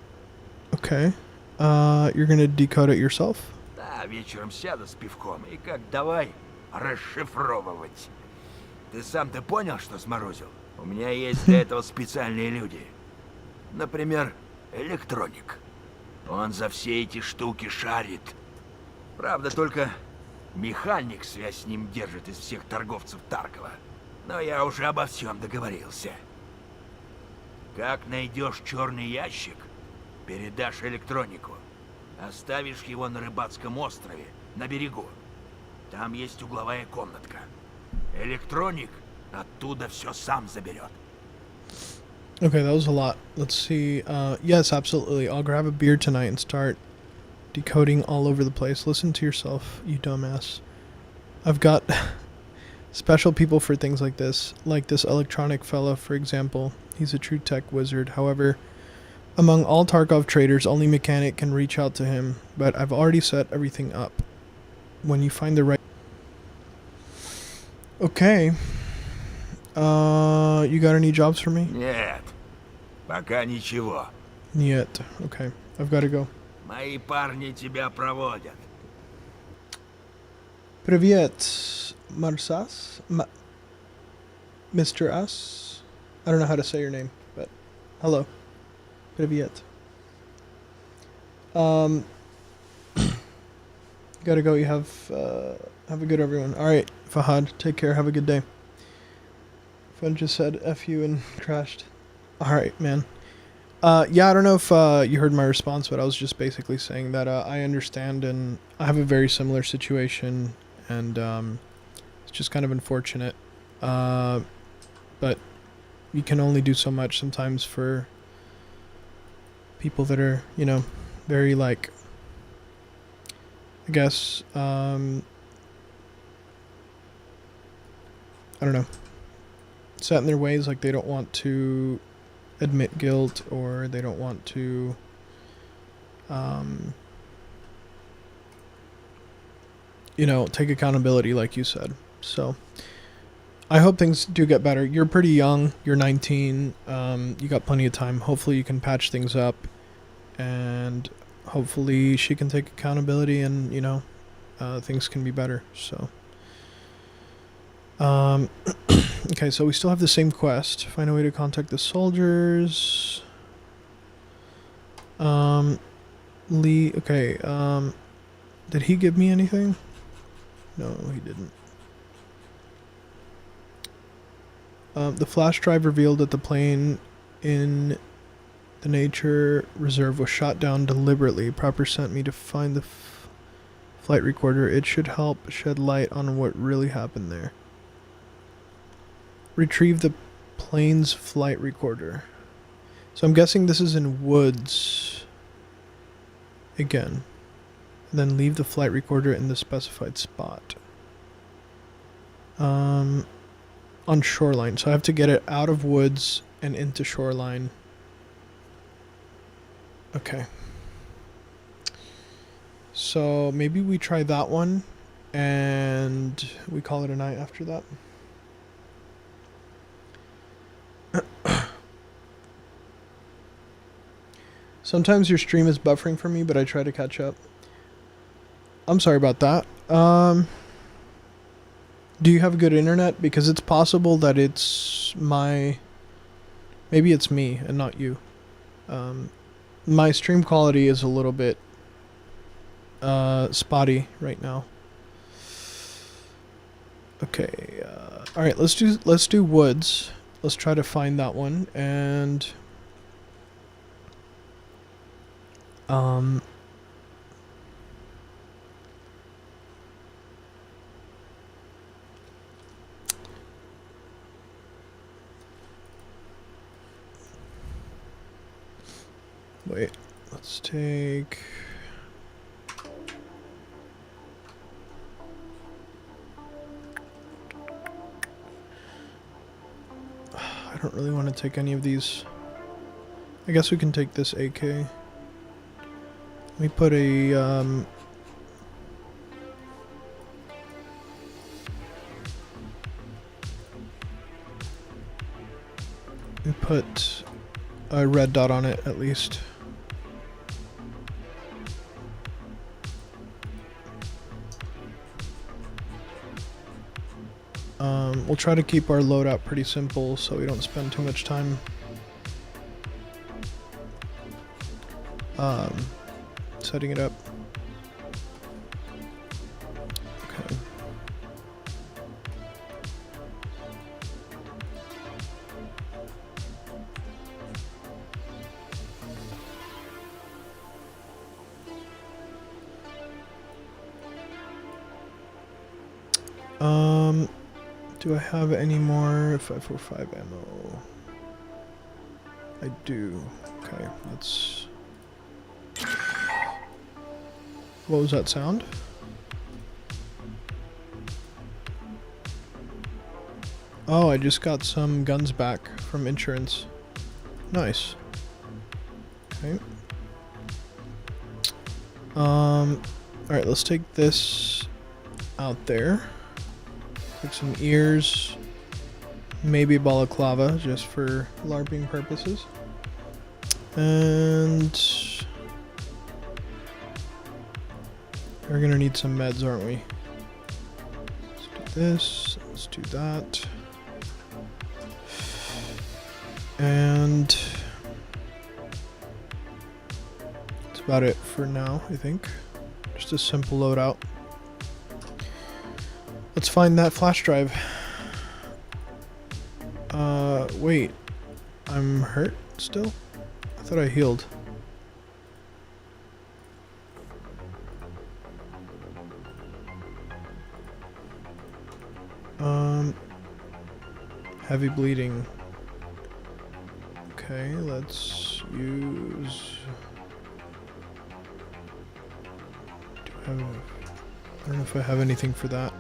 Okay. You're gonna decode it yourself? Да, вечером сяду с пивком и как давай расшифровывать. Ты сам-то понял, что сморозил? У меня есть для этого специальные люди. Например, электроник. Он за все эти штуки шарит. Правда, только механик связь с ним держит из всех торговцев Таркова. Но я уже обо всем договорился. Как найдешь черный ящик, передашь электронику. Оставишь его на рыбацком острове, на берегу. Там есть угловая комнатка. Электроник оттуда все сам заберет. Okay, that was a lot. Let's see. Yes, absolutely. I'll grab a beer tonight and start decoding all over the place. Listen to yourself, you dumbass. I've got special people for things like this. Like this electronic fella, for example. He's a true tech wizard. However, Among all Tarkov traders, only Mechanic can reach out to him, but I've already set everything up. When you find the right... Okay. You got any jobs for me? Нет, пока ничего. Yet. Okay. I've got to go. Мои парни тебя проводят. Привет, Marsas? Mr. S? I don't know how to say your name, but hello. Привет. Gotta go. You have a good everyone. All right, Fahad. Take care. Have a good day. Fun just said F you and crashed. All right, man. Yeah, I don't know if you heard my response, but I was just basically saying that I understand and I have a very similar situation, and it's just kind of unfortunate. But you can only do so much sometimes for people that are, you know, very like, I guess, I don't know, set in their ways, like they don't want to admit guilt, or they don't want to you know, take accountability, like you said. So I hope things do get better. You're pretty young, you're 19, you got plenty of time. Hopefully you can patch things up, and hopefully she can take accountability, and you know, things can be better. So okay, so we still have the same quest. Find a way to contact the soldiers. Lee, okay, did he give me anything? No, he didn't. The flash drive revealed that the plane in the nature reserve was shot down deliberately. Proper sent me to find the flight recorder. It should help shed light on what really happened there. Retrieve the plane's flight recorder. So I'm guessing this is in woods again. And then leave the flight recorder in the specified spot. On shoreline. So I have to get it out of woods and into shoreline. Okay. So maybe we try that one and we call it a night after that. Sometimes your stream is buffering for me, but I try to catch up. I'm sorry about that. Do you have good internet? Because it's possible that it's maybe it's me and not you. My stream quality is a little bit spotty right now. Okay, all right, let's do woods. Let's try to find that one, and wait, let's take... I don't really want to take any of these. I guess we can take this AK. Let me put a we put a red dot on it at least. We'll try to keep our loadout pretty simple so we don't spend too much time setting it up. Okay. Do I have any more 545 ammo? I do. Okay, let's... What was that sound? Oh, I just got some guns back from insurance. Nice. Okay. Alright, let's take this out there. Take some ears. Maybe balaclava, just for LARPing purposes. And we're gonna need some meds, aren't we? Let's do this. Let's do that. And that's about it for now, I think. Just a simple loadout. Let's find that flash drive. Wait. I'm hurt still? I thought I healed. Heavy bleeding. Okay, let's use... I don't know if I have anything for that.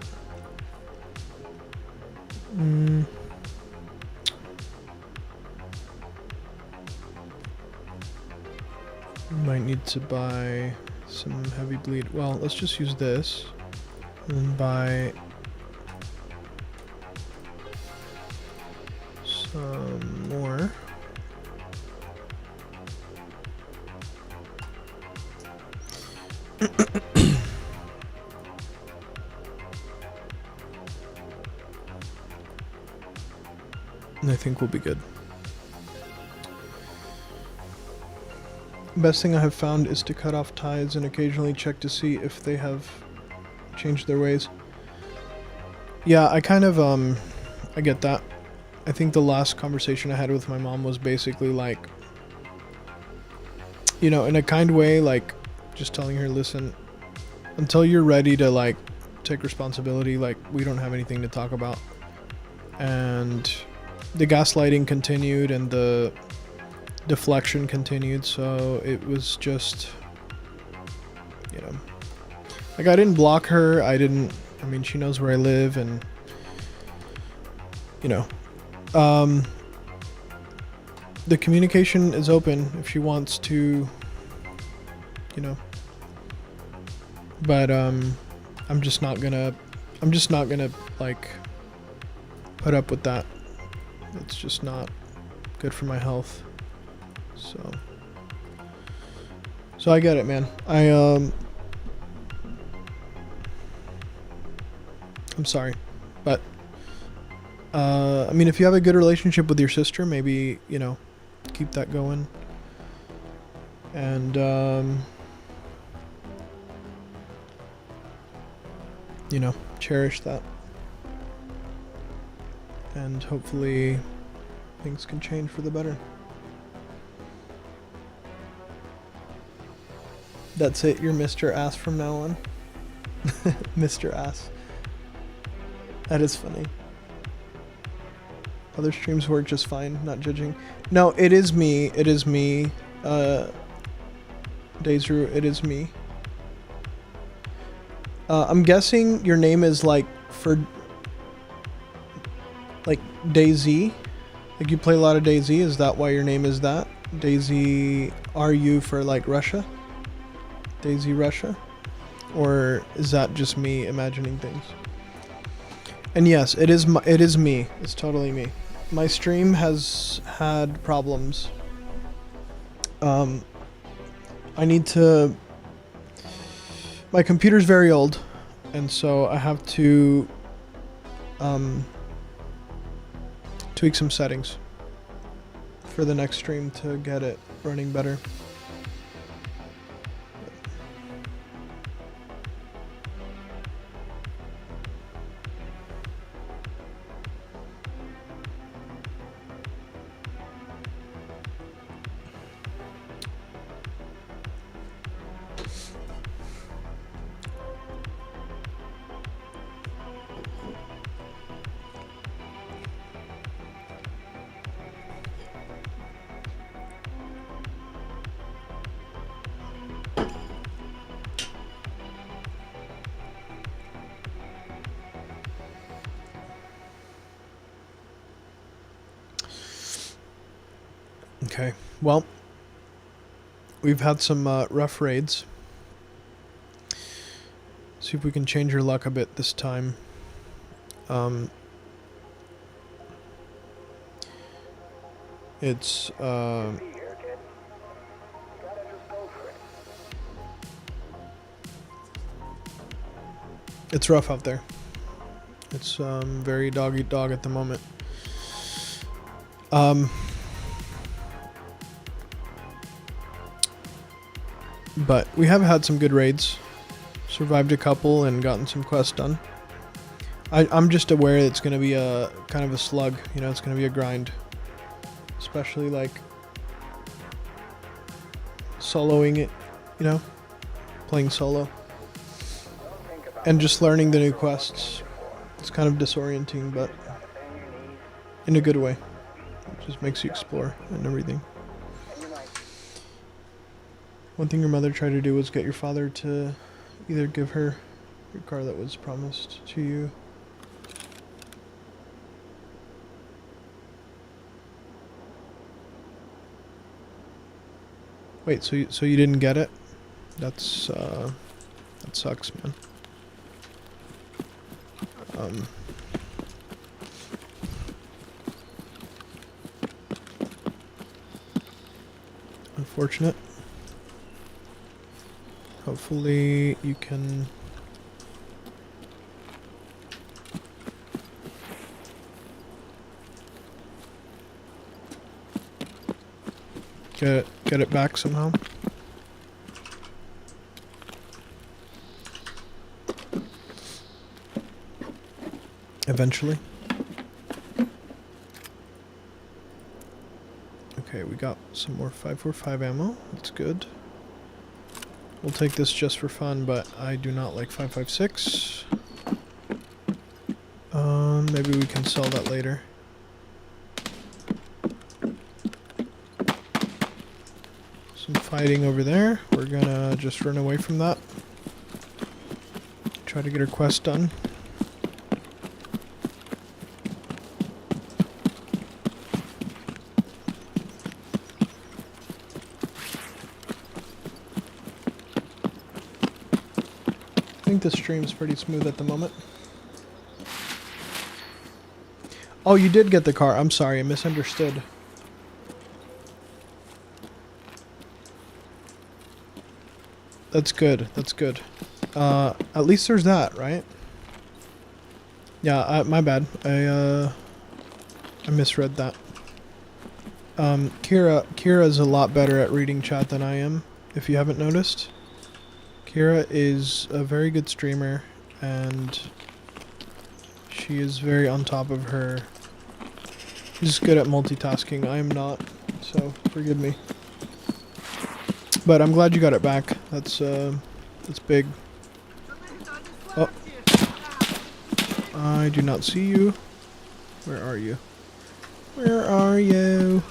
Might need to buy some heavy bleed. Well, let's just use this. And then buy some more. And I think we'll be good. Best thing I have found is to cut off ties and occasionally check to see if they have changed their ways. Yeah, I kind of, I get that. I think the last conversation I had with my mom was basically like, you know, in a kind way, like, just telling her, listen, until you're ready to, like, take responsibility, like, we don't have anything to talk about. And the gaslighting continued and the deflection continued, so it was just, you know, like, I didn't block her, I mean, she knows where I live, and, you know, the communication is open if she wants to, you know, but, I'm just not gonna, like, put up with that. It's just not good for my health. So I get it, man. I'm sorry, but I mean, if you have a good relationship with your sister, maybe, you know, keep that going, and you know, cherish that, and hopefully things can change for the better. That's it, you're Mr. Ass from now on. Mr. Ass. That is funny. Other streams work just fine, not judging. No, it is me. It is me. Daisru, it is me. I'm guessing your name is like for like Daisy. Like you play a lot of Daisy. Is that why your name is that? Daisy, are you for like Russia? Daisy Russia? Or is that just me imagining things? And yes, it is me. It's totally me. My stream has had problems. I need to... My computer's very old, and so I have to tweak some settings for the next stream to get it running better. Okay, well, we've had some rough raids. See if we can change your luck a bit this time. It's it's rough out there. It's very dog eat dog at the moment. But we have had some good raids. Survived a couple and gotten some quests done. I'm just aware it's going to be a kind of a slug. You know, it's going to be a grind. Especially like soloing it, you know, playing solo. And just learning the new quests. It's kind of disorienting, but in a good way. It just makes you explore and everything. One thing your mother tried to do was get your father to either give her your car that was promised to you. Wait, so you didn't get it? That's that sucks, man. Unfortunate. Hopefully you can get it back somehow. Eventually. Okay, we got some more 545 ammo. That's good. We'll take this just for fun, but I do not like 556. Maybe we can sell that later. Some fighting over there. We're gonna just run away from that. Try to get our quest done. I think the stream's pretty smooth at the moment. Oh, you did get the car. I'm sorry, I misunderstood. That's good. That's good. At least there's that, right? Yeah, my bad. I misread that. Kira's a lot better at reading chat than I am, if you haven't noticed. Kira is a very good streamer, and she is very on top of her. She's good at multitasking. I am not, so forgive me. But I'm glad you got it back. That's big. Oh, I do not see you. Where are you? Where are you?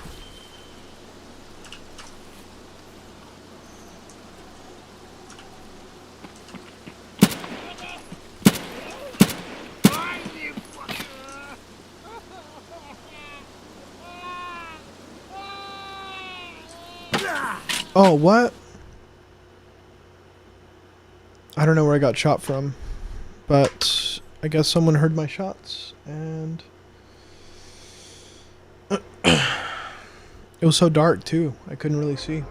Oh, what? I don't know where I got shot from, but I guess someone heard my shots, and it was so dark too, I couldn't really see.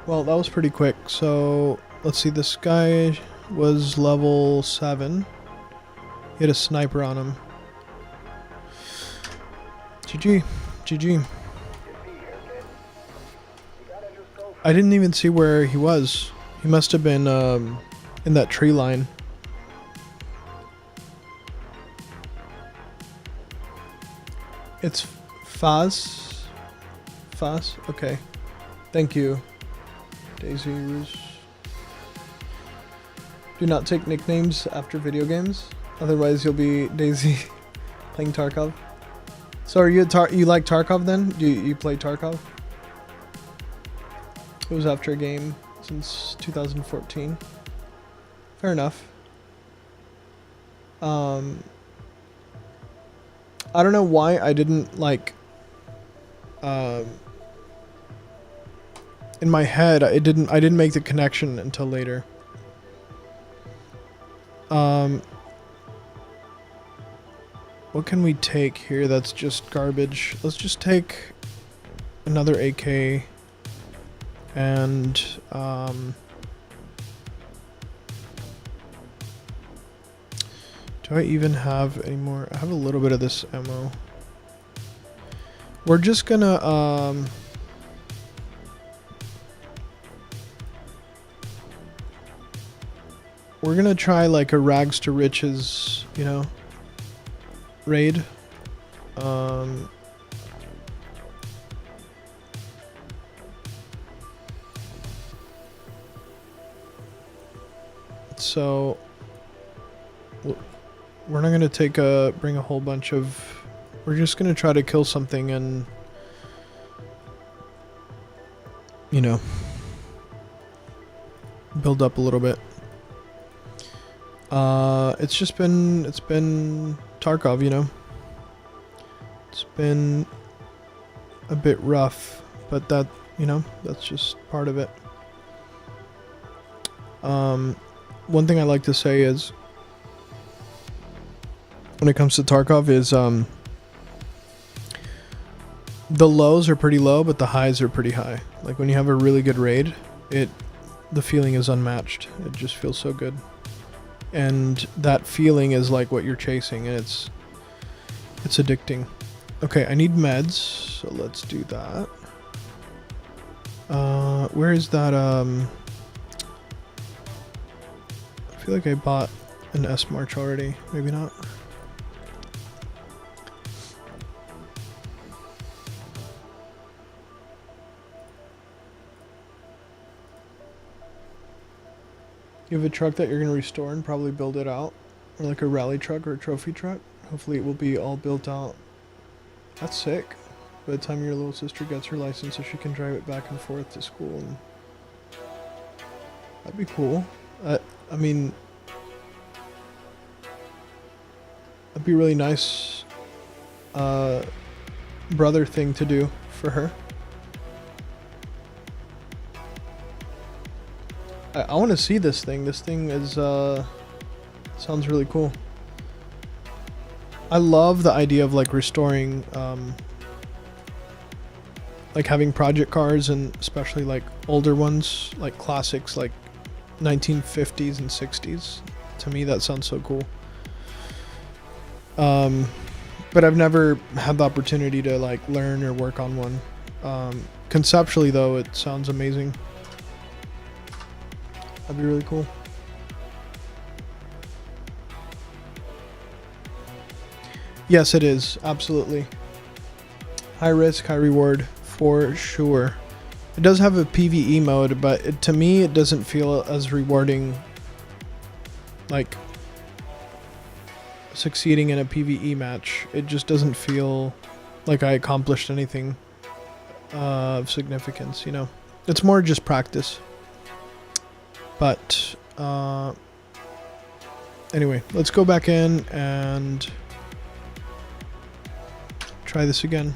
Well, that was pretty quick, so let's see, this guy was level 7. He had a sniper on him. GG. GG. I didn't even see where he was. He must have been in that tree line. It's Faz. Faz? Okay. Thank you, Daisy Roos. Do not take nicknames after video games. Otherwise, you'll be Daisy playing Tarkov. So, are you you like Tarkov then? Do you play Tarkov? It was after a game since 2014. Fair enough. I don't know why I didn't like in my head I didn't make the connection until later. What can we take here that's just garbage? Let's just take another AK and do I even have any more? I have a little bit of this ammo. We're just gonna we're gonna try like a rags to riches, you know, raid. So we're not gonna bring a whole bunch of. We're just gonna try to kill something and, you know, build up a little bit. It's been Tarkov, you know. It's been a bit rough, but that, you know, that's just part of it. One thing I like to say is, when it comes to Tarkov, is the lows are pretty low, but the highs are pretty high. Like when you have a really good raid, the feeling is unmatched. It just feels so good. And that feeling is like what you're chasing, and it's addicting. Okay, I need meds, so let's do that. Where is that? I feel like I bought an S March already. Maybe not. You have a truck that you're going to restore and probably build it out, or like a rally truck or a trophy truck. Hopefully it will be all built out. That's sick. By the time your little sister gets her license, so she can drive it back and forth to school, and that'd be cool. I mean, that'd be a really nice brother thing to do for her. I want to see this thing. This thing is sounds really cool. I love the idea of like restoring, like having project cars, and especially like older ones, like classics, like 1950s and 60s. To me, that sounds so cool. But I've never had the opportunity to like learn or work on one. Conceptually, though, it sounds amazing. That'd be really cool. Yes, it is. Absolutely. High risk, high reward, for sure. It does have a PvE mode, but to me, it doesn't feel as rewarding, like succeeding in a PvE match. It just doesn't feel like I accomplished anything of significance, you know? It's more just practice. But anyway, let's go back in and try this again.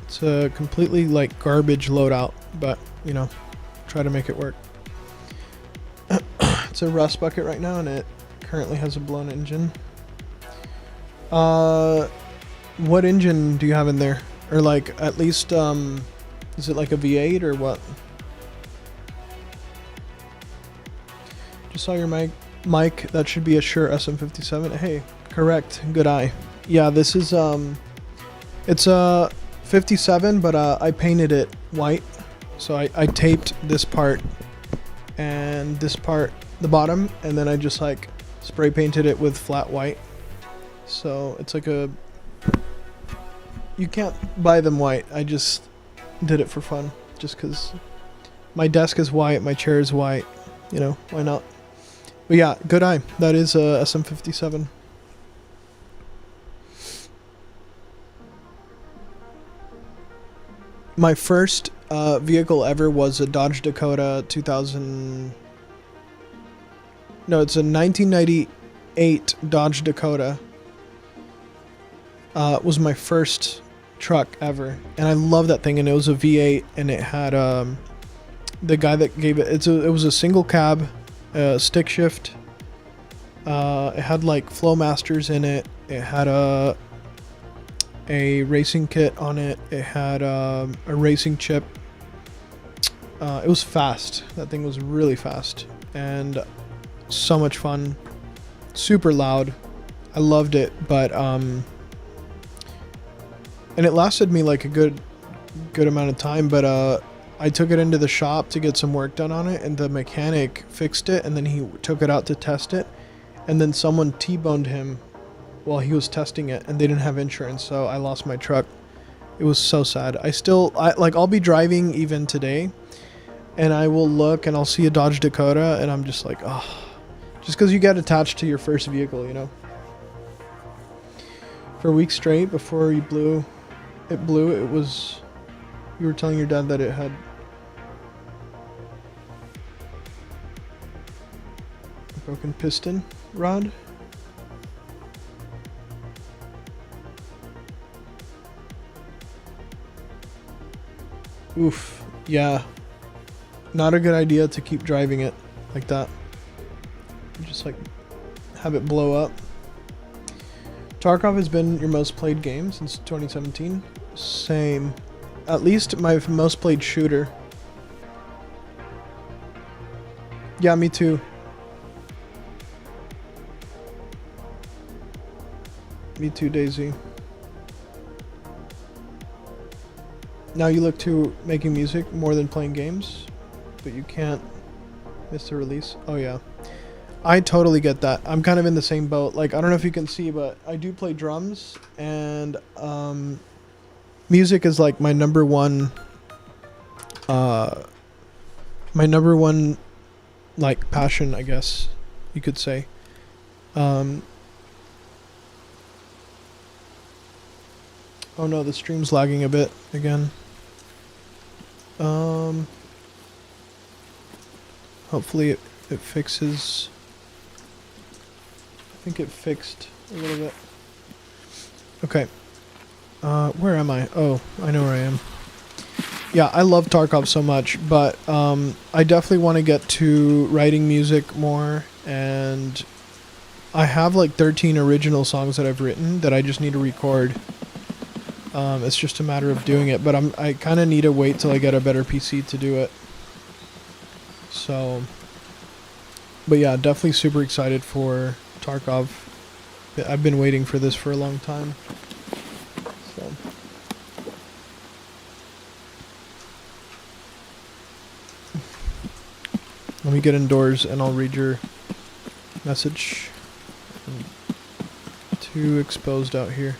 It's a completely like garbage loadout, but you know, try to make it work. It's a rust bucket right now, and it currently has a blown engine. What engine do you have in there? Or like at least is it like a V8 or what? Just saw your mic. That should be a Shure SM57. Hey, correct. Good eye. Yeah, this is it's a 57, but I painted it white. So I taped this part and this part, the bottom, and then I just like spray painted it with flat white. So it's like a, you can't buy them white. I just did it for fun, just because my desk is white, my chair is white, you know, why not? But yeah, good eye. That is a SM57. My first vehicle ever was a Dodge Dakota 2000. No, it's a 1998 Dodge Dakota. Was my first truck ever, and I love that thing. And it was a V8, and it had the guy that gave it. It was a single cab, stick shift. It had like Flowmasters in it. It had a racing kit on it. It had a racing chip. It was fast. That thing was really fast and so much fun. Super loud. I loved it, but and it lasted me like a good amount of time, but I took it into the shop to get some work done on it, and the mechanic fixed it, and then he took it out to test it, and then someone T-boned him while he was testing it, and they didn't have insurance, so I lost my truck. It was so sad. I'll be driving even today, and I will look and I'll see a Dodge Dakota, and I'm just like, oh, just because you get attached to your first vehicle, you know. For a week straight before it blew, it was, you were telling your dad that it had a broken piston rod. Oof, yeah. Not a good idea to keep driving it like that. Just like have it blow up. Tarkov has been your most played game since 2017. Same. At least my most played shooter. Yeah, me too. Me too, Daisy. Now you look to making music more than playing games, but you can't miss the release. Oh yeah. I totally get that. I'm kind of in the same boat. Like, I don't know if you can see, but I do play drums, and music is like my number one like passion, I guess you could say. Oh no, the stream's lagging a bit again. Hopefully it fixes. I think it fixed a little bit. Okay. Where am I? Oh, I know where I am. Yeah, I love Tarkov so much, but I definitely want to get to writing music more, and I have like 13 original songs that I've written that I just need to record. It's just a matter of doing it, but I kind of need to wait till I get a better PC to do it. So, but yeah, definitely super excited for Tarkov. I've been waiting for this for a long time. So. Let me get indoors and I'll read your message. I'm too exposed out here.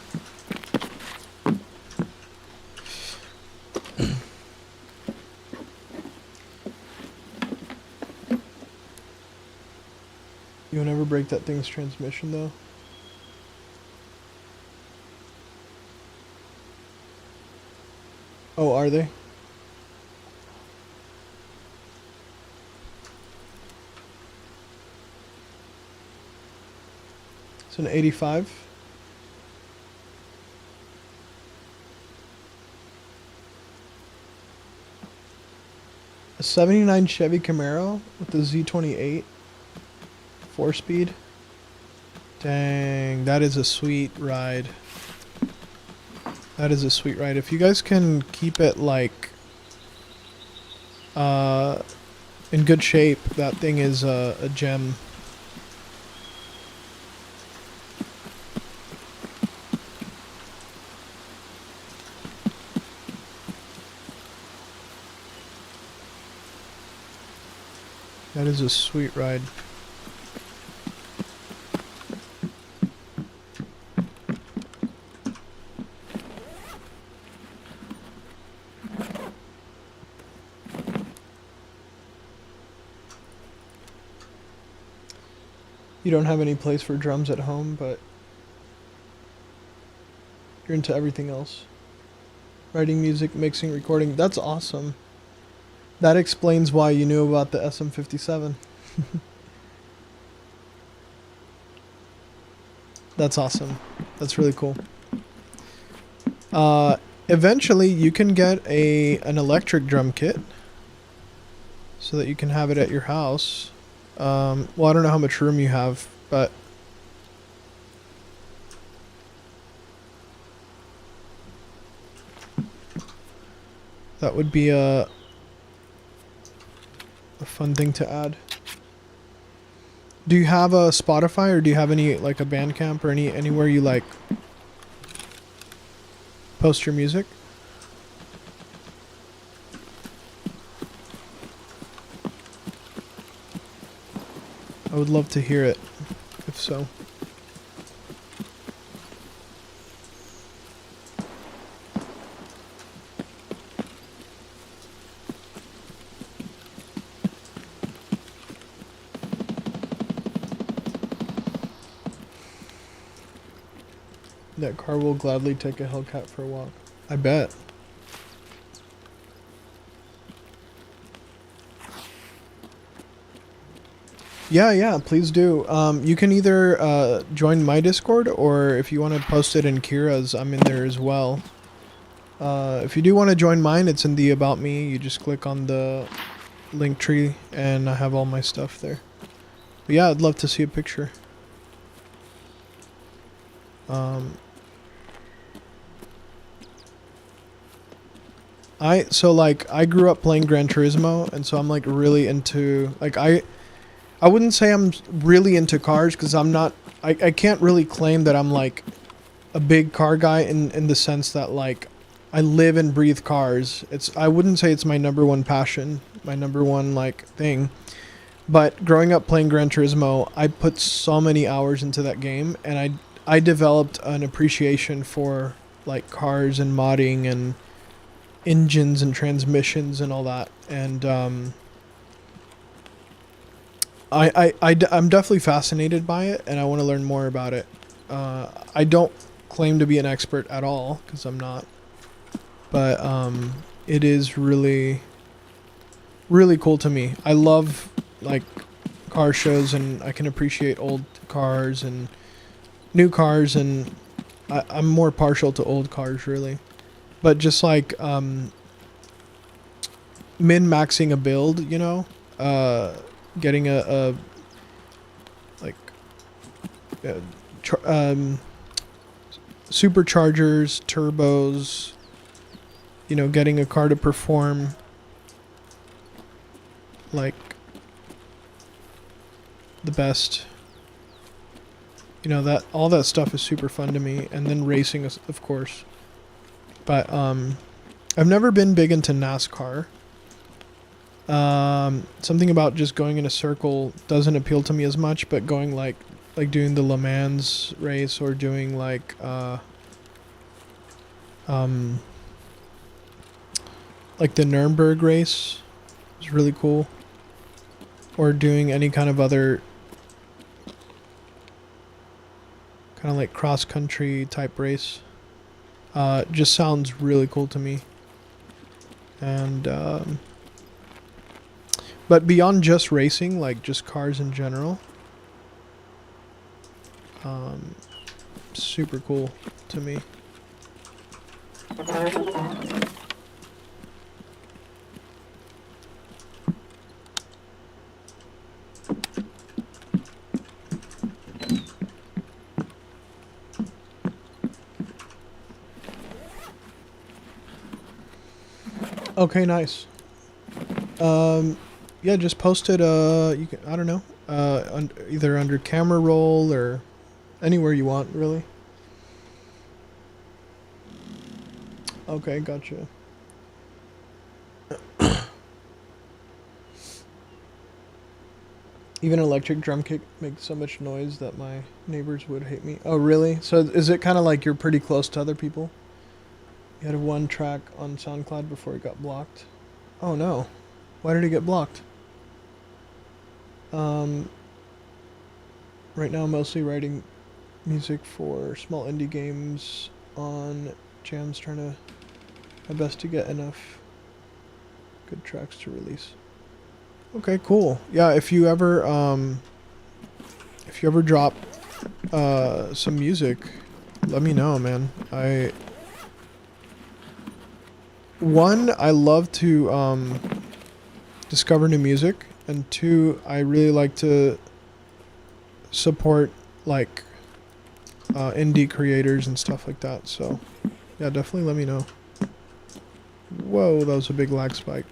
You'll never break that thing's transmission, though. Oh, are they? It's an 85. A 79 Chevy Camaro with the Z28. 4-speed. Dang, that is a sweet ride. That is a sweet ride. If you guys can keep it like in good shape, that thing is a gem. That is a sweet ride. You don't have any place for drums at home, but you're into everything else, Writing music, mixing, recording. That's awesome. That explains why you knew about the SM57. That's awesome. That's really cool. Eventually, you can get an electric drum kit so that you can have it at your house. Well, I don't know how much room you have, but that would be a fun thing to add. Do you have a Spotify, or do you have any, like, a Bandcamp or anywhere you like post your music? I would love to hear it, if so. That car will gladly take a Hellcat for a walk. I bet. Yeah, please do. You can either join my Discord, or if you want to post it in Kira's, I'm in there as well. If you do want to join mine, it's in the About Me. You just click on the link tree, and I have all my stuff there. But yeah, I'd love to see a picture. I grew up playing Gran Turismo, and so I'm like really into, like, I wouldn't say I'm really into cars, because I'm not, I can't really claim that I'm like a big car guy in the sense that, like, I live and breathe cars. I wouldn't say it's my number one passion, my number one, like, thing. But growing up playing Gran Turismo, I put so many hours into that game, and I developed an appreciation for, like, cars and modding and engines and transmissions and all that. And I'm definitely fascinated by it, and I want to learn more about it. I don't claim to be an expert at all, because I'm not. But it is really, really cool to me. I love, like, car shows, and I can appreciate old cars and new cars, and I'm more partial to old cars, really. But just like min-maxing a build, you know, getting a like superchargers, turbos, you know, getting a car to perform like the best. You know, that all that stuff is super fun to me, and then racing, of course. But I've never been big into NASCAR. Something about just going in a circle doesn't appeal to me as much, but going like doing the Le Mans race, or doing like the Nuremberg race is really cool. Or doing any kind of other kind of like cross-country type race. Just sounds really cool to me. And but beyond just racing, like just cars in general, super cool to me. Okay, nice. Yeah, just post it, you can, I don't know, either under camera roll or anywhere you want, really. Okay, gotcha. Even electric drum kit makes so much noise that my neighbors would hate me. Oh, really? So is it kind of like you're pretty close to other people? You had one track on SoundCloud before it got blocked. Oh no. Why did it get blocked? Right now I'm mostly writing music for small indie games on jams, trying to My best to get enough good tracks to release. Okay, cool. Yeah, if you ever drop some music, let me know, man. I love to discover new music, and two, I really like to support like indie creators and stuff like that. So yeah, definitely let me know. Whoa, that was a big lag spike.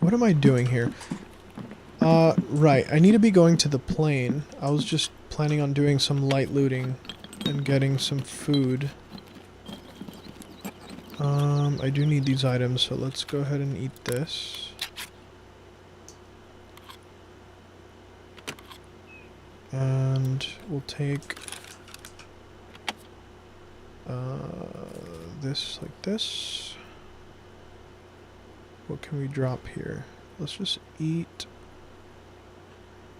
What am I doing here? Right, I need to be going to the plane. I was just planning on doing some light looting and getting some food. I do need these items, so let's go ahead and eat this. And we'll take this like this. What can we drop here? Let's just eat.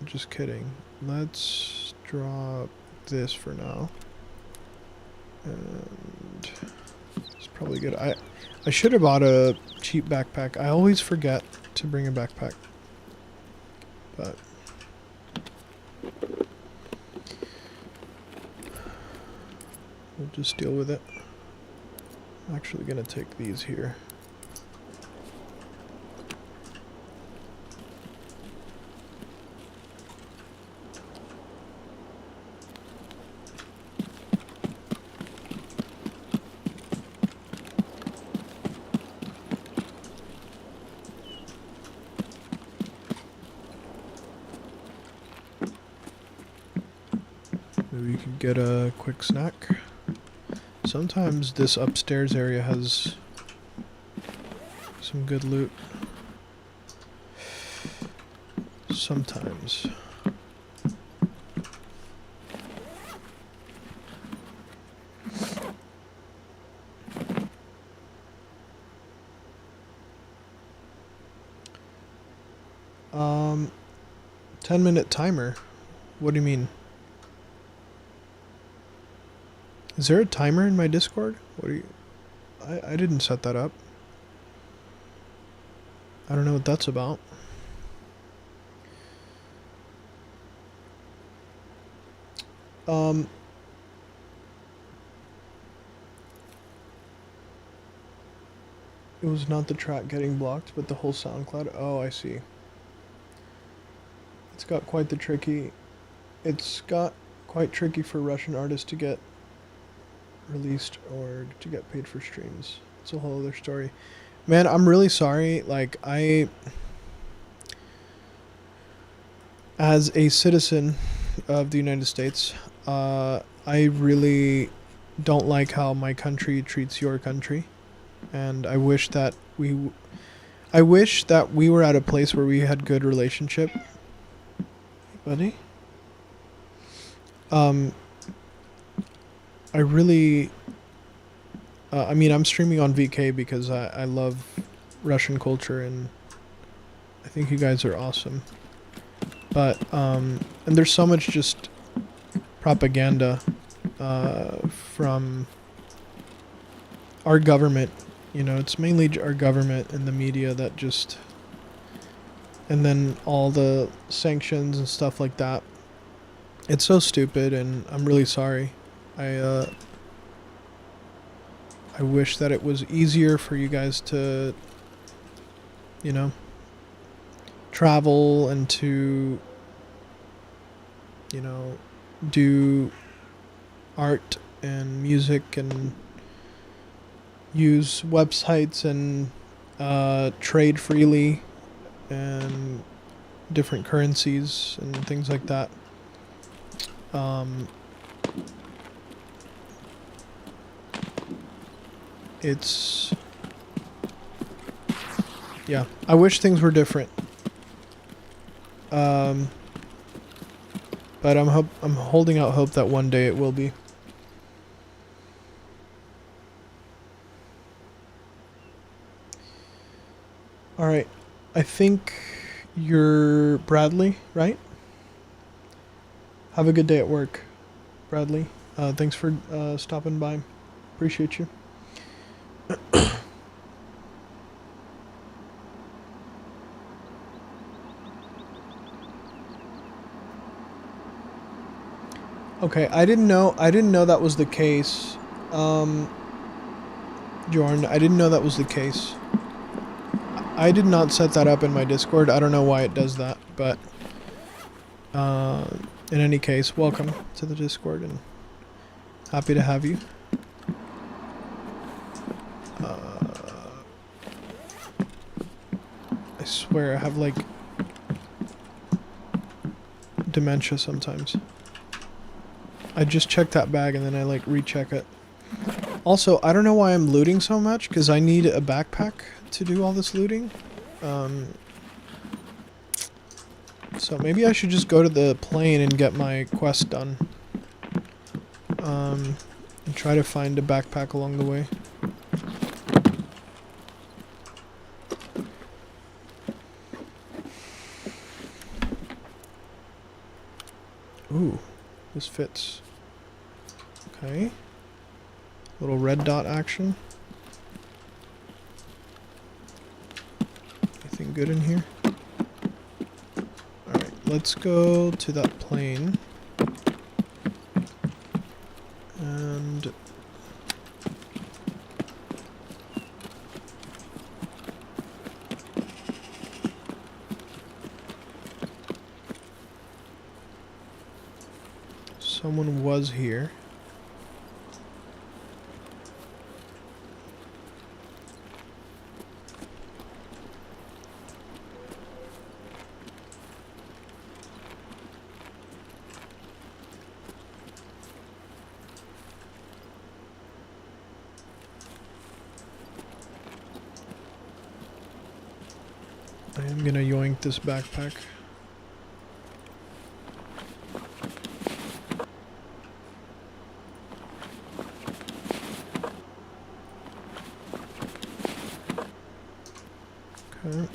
Just kidding. Let's drop this for now. And it's probably good. I should have bought a cheap backpack. I always forget to bring a backpack. But we'll just deal with it. I'm actually gonna take these here. Maybe you could get a quick snack. Sometimes this upstairs area has some good loot. Sometimes. 10-minute timer? What do you mean? Is there a timer in my Discord? What are you... I didn't set that up. I don't know what that's about. It was not the track getting blocked, but the whole SoundCloud. Oh, I see. It's got quite tricky for Russian artists to get released or to get paid for streams. It's a whole other story. Man, I'm really sorry. Like, as a citizen of the United States, I really don't like how my country treats your country. And I wish that we were at a place where we had good relationship. Buddy? I really... I mean, I'm streaming on VK because I love Russian culture and I think you guys are awesome. But, and there's so much just propaganda from our government. You know, it's mainly our government and the media that just... And then all the sanctions and stuff like that. It's so stupid, and I'm really sorry. I wish that it was easier for you guys to, you know, travel and to, you know, do art and music and use websites and trade freely and different currencies and things like that. It's... Yeah, I wish things were different. But I'm holding out hope that one day it will be. All right. I think you're Bradley, right? Have a good day at work, Bradley. Thanks for stopping by. Appreciate you. Okay, I didn't know that was the case. Jordan, I didn't know that was the case. I did not set that up in my Discord. I don't know why it does that, but in any case, welcome to the Discord and happy to have you. I swear I have like dementia sometimes. I just check that bag and then I like recheck it. Also, I don't know why I'm looting so much because I need a backpack to do all this looting. So maybe I should just go to the plane and get my quest done. And try to find a backpack along the way. Ooh, this fits. Okay. Little red dot action. Anything good in here? Alright, let's go to that plane. And someone was here. I am gonna yoink this backpack. Okay.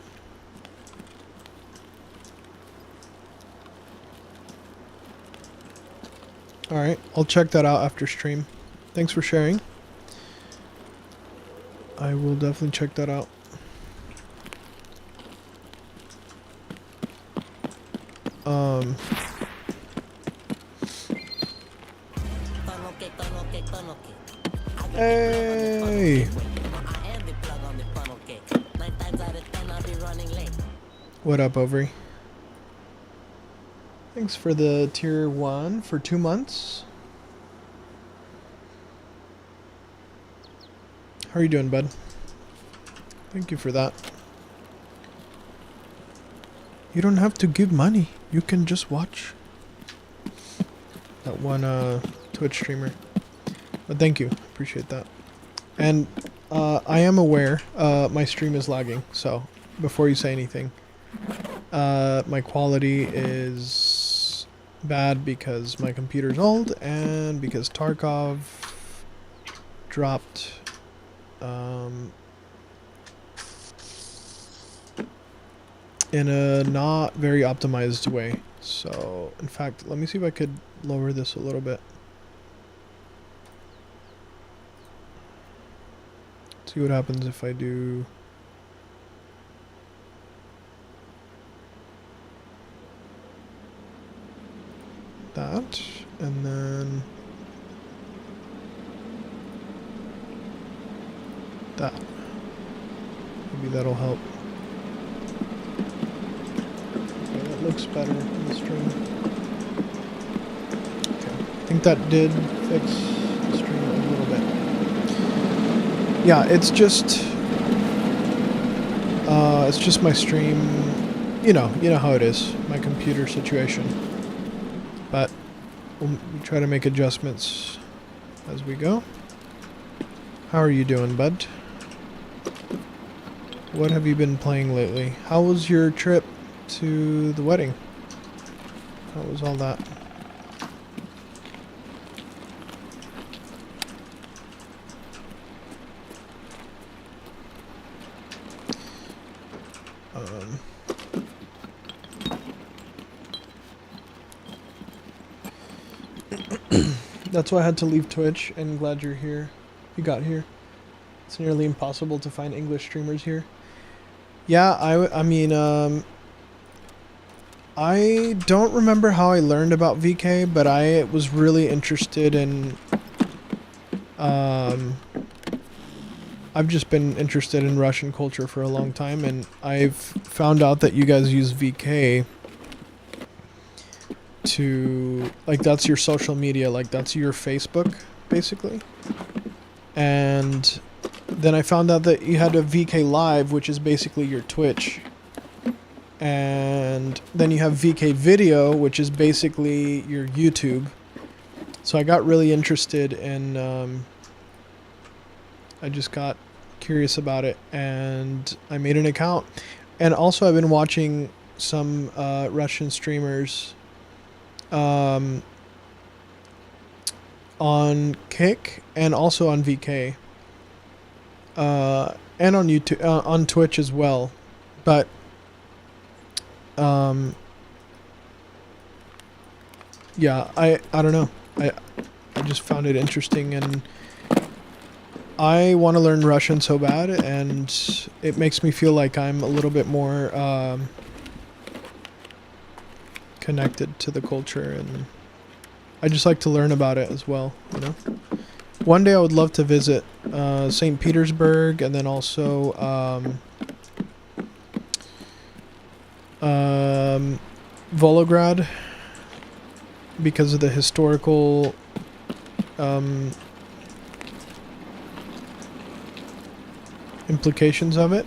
Alright, I'll check that out after stream. Thanks for sharing. I will definitely check that out. Hey! What up, Overy? Thanks for the tier 1 for 2 months. How are you doing, bud? Thank you for that. You don't have to give money. You can just watch. That one Twitch streamer. But thank you. Appreciate that. And I am aware my stream is lagging. So before you say anything, my quality is bad because my computer's old and because Tarkov dropped in a not very optimized way. So, in fact, let me see if I could lower this a little bit. See what happens if I do that, and then that. Maybe that'll help. Okay, that looks better in the stream. Okay, I think that did fix the stream a little bit. Yeah, it's just my stream. You know how it is. My computer situation. But we'll try to make adjustments as we go. How are you doing, bud? What have you been playing lately? How was your trip to the wedding? How was all that? That's why I had to leave Twitch, and glad you're here. You got here. It's nearly impossible to find English streamers here. Yeah, I mean, I don't remember how I learned about VK, but I was really interested in, I've just been interested in Russian culture for a long time, and I've found out that you guys use VK to, like, that's your social media, like that's your Facebook, basically. And then I found out that you had a VK Live, which is basically your Twitch. And then you have VK Video, which is basically your YouTube. So I got really interested in, I just got curious about it, and I made an account. And also I've been watching some Russian streamers on Kick and also on VK. And on YouTube, on Twitch as well. But yeah, I don't know. I just found it interesting, and I want to learn Russian so bad, and it makes me feel like I'm a little bit more connected to the culture, and I just like to learn about it as well, you know. One day I would love to visit St. Petersburg, and then also Volgograd, because of the historical implications of it.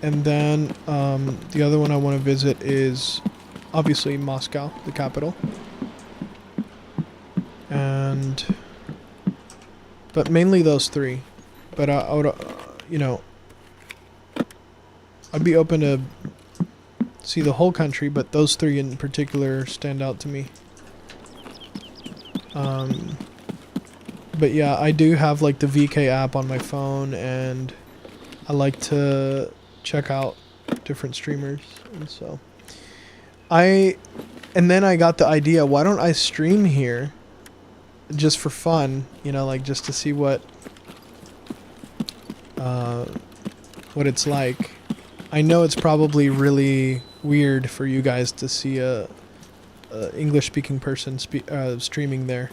And then the other one I want to visit is obviously Moscow, the capital. But mainly those three. But I would, you know, I'd be open to see the whole country, but those three in particular stand out to me. But yeah, I do have like the VK app on my phone, and I like to check out different streamers, and so and then I got the idea, why don't I stream here just for fun, you know, like just to see what it's like. I know it's probably really weird for you guys to see a English speaking person streaming there,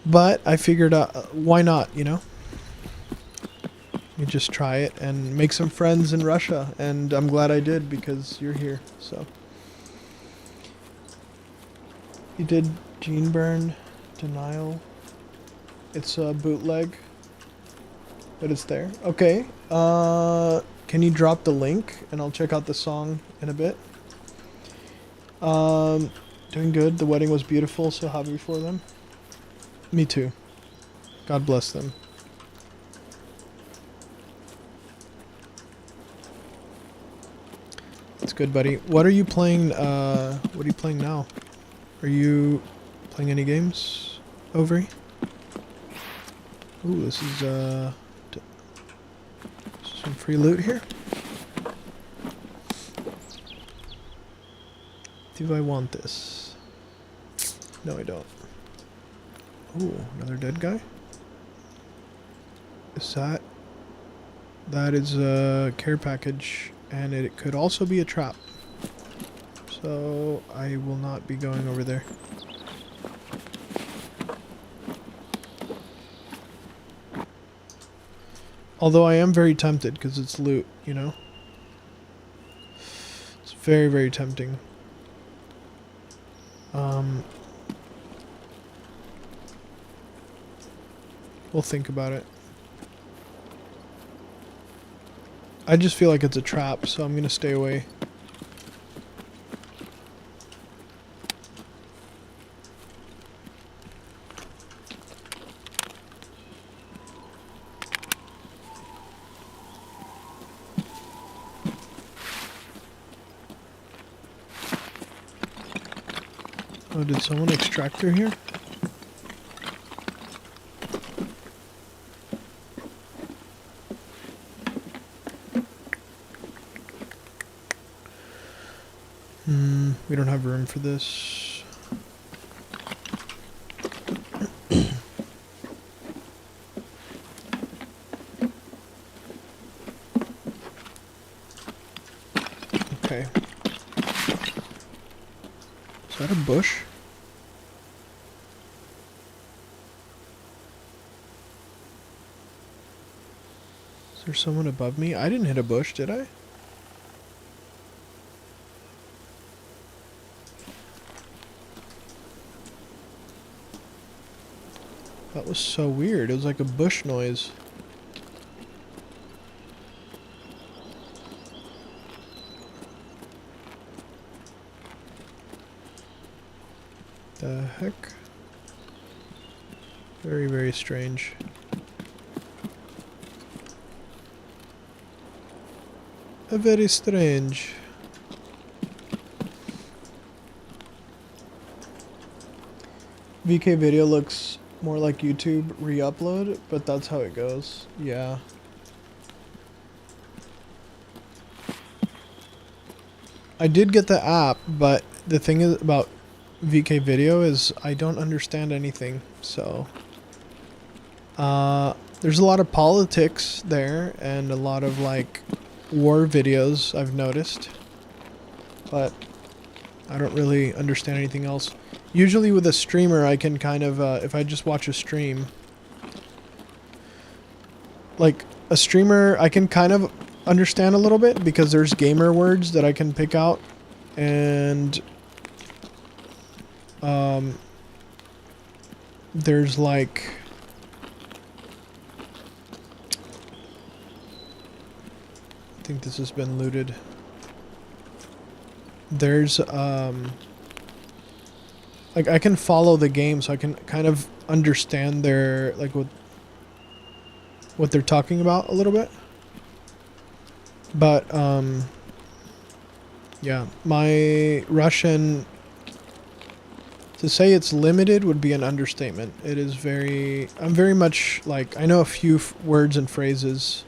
but I figured out, why not, you know? You just try it and make some friends in Russia, and I'm glad I did, because you're here. So you did Gene Burn, Denial. It's a bootleg, but it's there. Okay. Can you drop the link and I'll check out the song in a bit. Doing good. The wedding was beautiful, so happy for them. Me too. God bless them. That's good, buddy. What are you playing? What are you playing now? Are you playing any games, Overy? Ooh, this is some free loot here. Do I want this? No, I don't. Ooh, another dead guy? Is that... That is a care package, and it could also be a trap. So I will not be going over there. Although I am very tempted because it's loot, you know? It's very, very tempting. We'll think about it. I just feel like it's a trap, so I'm gonna stay away. Oh, did someone extract through here? We don't have room for this. Okay. Is that a bush? Is there someone above me? I didn't hit a bush, did I? That was so weird. It was like a bush noise. The heck? Very, very strange. Very strange. VK video looks more like YouTube re-upload, but that's how it goes. Yeah. I did get the app, but the thing is about VK video is I don't understand anything. So there's a lot of politics there and a lot of like war videos I've noticed, but I don't really understand anything else. Usually with a streamer I can kind of if I just watch a stream, like a streamer I can kind of understand a little bit because there's gamer words that I can pick out, and there's like I think this has been looted. There's like I can follow the game, so I can kind of understand their like what they're talking about a little bit. But yeah, my Russian, to say it's limited would be an understatement. It is I'm very much like, I know a few words and phrases,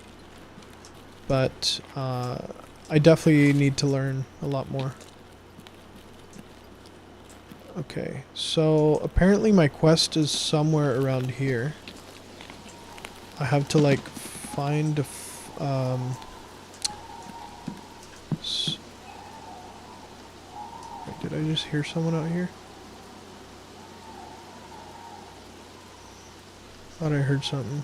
but I definitely need to learn a lot more. Okay, so apparently my quest is somewhere around here. I have to like find a wait, did I just hear someone out here? Thought I heard something.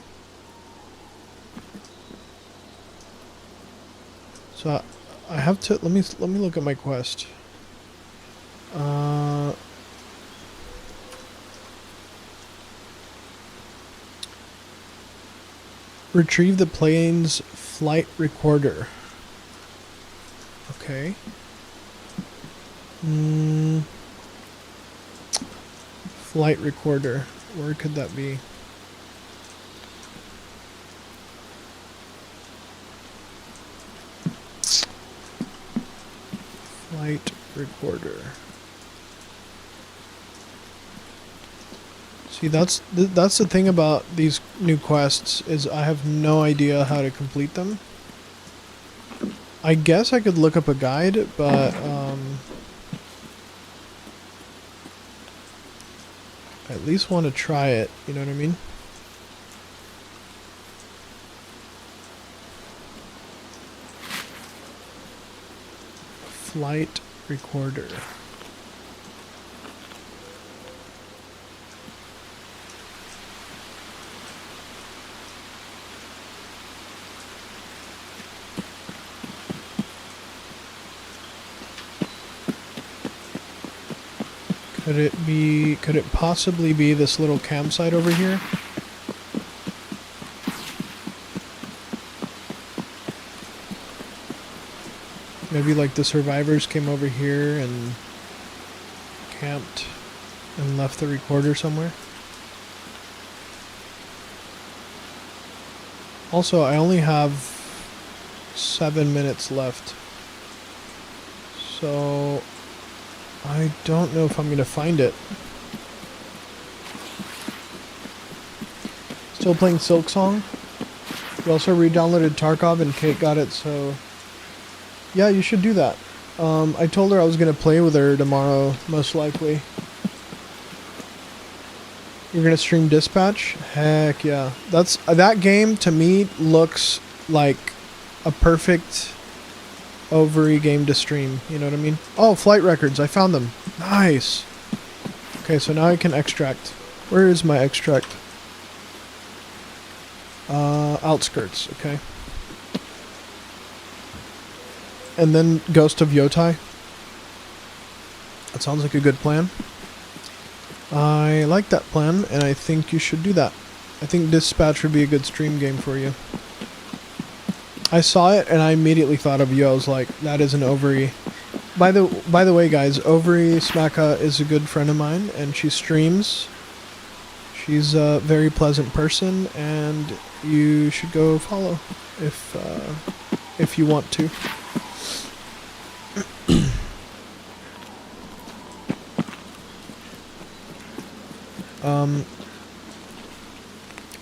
So I have to let me look at my quest. Retrieve the plane's flight recorder. Okay. Flight recorder. Where could that be? Flight recorder. See, that's the thing about these new quests, is I have no idea how to complete them. I guess I could look up a guide, but I at least want to try it, you know what I mean? Flight recorder. Could it possibly be this little campsite over here? Maybe like the survivors came over here and camped and left the recorder somewhere. Also, I only have 7 minutes left. So I don't know if I'm going to find it. Still playing Silk Song. We also re-downloaded Tarkov and Kate got it, so yeah, you should do that. I told her I was going to play with her tomorrow, most likely. You're going to stream Dispatch? Heck yeah. That game to me looks like a perfect ovary game to stream. You know what I mean? Oh, flight records. I found them. Nice. Okay, so now I can extract. Where is my extract? Outskirts. Okay. And then Ghost of Yotai. That sounds like a good plan. I like that plan, and I think you should do that. I think Dispatch would be a good stream game for you. I saw it, and I immediately thought of you. I was like, that is an ovary. By the way, guys, Ovary Smacka is a good friend of mine, and she streams. She's a very pleasant person, and you should go follow if you want to.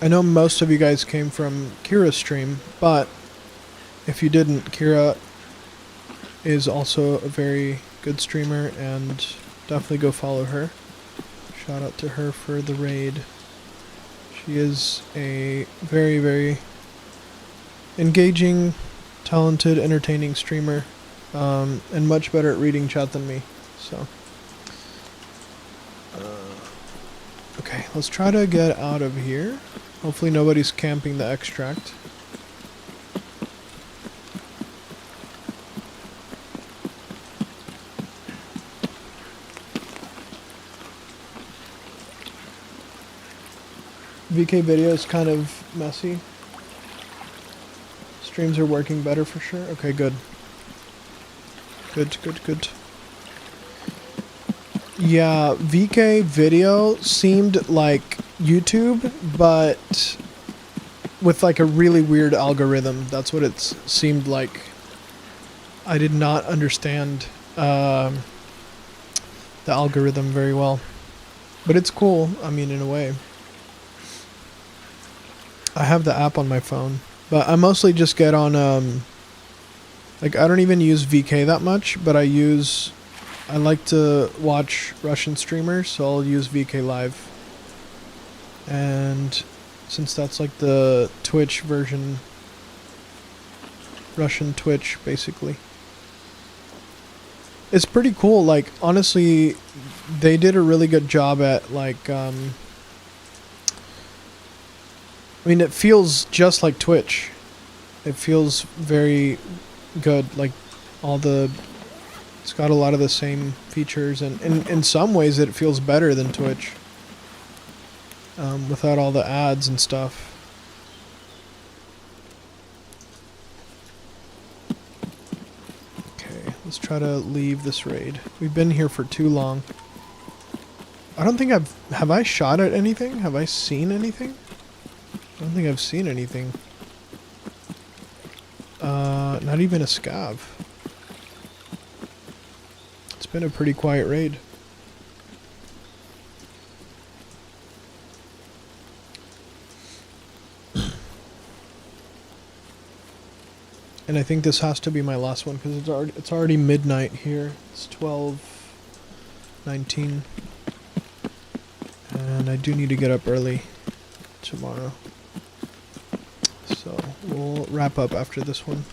I know most of you guys came from Kira's stream, but if you didn't, Kira is also a very good streamer, and definitely go follow her. Shout out to her for the raid. She is a very, very engaging, talented, entertaining streamer, and much better at reading chat than me. So, okay, let's try to get out of here. Hopefully nobody's camping the extract. VK video is kind of messy. Streams are working better for sure. Okay, good. Good. Yeah, VK video seemed like YouTube, but with like a really weird algorithm. That's what it seemed like. I did not understand the algorithm very well. But it's cool, I mean, in a way. I have the app on my phone, but I mostly just get on, like, I don't even use VK that much, but I like to watch Russian streamers, so I'll use VK Live. And since that's like the Twitch version, Russian Twitch, basically. It's pretty cool, like, honestly, they did a really good job at, like, I mean, it feels just like Twitch. It feels very good, like, it's got a lot of the same features, and in some ways it feels better than Twitch. Without all the ads and stuff. Okay, let's try to leave this raid. We've been here for too long. I don't think have I shot at anything? Have I seen anything? I don't think I've seen anything. Not even a scav. It's been a pretty quiet raid. And I think this has to be my last one because it's already midnight here. It's 12:19, and I do need to get up early tomorrow. So we'll wrap up after this one.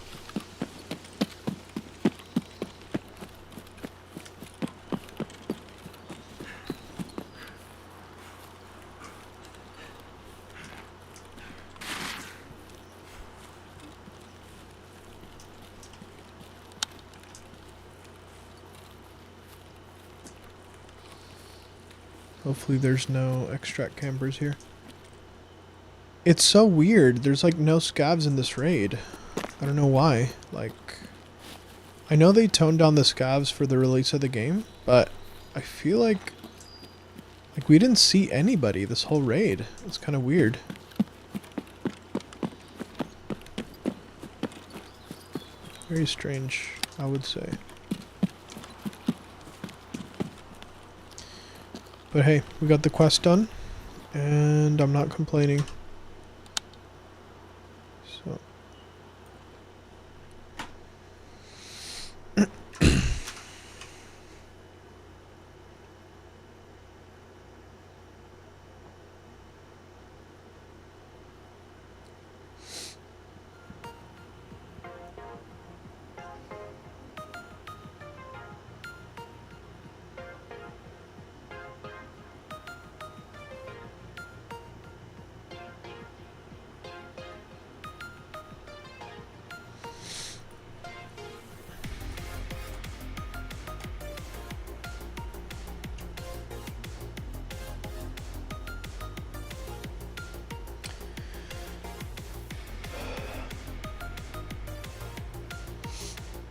Hopefully there's no extract campers here. It's so weird. There's like no scavs in this raid. I don't know why. Like, I know they toned down the scavs for the release of the game, but I feel like we didn't see anybody this whole raid. It's kind of weird. Very strange, I would say. But hey, we got the quest done, and I'm not complaining. So.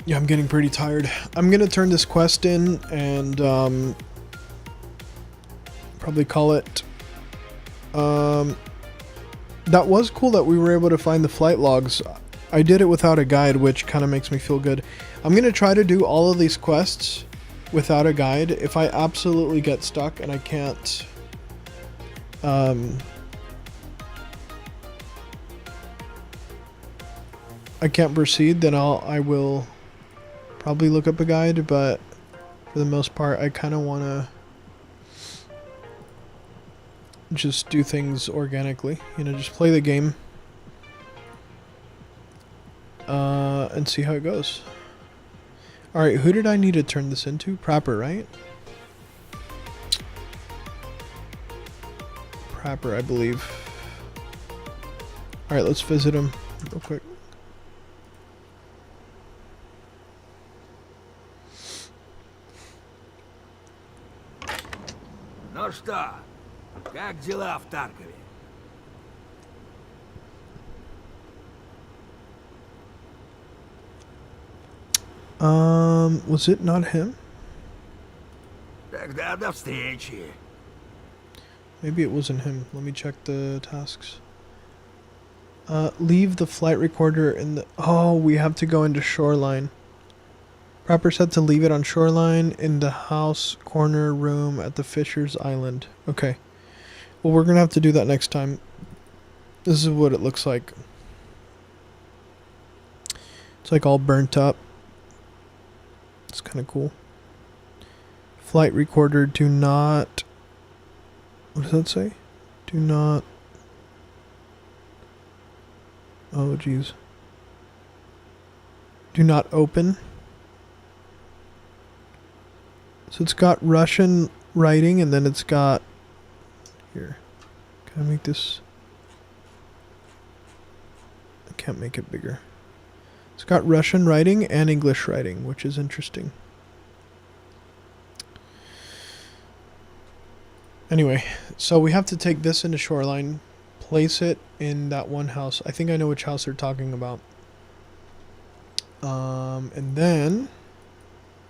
Yeah, I'm getting pretty tired. I'm gonna turn this quest in and probably call it. That was cool that we were able to find the flight logs. I did it without a guide, which kind of makes me feel good. I'm gonna try to do all of these quests without a guide. If I absolutely get stuck and I can't proceed, then I will probably look up a guide, but for the most part I kind of want to just do things organically, you know, just play the game and see how it goes. Alright, who did I need to turn this into? Prapper, right? Prapper, I believe. Alright, let's visit him real quick. Ну что, как дела в Таркове? Was it not him? Тогда до встречи. Maybe it wasn't him. Let me check the tasks. Leave the flight recorder in the... Oh, we have to go into Shoreline. Proper said to leave it on Shoreline in the house corner room at the Fisher's Island. Okay. Well, we're going to have to do that next time. This is what it looks like. It's like all burnt up. It's kind of cool. Flight recorder, do not... What does that say? Do not... Oh, jeez. Do not open. So it's got Russian writing, and then it's got... Here. Can I make this... I can't make it bigger. It's got Russian writing and English writing, which is interesting. Anyway, so we have to take this into Shoreline, place it in that one house. I think I know which house they're talking about. And then...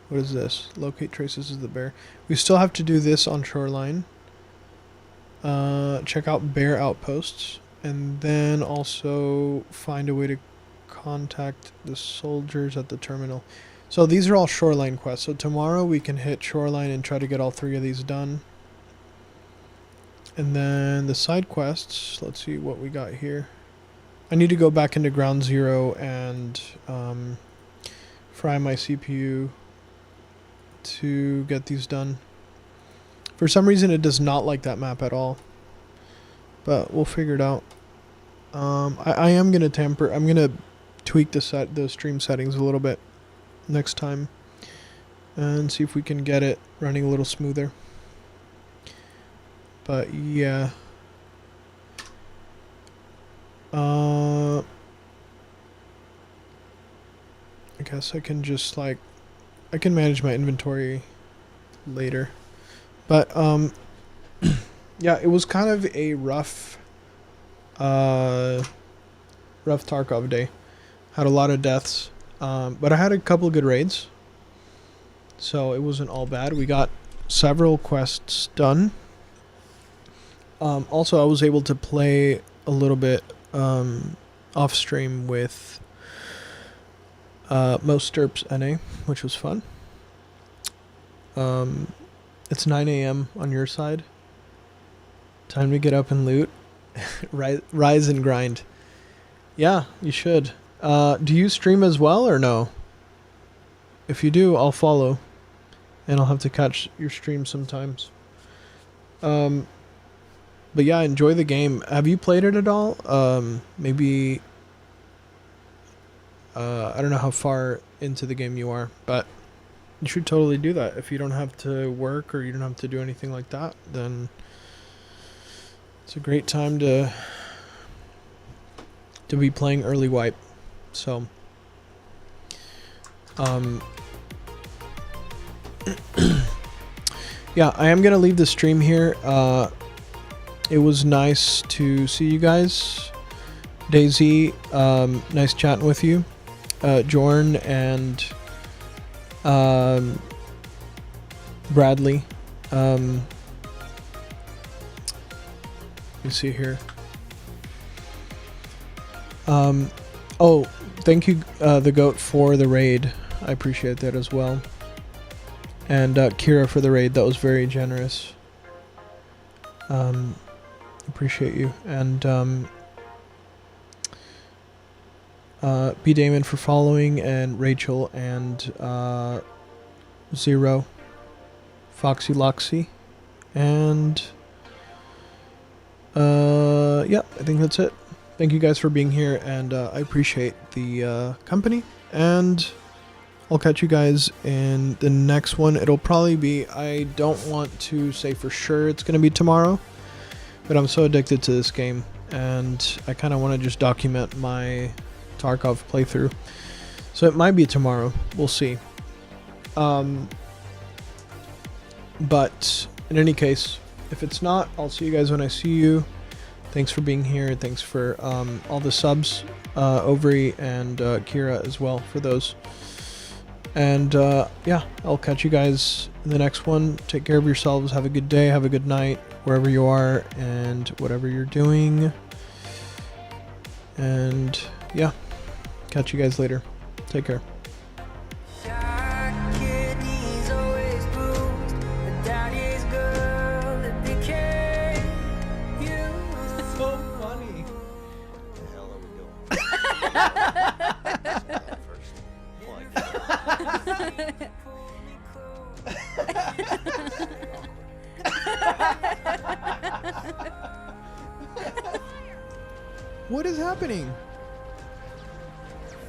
What is this? Locate traces of the bear. We still have to do this on Shoreline. Check out bear outposts. And then also find a way to contact the soldiers at the terminal. So these are all Shoreline quests. So tomorrow we can hit Shoreline and try to get all 3 of these done. And then the side quests, let's see what we got here. I need to go back into Ground Zero and fry my CPU to get these done. For some reason it does not like that map at all. But we'll figure it out. I am going to tamper, I'm going to tweak the stream settings a little bit next time. And see if we can get it running a little smoother. But yeah. I guess I can just like... I can manage my inventory later. But yeah, it was kind of a rough Tarkov day. Had a lot of deaths. But I had a couple of good raids. So it wasn't all bad. We got several quests done. Also, I was able to play a little bit off stream with Most Stirps NA, which was fun. It's 9 a.m. on your side. Time to get up and loot. Rise and grind. Yeah, you should. Do you stream as well or no? If you do, I'll follow. And I'll have to catch your stream sometimes. But yeah, enjoy the game. Have you played it at all? Maybe... I don't know how far into the game you are, but you should totally do that. If you don't have to work or you don't have to do anything like that, then it's a great time to be playing early wipe. So, yeah, I am gonna leave the stream here. It was nice to see you guys. Daisy, nice chatting with you. Jorn and Bradley. Let me see here. Oh, thank you, the goat, for the raid. I appreciate that as well. And Kira for the raid. That was very generous. Appreciate you. And B Damon for following, and Rachel, and Zero, Foxy Loxy, and yeah, I think that's it. Thank you guys for being here, and I appreciate the company, and I'll catch you guys in the next one. It'll probably be, I don't want to say for sure it's going to be tomorrow, but I'm so addicted to this game, and I kind of want to just document my Tarkov playthrough. So it might be tomorrow. We'll see. But in any case, if it's not, I'll see you guys when I see you. Thanks for being here. Thanks for all the subs, Overy and Kira as well for those. And yeah, I'll catch you guys in the next one. Take care of yourselves. Have a good day. Have a good night wherever you are and whatever you're doing. And yeah, catch you guys later. Take care. Kidneys always bruised, but daddy's girl that became you. So funny. The hell are we doing? Pull me close. What is happening?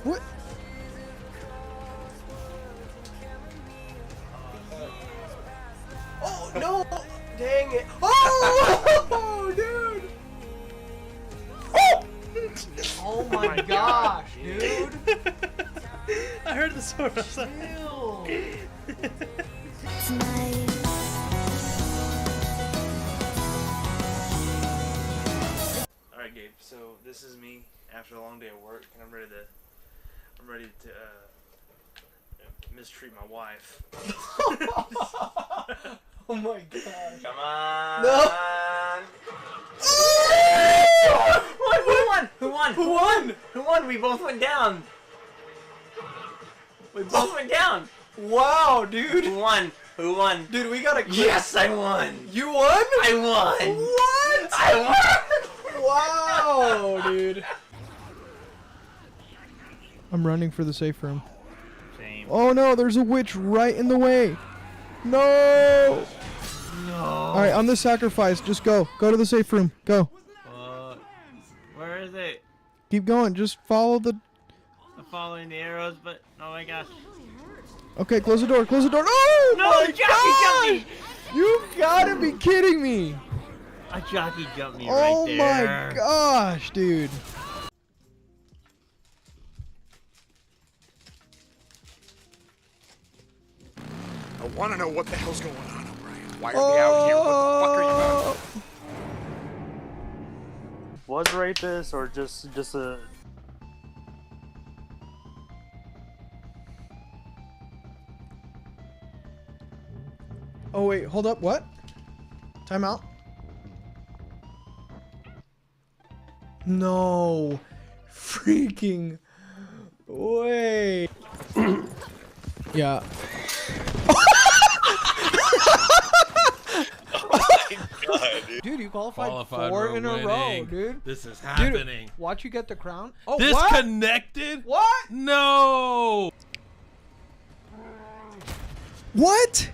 What? Oh no! Dang it! Oh, dude! Oh! Oh my gosh, dude! I heard the sword. Alright, Gabe, so this is me after a long day of work, and I'm ready to mistreat my wife. Oh my gosh. Come on. No. Who won? Who won? We both went down. We both went down. Wow, dude! Who won? Dude, we gotta. Yes, I won. You won? I won. What? I won. Wow, dude. I'm running for the safe room. Same. Oh no, there's a witch right in the way. No! No. Alright, on the sacrifice, just go. Go to the safe room. Go. Where is it? Keep going. Just follow the... I'm following the arrows, but oh my gosh. Okay, close the door. Close the door. Oh No, my jockey gosh! jumped me. You gotta be kidding me. A jockey jumped me Oh right my there. gosh, dude. I want to know what the hell's going on, O'Brien. Why are they out here? What the fuck are you about? Was rapist or just a... Oh wait, hold up. What? Time out. No. Freaking way. Yeah. Dude, you qualified 4 in a row, dude. This is happening. Dude, watch you get the crown. Oh, This what? connected? What? No! What?